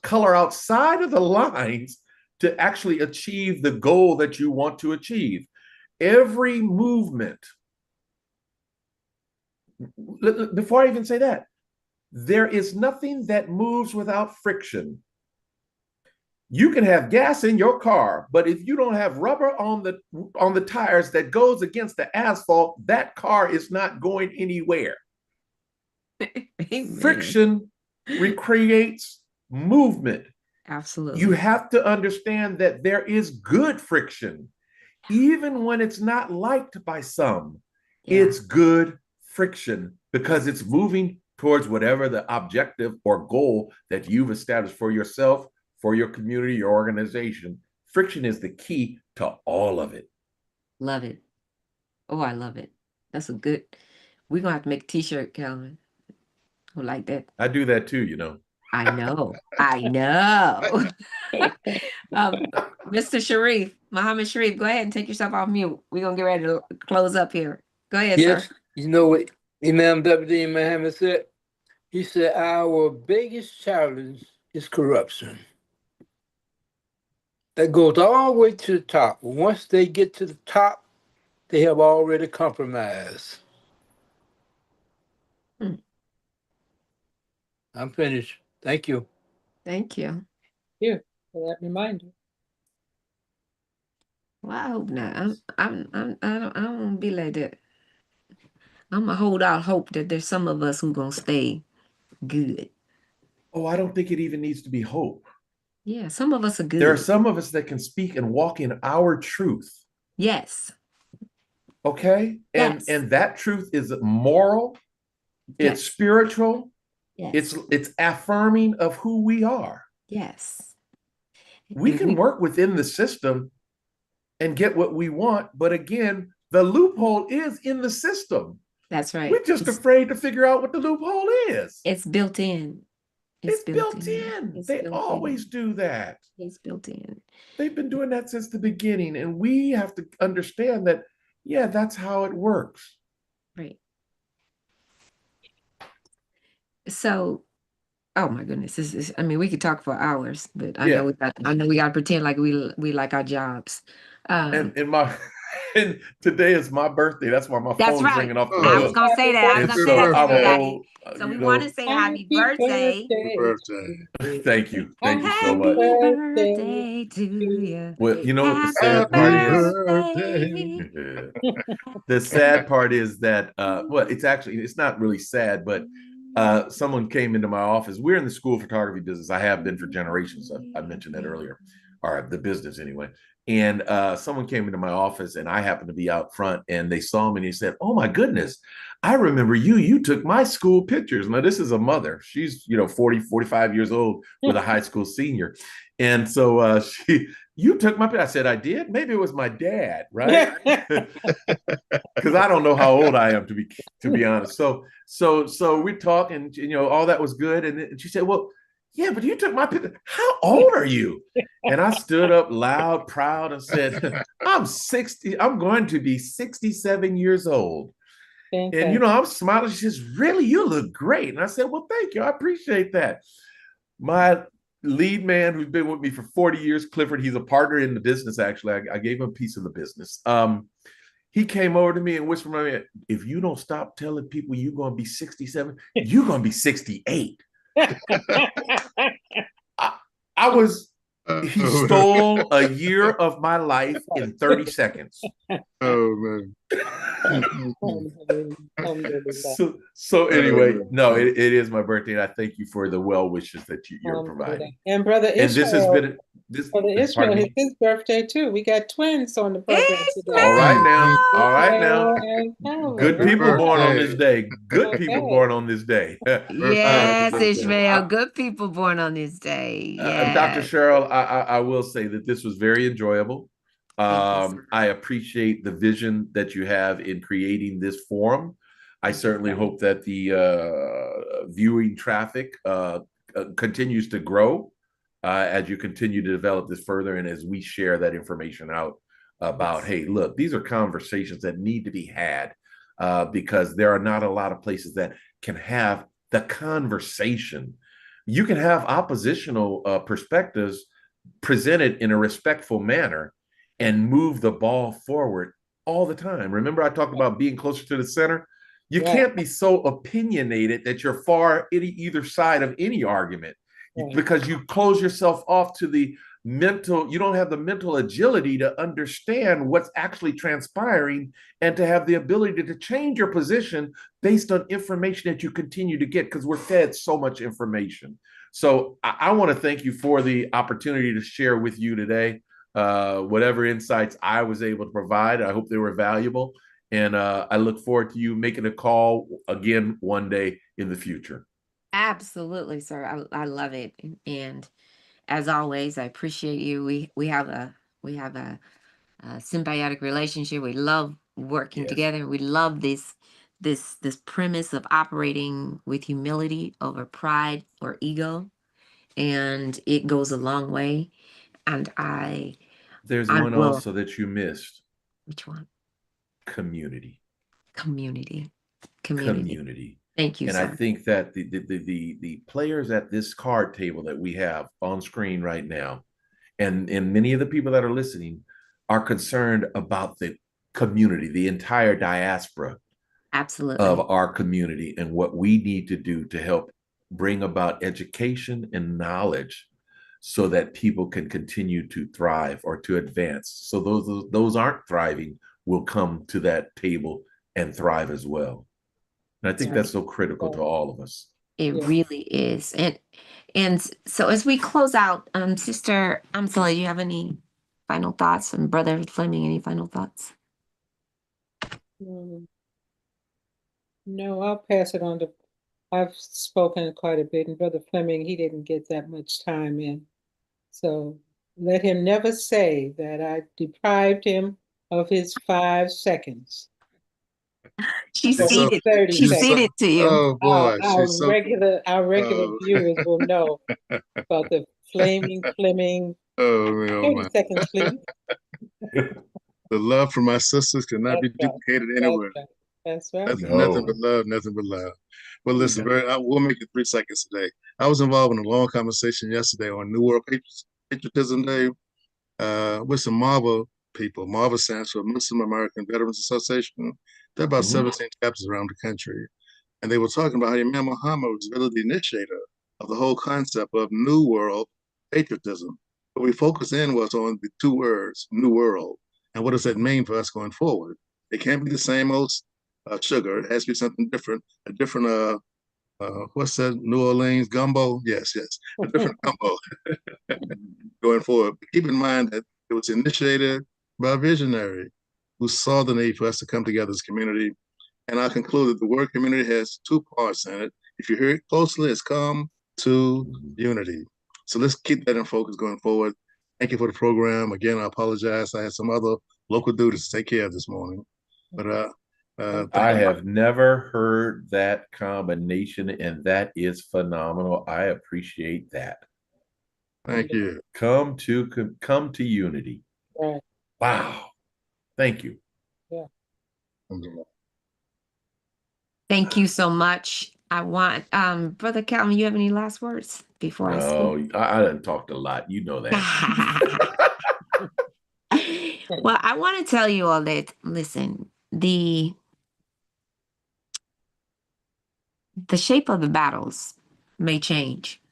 color outside of the lines to actually achieve the goal that you want to achieve. Every movement, before I even say that, there is nothing that moves without friction. You can have gas in your car, but if you don't have rubber on the tires that goes against the asphalt, that car is not going anywhere. Friction recreates movement. Absolutely. You have to understand that there is good friction, even when it's not liked by some. Yeah. It's good friction because it's moving towards whatever the objective or goal that you've established for yourself, for your community, your organization. Friction is the key to all of it. Love it. Oh, I love it. That's a good. We're gonna have to make a t-shirt, Calvin. Who like that? I do that too, you know. I know. I know. Mr. Sharif, Muhammad Sharif, go ahead and take yourself off mute. We're gonna get ready to close up here. Go ahead, Yes, sir. you know what Imam W.D. Muhammad said? He said, our biggest challenge is corruption. That goes all the way to the top. Once they get to the top, they have already compromised. I'm finished. Thank you. Thank you. You for that reminder. Well, I hope not. I don't want to be like that. I'm gonna hold out hope that there's some of us who gonna stay good. Oh, I don't think it even needs to be hope. Yeah, some of us are good. There are some of us that can speak and walk in our truth. Yes. Okay? Yes. And that truth is moral, it's Yes. spiritual, Yes. it's affirming of who we are. Yes. We can work within the system and get what we want, but again, the loophole is in the system. That's right. We're just afraid to figure out what the loophole is. It's built in. It's built in. They always do that. It's built in. They've been doing that since the beginning, and we have to understand that, yeah, that's how it works. Right. So, oh my goodness, I mean, we could talk for hours, but I know we got to pretend like we like our jobs. And today is my birthday. That's why my phone's ringing off the hook. I was gonna say that. I was gonna say that to everybody. So we want to say happy birthday. Happy birthday. Thank you. Thank you so much. Happy birthday to you. Well, you know what the Happy sad part is? birthday. The sad part is that, well, it's not really sad, but someone came into my office. We're in the school of photography business. I have been for generations. I mentioned that earlier, or the business anyway. And someone came into my office and I happened to be out front and they saw me and he said, "Oh my goodness, I remember you. You took my school pictures." Now, this is a mother. She's, 40, 45 years old with a high school senior. And so you took my picture. I said, "I did? Maybe it was my dad," right? Because I don't know how old I am, to be honest. So we talked and, all that was good. And she said, "Well, yeah, but you took my picture. How old are you?" And I stood up loud, proud, and said, "I'm 60. I'm going to be 67 years old." And, I'm smiling. She says, "Really? You look great." And I said, "Well, thank you. I appreciate that." My lead man, who's been with me for 40 years, Clifford, he's a partner in the business, actually. I gave him a piece of the business. He came over to me and whispered in my ear, "If you don't stop telling people you're going to be 67, you're going to be 68. I was He stole a year of my life in 30 seconds. Oh man. So anyway, no, it is my birthday, and I thank you for the well wishes that you're providing. And Brother And this has Ishmael, been this. Brother Ishmael, Pardon it's me. his birthday too. We got twins on the program today. All right now, all right now. And Calvin. Good Happy people born on this birthday. day. Good people Okay. born on this day. Yes, birthday. Ishmael. Good people born on this day. Dr. Yes. Cheryl, I will say that this was very enjoyable. Thank you, I appreciate the vision that you have in creating this forum. I certainly hope that the viewing traffic continues to grow as you continue to develop this further and as we share that information out about, hey, look, these are conversations that need to be had because there are not a lot of places that can have the conversation. You can have oppositional perspectives presented in a respectful manner and move the ball forward all the time. Remember, I talked about being closer to the center. You can't be so opinionated that you're far either side of any argument because you close yourself off to the mental, you don't have the mental agility to understand what's actually transpiring and to have the ability to change your position based on information that you continue to get because we're fed so much information. So I want to thank you for the opportunity to share with you today whatever insights I was able to provide. I hope they were valuable. And I look forward to you making a call again one day in the future. Absolutely, sir. I love it. And as always, I appreciate you. We have a symbiotic relationship. We love working together. We love this premise of operating with humility over pride or ego. And it goes a long way. And there's I one will, also that you missed. Which one? Community. Thank you, and sir. I think that the players at this card table that we have on screen right now, and many of the people that are listening are concerned about the community, the entire diaspora Absolutely. of our community, and what we need to do to help bring about education and knowledge so that people can continue to thrive or to advance. So those aren't thriving will come to that table and thrive as well. And I think that's so critical to all of us. It really is. And so as we close out, Sister Amatullah, do you have any final thoughts? And Brother Fleming, any final thoughts? No, I'll pass it on to, I've spoken quite a bit, and Brother Fleming, he didn't get that much time in. So let him never say that I deprived him of his 5 seconds. She ceded to you. Oh boy, Our regular viewers will know about the Fleming. 30 seconds, please. The love for my sisters cannot be duplicated anywhere. That's right. Nothing but love, nothing but love. Well, listen, we'll make it 3 seconds today. I was involved in a long conversation yesterday on New World Patriotism Day with some MAVA people. MAVA stands for Muslim American Veterans Association. There are about 17 chapters around the country. And they were talking about how Imam Muhammad was really the initiator of the whole concept of New World patriotism. What we focused in was on the 2 words, New World. And what does that mean for us going forward? It can't be the same old sugar. It has to be something different, a different, what's that, New Orleans gumbo? Yes, a different gumbo going forward. But keep in mind that it was initiated by a visionary who saw the need for us to come together as a community. And I conclude that the word community has 2 parts in it. If you hear it closely, it's come to unity. So let's keep that in focus going forward. Thank you for the program. Again, I apologize. I had some other local duties to take care of this morning. But I have never heard that combination, and that is phenomenal. I appreciate that. Thank you. Come to unity. Right. Wow. Thank you. Yeah. Thank you so much. I want, Brother Calvin, you have any last words before I speak? I done talked a lot. You know that. Well, I want to tell you all that, listen, the shape of the battles may change,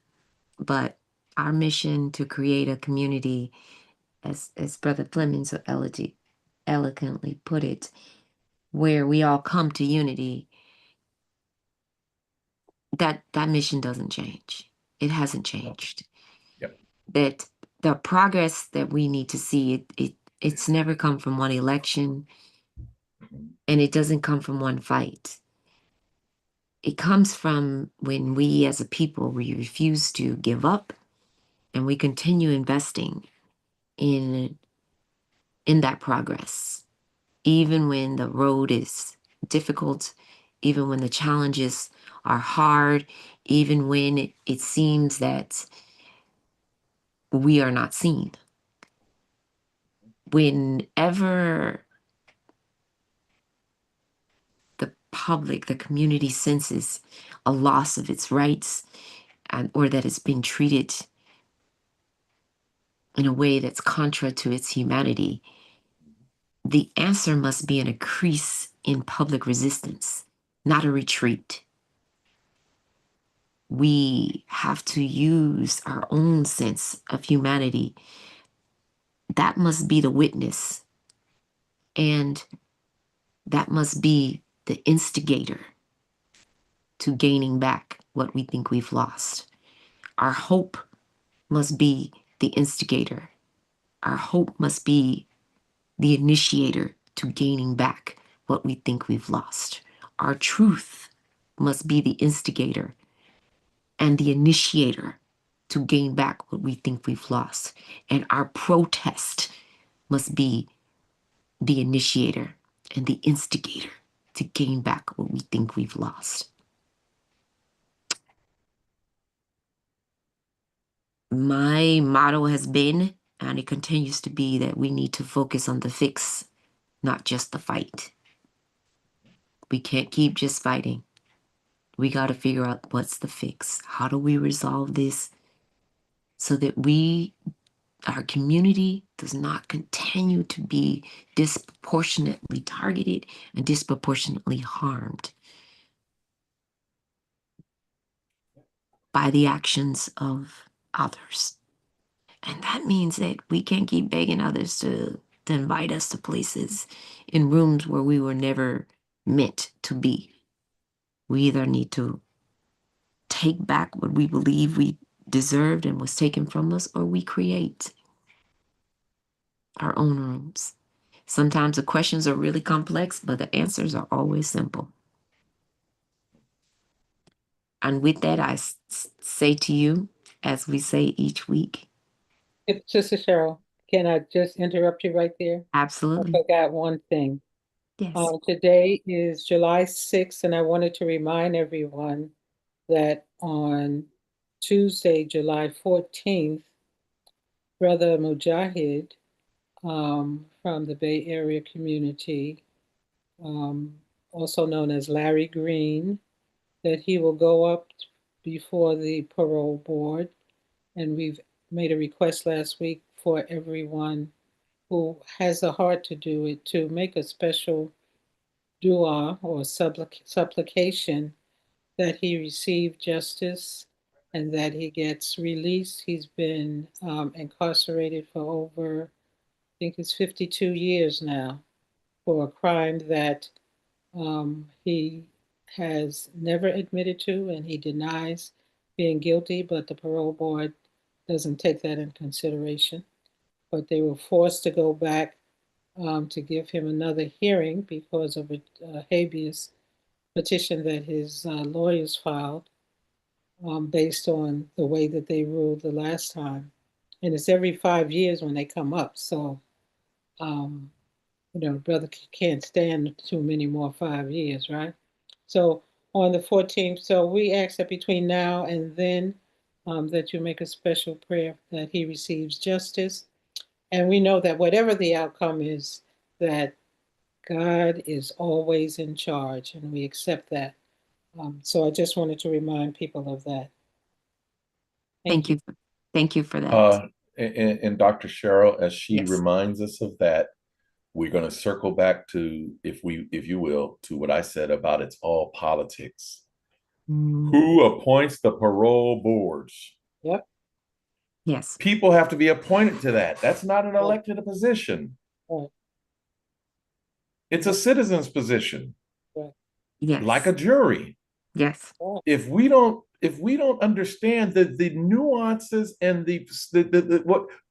but our mission to create a community, as Brother Fleming so eloquently put it, where we all come to unity, that mission doesn't change. It hasn't changed. Yep. That the progress that we need to see, it's never come from one election, and it doesn't come from one fight. It comes from when we as a people, we refuse to give up, and we continue investing in that progress, even when the road is difficult, even when the challenges are hard, even when it seems that we are not seen. Whenever the public, the community senses a loss of its rights, or that it's been treated in a way that's contra to its humanity, the answer must be an increase in public resistance, not a retreat. We have to use our own sense of humanity. That must be the witness, and that must be the instigator to gaining back what we think we've lost. Our hope must be the instigator. Our hope must be the initiator to gaining back what we think we've lost. Our truth must be the instigator and the initiator to gain back what we think we've lost. And our protest must be the initiator and the instigator to gain back what we think we've lost. My motto has been, and it continues to be, that we need to focus on the fix, not just the fight. We can't keep just fighting. We got to figure out what's the fix. How do we resolve this so that our community does not continue to be disproportionately targeted and disproportionately harmed by the actions of others. And that means that we can't keep begging others to invite us to places in rooms where we were never meant to be. We either need to take back what we believe we deserved and was taken from us, or we create our own rooms. Sometimes the questions are really complex, but the answers are always simple. And with that, I say to you, as we say each week. Sister Cheryl, can I just interrupt you right there? Absolutely. I forgot one thing. Yes. Today is July 6th, and I wanted to remind everyone that on Tuesday, July 14th, Brother Mujahid from the Bay Area community, also known as Larry Green, that he will go up before the parole board. And we've made a request last week for everyone who has a heart to do it to make a special dua or supplication that he receive justice and that he gets released. He's been incarcerated for over, I think it's 52 years now, for a crime that he has never admitted to, and he denies being guilty, but the parole board doesn't take that in consideration. But they were forced to go back to give him another hearing because of a habeas petition that his lawyers filed based on the way that they ruled the last time. And it's every 5 years when they come up. So, brother can't stand too many more 5 years, right? So on the 14th, so we ask that between now and then that you make a special prayer that he receives justice. And we know that whatever the outcome is, that God is always in charge, and we accept that. So I just wanted to remind people of that. Thank you. Thank you for that. And Dr. Cheryl, as she Yes. reminds us of that, we're going to circle back to, if you will, to what I said about it's all politics. Who appoints the parole boards? Yep. Yes. People have to be appointed to that. That's not an elected position. Right. It's a citizen's position, Yes. like a jury. Yes. If we don't understand the nuances and the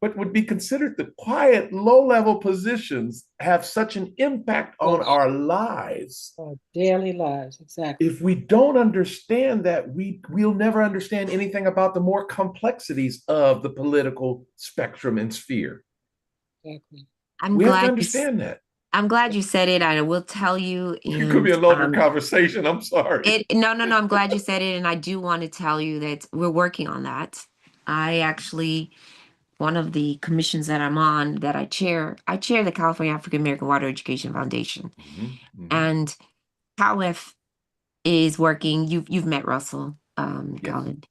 what would be considered the quiet low-level positions have such an impact on our lives, Our daily lives, exactly. if we don't understand that, we'll never understand anything about the more complexities of the political spectrum and sphere. Exactly. I'm We have to glad you understand that. I'm glad you said it. I will tell you. It could be a And longer conversation. I'm sorry. no. I'm glad you said it, and I do want to tell you that we're working on that. I actually, one of the commissions that I'm on, that I chair the California African American Water Education Foundation, and CAWF is working. You've met Russell, Calvin.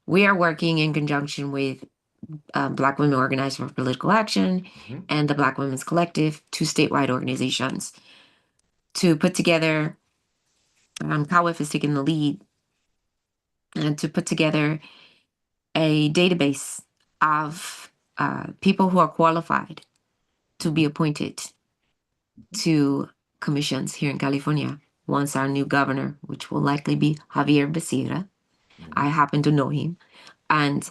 We are working in conjunction with Black Women Organized for Political Action and the Black Women's Collective, two statewide organizations, to put together. CAWF is taking the lead, and to put together a database of people who are qualified to be appointed to commissions here in California once our new governor, which will likely be Javier Becerra. I happen to know him, and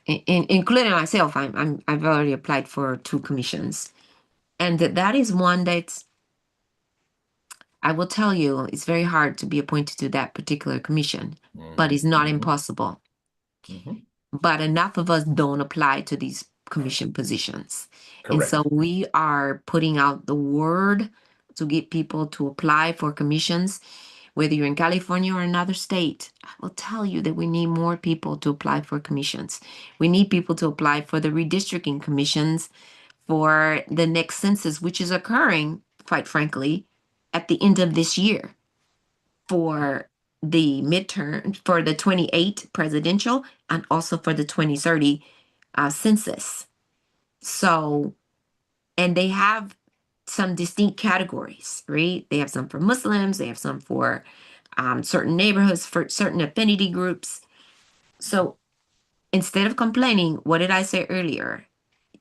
including myself, I've already applied for 2 commissions, and that is one that I will tell you, it's very hard to be appointed to that particular commission, but it's not impossible. But enough of us don't apply to these commission positions. And so we are putting out the word to get people to apply for commissions, whether you're in California or another state. I will tell you that we need more people to apply for commissions. We need people to apply for the redistricting commissions for the next census, which is occurring, quite frankly, at the end of this year for the midterm, for the 28 presidential, and also for the 2030 census. So, and they have some distinct categories, right? They have some for Muslims, they have some for certain neighborhoods, for certain affinity groups. So instead of complaining, what did I say earlier?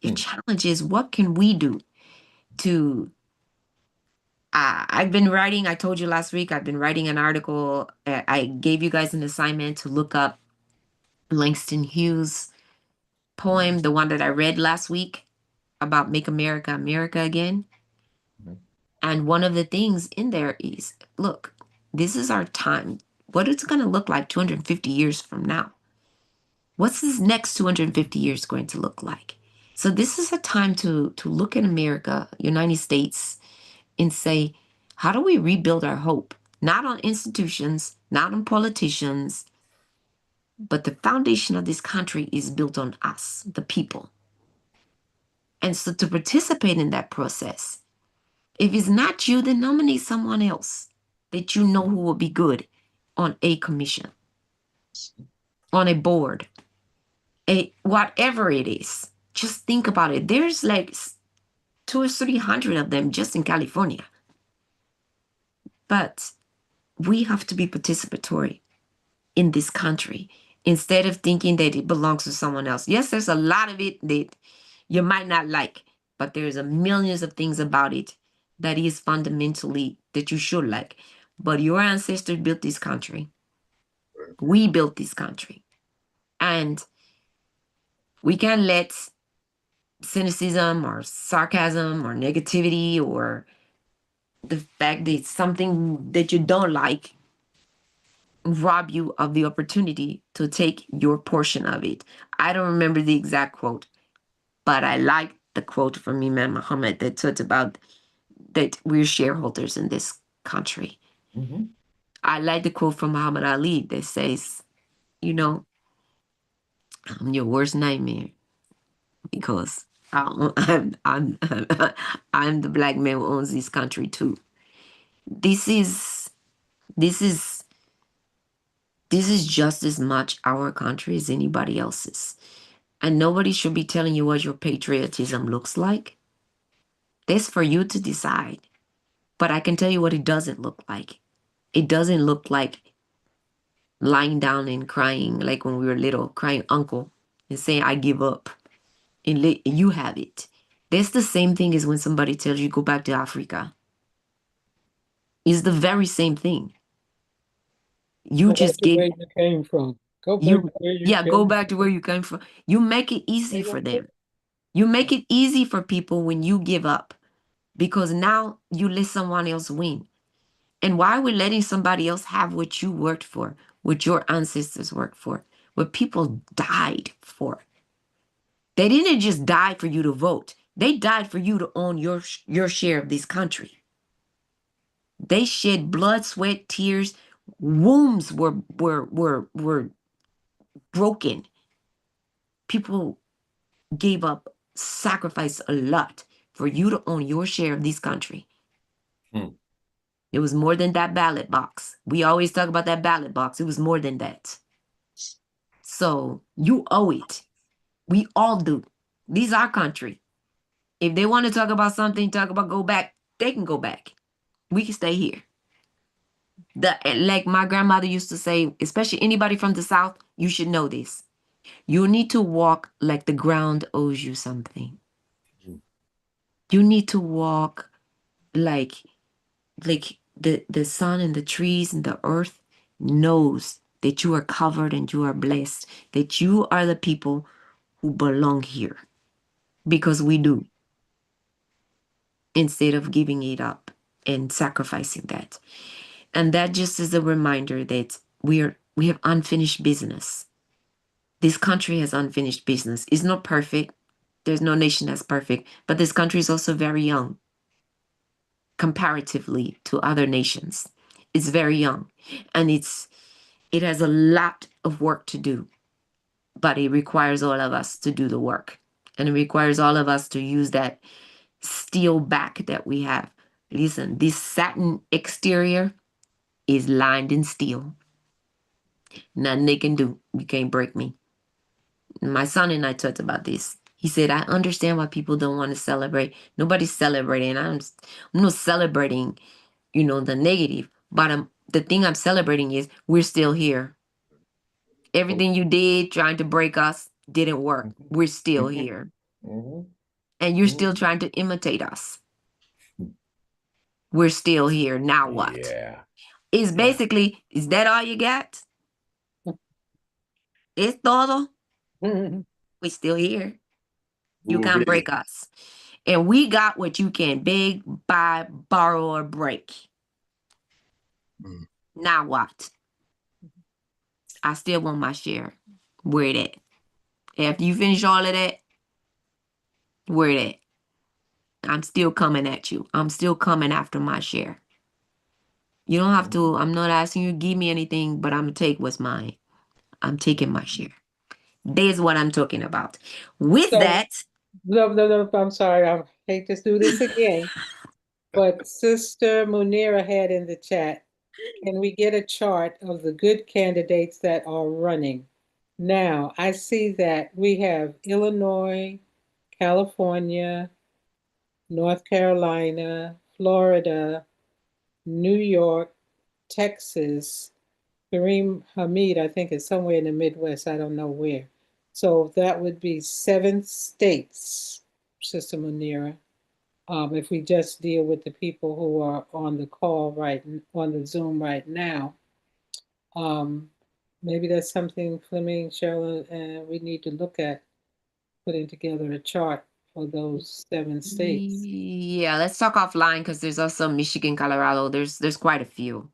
Your challenge is, what can we do to I've been writing, I told you last week, I've been writing an article. I gave you guys an assignment to look up Langston Hughes' poem, the one that I read last week about Make America America Again. And one of the things in there is, look, this is our time. What it's going to look like 250 years from now? What's this next 250 years going to look like? So this is a time to look at America, United States, and say, how do we rebuild our hope? Not on institutions, not on politicians, but the foundation of this country is built on us, the people. And so to participate in that process, if it's not you, then nominate someone else that you know who will be good on a commission, on a board, whatever it is. Just think about it. There's like 200 or 300 of them just in California. But we have to be participatory in this country instead of thinking that it belongs to someone else. Yes, there's a lot of it that you might not like, but there's a millions of things about it that is fundamentally that you should like. But your ancestors built this country. We built this country. And we can't let cynicism or sarcasm or negativity or the fact that it's something that you don't like rob you of the opportunity to take your portion of it. I don't remember the exact quote, but I like the quote from Imam Muhammad that talks about that we're shareholders in this country. I like the quote from Muhammad Ali that says, you know, I'm your worst nightmare because I'm I'm the black man who owns this country too. This is this is this is just as much our country as anybody else's. And nobody should be telling you what your patriotism looks like. That's for you to decide. But I can tell you what it doesn't look like. It doesn't look like lying down and crying, like when we were little, crying uncle and saying, I give up, and you have it. That's the same thing as when somebody tells you go back to Africa. It's the very same thing. You Go back just to gave where you came from. Go back you to where you yeah, go came back to where you came from. You make it easy for from. them. You make it easy for people when you give up, because now you let someone else win. And why are we letting somebody else have what you worked for, what your ancestors worked for, what people died for? They didn't just die for you to vote. They died for you to own your share of this country. They shed blood, sweat, tears. Wombs were broken. People gave up, sacrificed a lot for you to own your share of this country. It was more than that ballot box. We always talk about that ballot box. It was more than that. So you owe it. We all do. This is our country. If they want to talk about something, talk about go back, they can go back. We can stay here. Like my grandmother used to say, especially anybody from the South, you should know this. You need to walk like the ground owes you something. You need to walk like the sun and the trees and the earth knows that you are covered and you are blessed, that you are the people who belong here, because we do, instead of giving it up and sacrificing that. And that just is a reminder that we have unfinished business. This country has unfinished business. It's not perfect. There's no nation that's perfect, but this country is also very young comparatively to other nations. It's very young, and it has a lot of work to do, but it requires all of us to do the work, and it requires all of us to use that steel back that we have. Listen, this satin exterior is lined in steel. Nothing they can do. You can't break me. My son and I talked about this. He said, I understand why people don't want to celebrate. Nobody's celebrating. I'm not celebrating, the negative. But the thing I'm celebrating is we're still here. Everything you did trying to break us didn't work. We're still here. And you're still trying to imitate us. We're still here. Now what? Yeah. It's basically, is that all you got? Es todo? We're still here. You can't break us. And we got what you can beg, buy, borrow, or break. Now what? I still want my share. Where it at? After you finish all of that, where it at? I'm still coming at you. I'm still coming after my share. You don't have to, I'm not asking you to give me anything, but I'm going to take what's mine. I'm taking my share. There's what I'm talking about. With So- that, No, I'm sorry. I hate to do this again. But Sister Munira had in the chat, can we get a chart of the good candidates that are running? Now, I see that we have Illinois, California, North Carolina, Florida, New York, Texas. Kareem Hamid, I think, is somewhere in the Midwest. I don't know where. So that would be 7 states, Sister Munira. If we just deal with the people who are on the call on the Zoom right now. Maybe that's something, Fleming, Cheryl, and we need to look at putting together a chart for those 7 states. yeah, let's talk offline, because there's also Michigan, Colorado. There's quite a few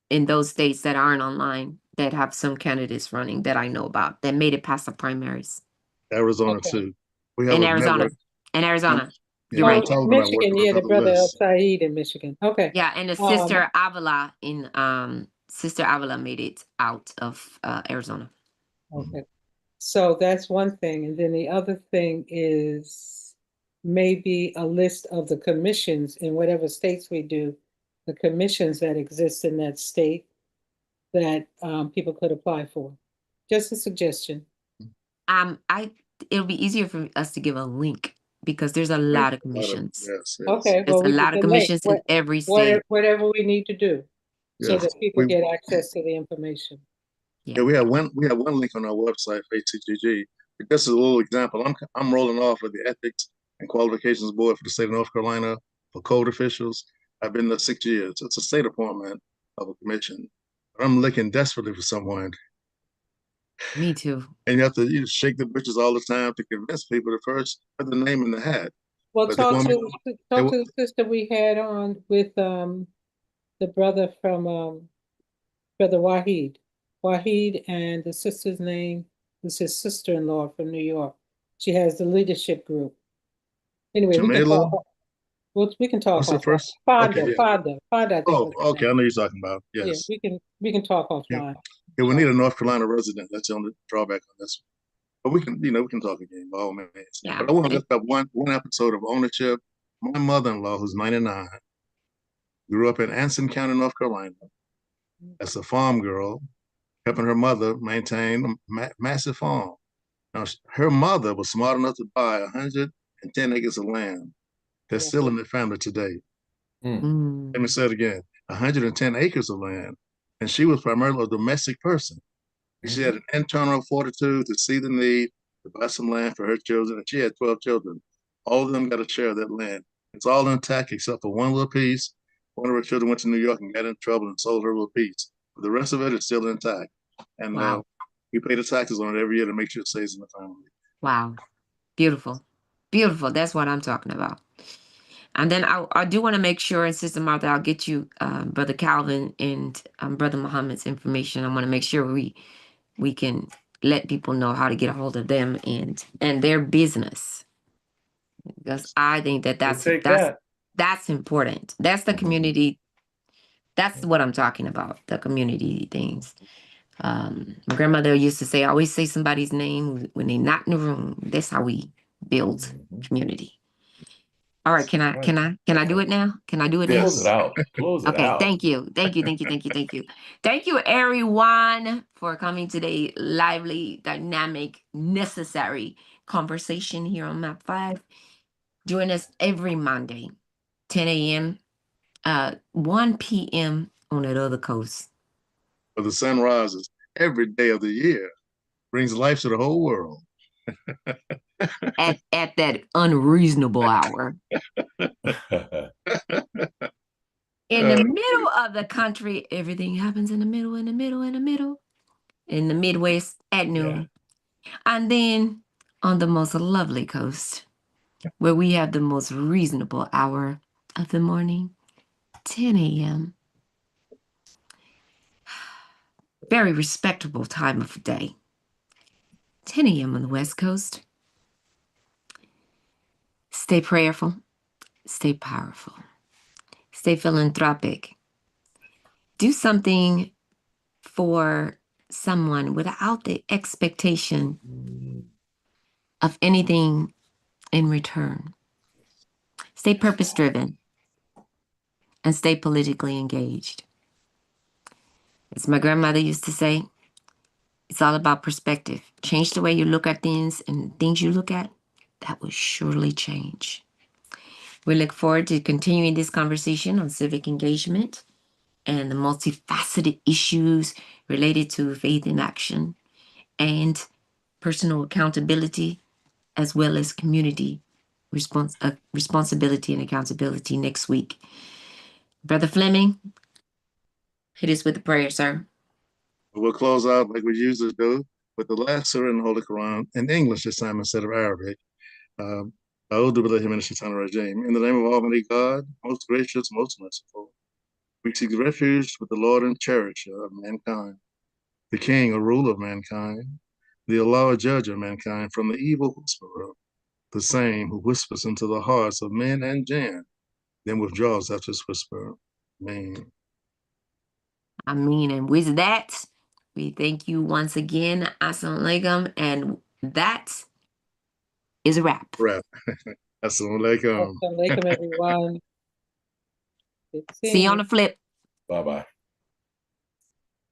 in those states that aren't online that have some candidates running that I know about that made it past the primaries. Arizona Okay. too. We have In a Arizona. network. In Arizona. Yeah, You're Oh, right. Tolman and I Michigan, working on the another brother El list. Said in Michigan. Okay. Yeah, and the sister Avila Sister Avila made it out of Arizona. Okay. So that's one thing. And then the other thing is maybe a list of the commissions in whatever states we do, the commissions that exist in that state that people could apply for. Just a suggestion. It'll be easier for us to give a link, because there's a lot of commissions. Yes. Okay, There's well, a we lot of can link commissions in every state. whatever we need to do so Yes. that people get access to the information. Yeah, we have one link on our website for ATGG. This is a little example. I'm rolling off of the Ethics and Qualifications Board for the state of North Carolina for code officials. I've been there 6 years. It's a state appointment of a commission. But I'm looking desperately for someone. Me too. And you have to shake the britches all the time to convince people to first put the name in the hat. Well, But talk to the sister we had on with the brother from Brother Wahid. Wahid, and the sister's name is his sister-in-law from New York. She has the leadership group. Anyway, we can Jamila? talk. We can talk What's the offline. first? Fonda, Okay, yeah. Fonda, I think. Oh, was her okay. I name. know you're talking about. Yeah, Yes. we can talk offline. Yeah, we need a North Carolina resident. That's the only drawback on this one. But we can talk again by all means. Yeah. But I want to lift up one episode of ownership. My mother-in-law, who's 99, grew up in Anson County, North Carolina, as a farm girl, helping her mother maintain a massive farm. Now, her mother was smart enough to buy 110 acres of land. That's still in the family today. Let me say it again, 110 acres of land. And she was primarily a domestic person. She had an internal fortitude to see the need to buy some land for her children, and she had 12 children. All of them got a share of that land. It's all intact except for one little piece. One of her children went to New York and got in trouble and sold her little piece. But the rest of it is still intact. And Wow. we pay the taxes on it every year to make sure it stays in the family. Wow. Beautiful. Beautiful. That's what I'm talking about. And then I do want to make sure, and Sister Martha, I'll get you Brother Calvin and Brother Muhammad's information. I want to make sure we can let people know how to get a hold of them and their business, because I think that's important. That's the community. That's what I'm talking about, the community things. My grandmother used to say, always say somebody's name when they're not in the room. That's how we build community. All right, can I do it now? Can I do it now? Close it out. Close it Okay, out. thank you. Thank you, everyone, for coming today. Lively, dynamic, necessary conversation here on MAP5. Join us every Monday, 10 a.m., 1 p.m. on that other coast. But the sun rises every day of the year, brings life to the whole world. at that unreasonable hour. In the middle of the country, everything happens in the middle. In the Midwest at noon. Yeah. And then on the most lovely coast, where we have the most reasonable hour of the morning, 10 a.m. Very respectable time of day. 10 a.m. on the West Coast. Stay prayerful. Stay powerful. Stay philanthropic. Do something for someone without the expectation of anything in return. Stay purpose-driven and stay politically engaged. As my grandmother used to say, it's all about perspective. Change the way you look at things, and things you look at, that will surely change. We look forward to continuing this conversation on civic engagement and the multifaceted issues related to faith in action and personal accountability, as well as community responsibility and accountability next week. Brother Fleming, hit us with the prayer, sir. We'll close out like we usually do with the last surah in the Holy Quran in English this time instead of Arabic. In the name of Almighty God, most gracious, most merciful, we seek refuge with the Lord and cherisher of mankind, the King or ruler of mankind, the Allah judge of mankind, from the evil whisperer, the same who whispers into the hearts of men and jinn, then withdraws after his whisper. Amen. Amen. And with that, we thank you once again. Assalamu alaikum. And that is a wrap. Assalamu alaikum. Assalamu alaikum, everyone. See you on the flip. Bye-bye.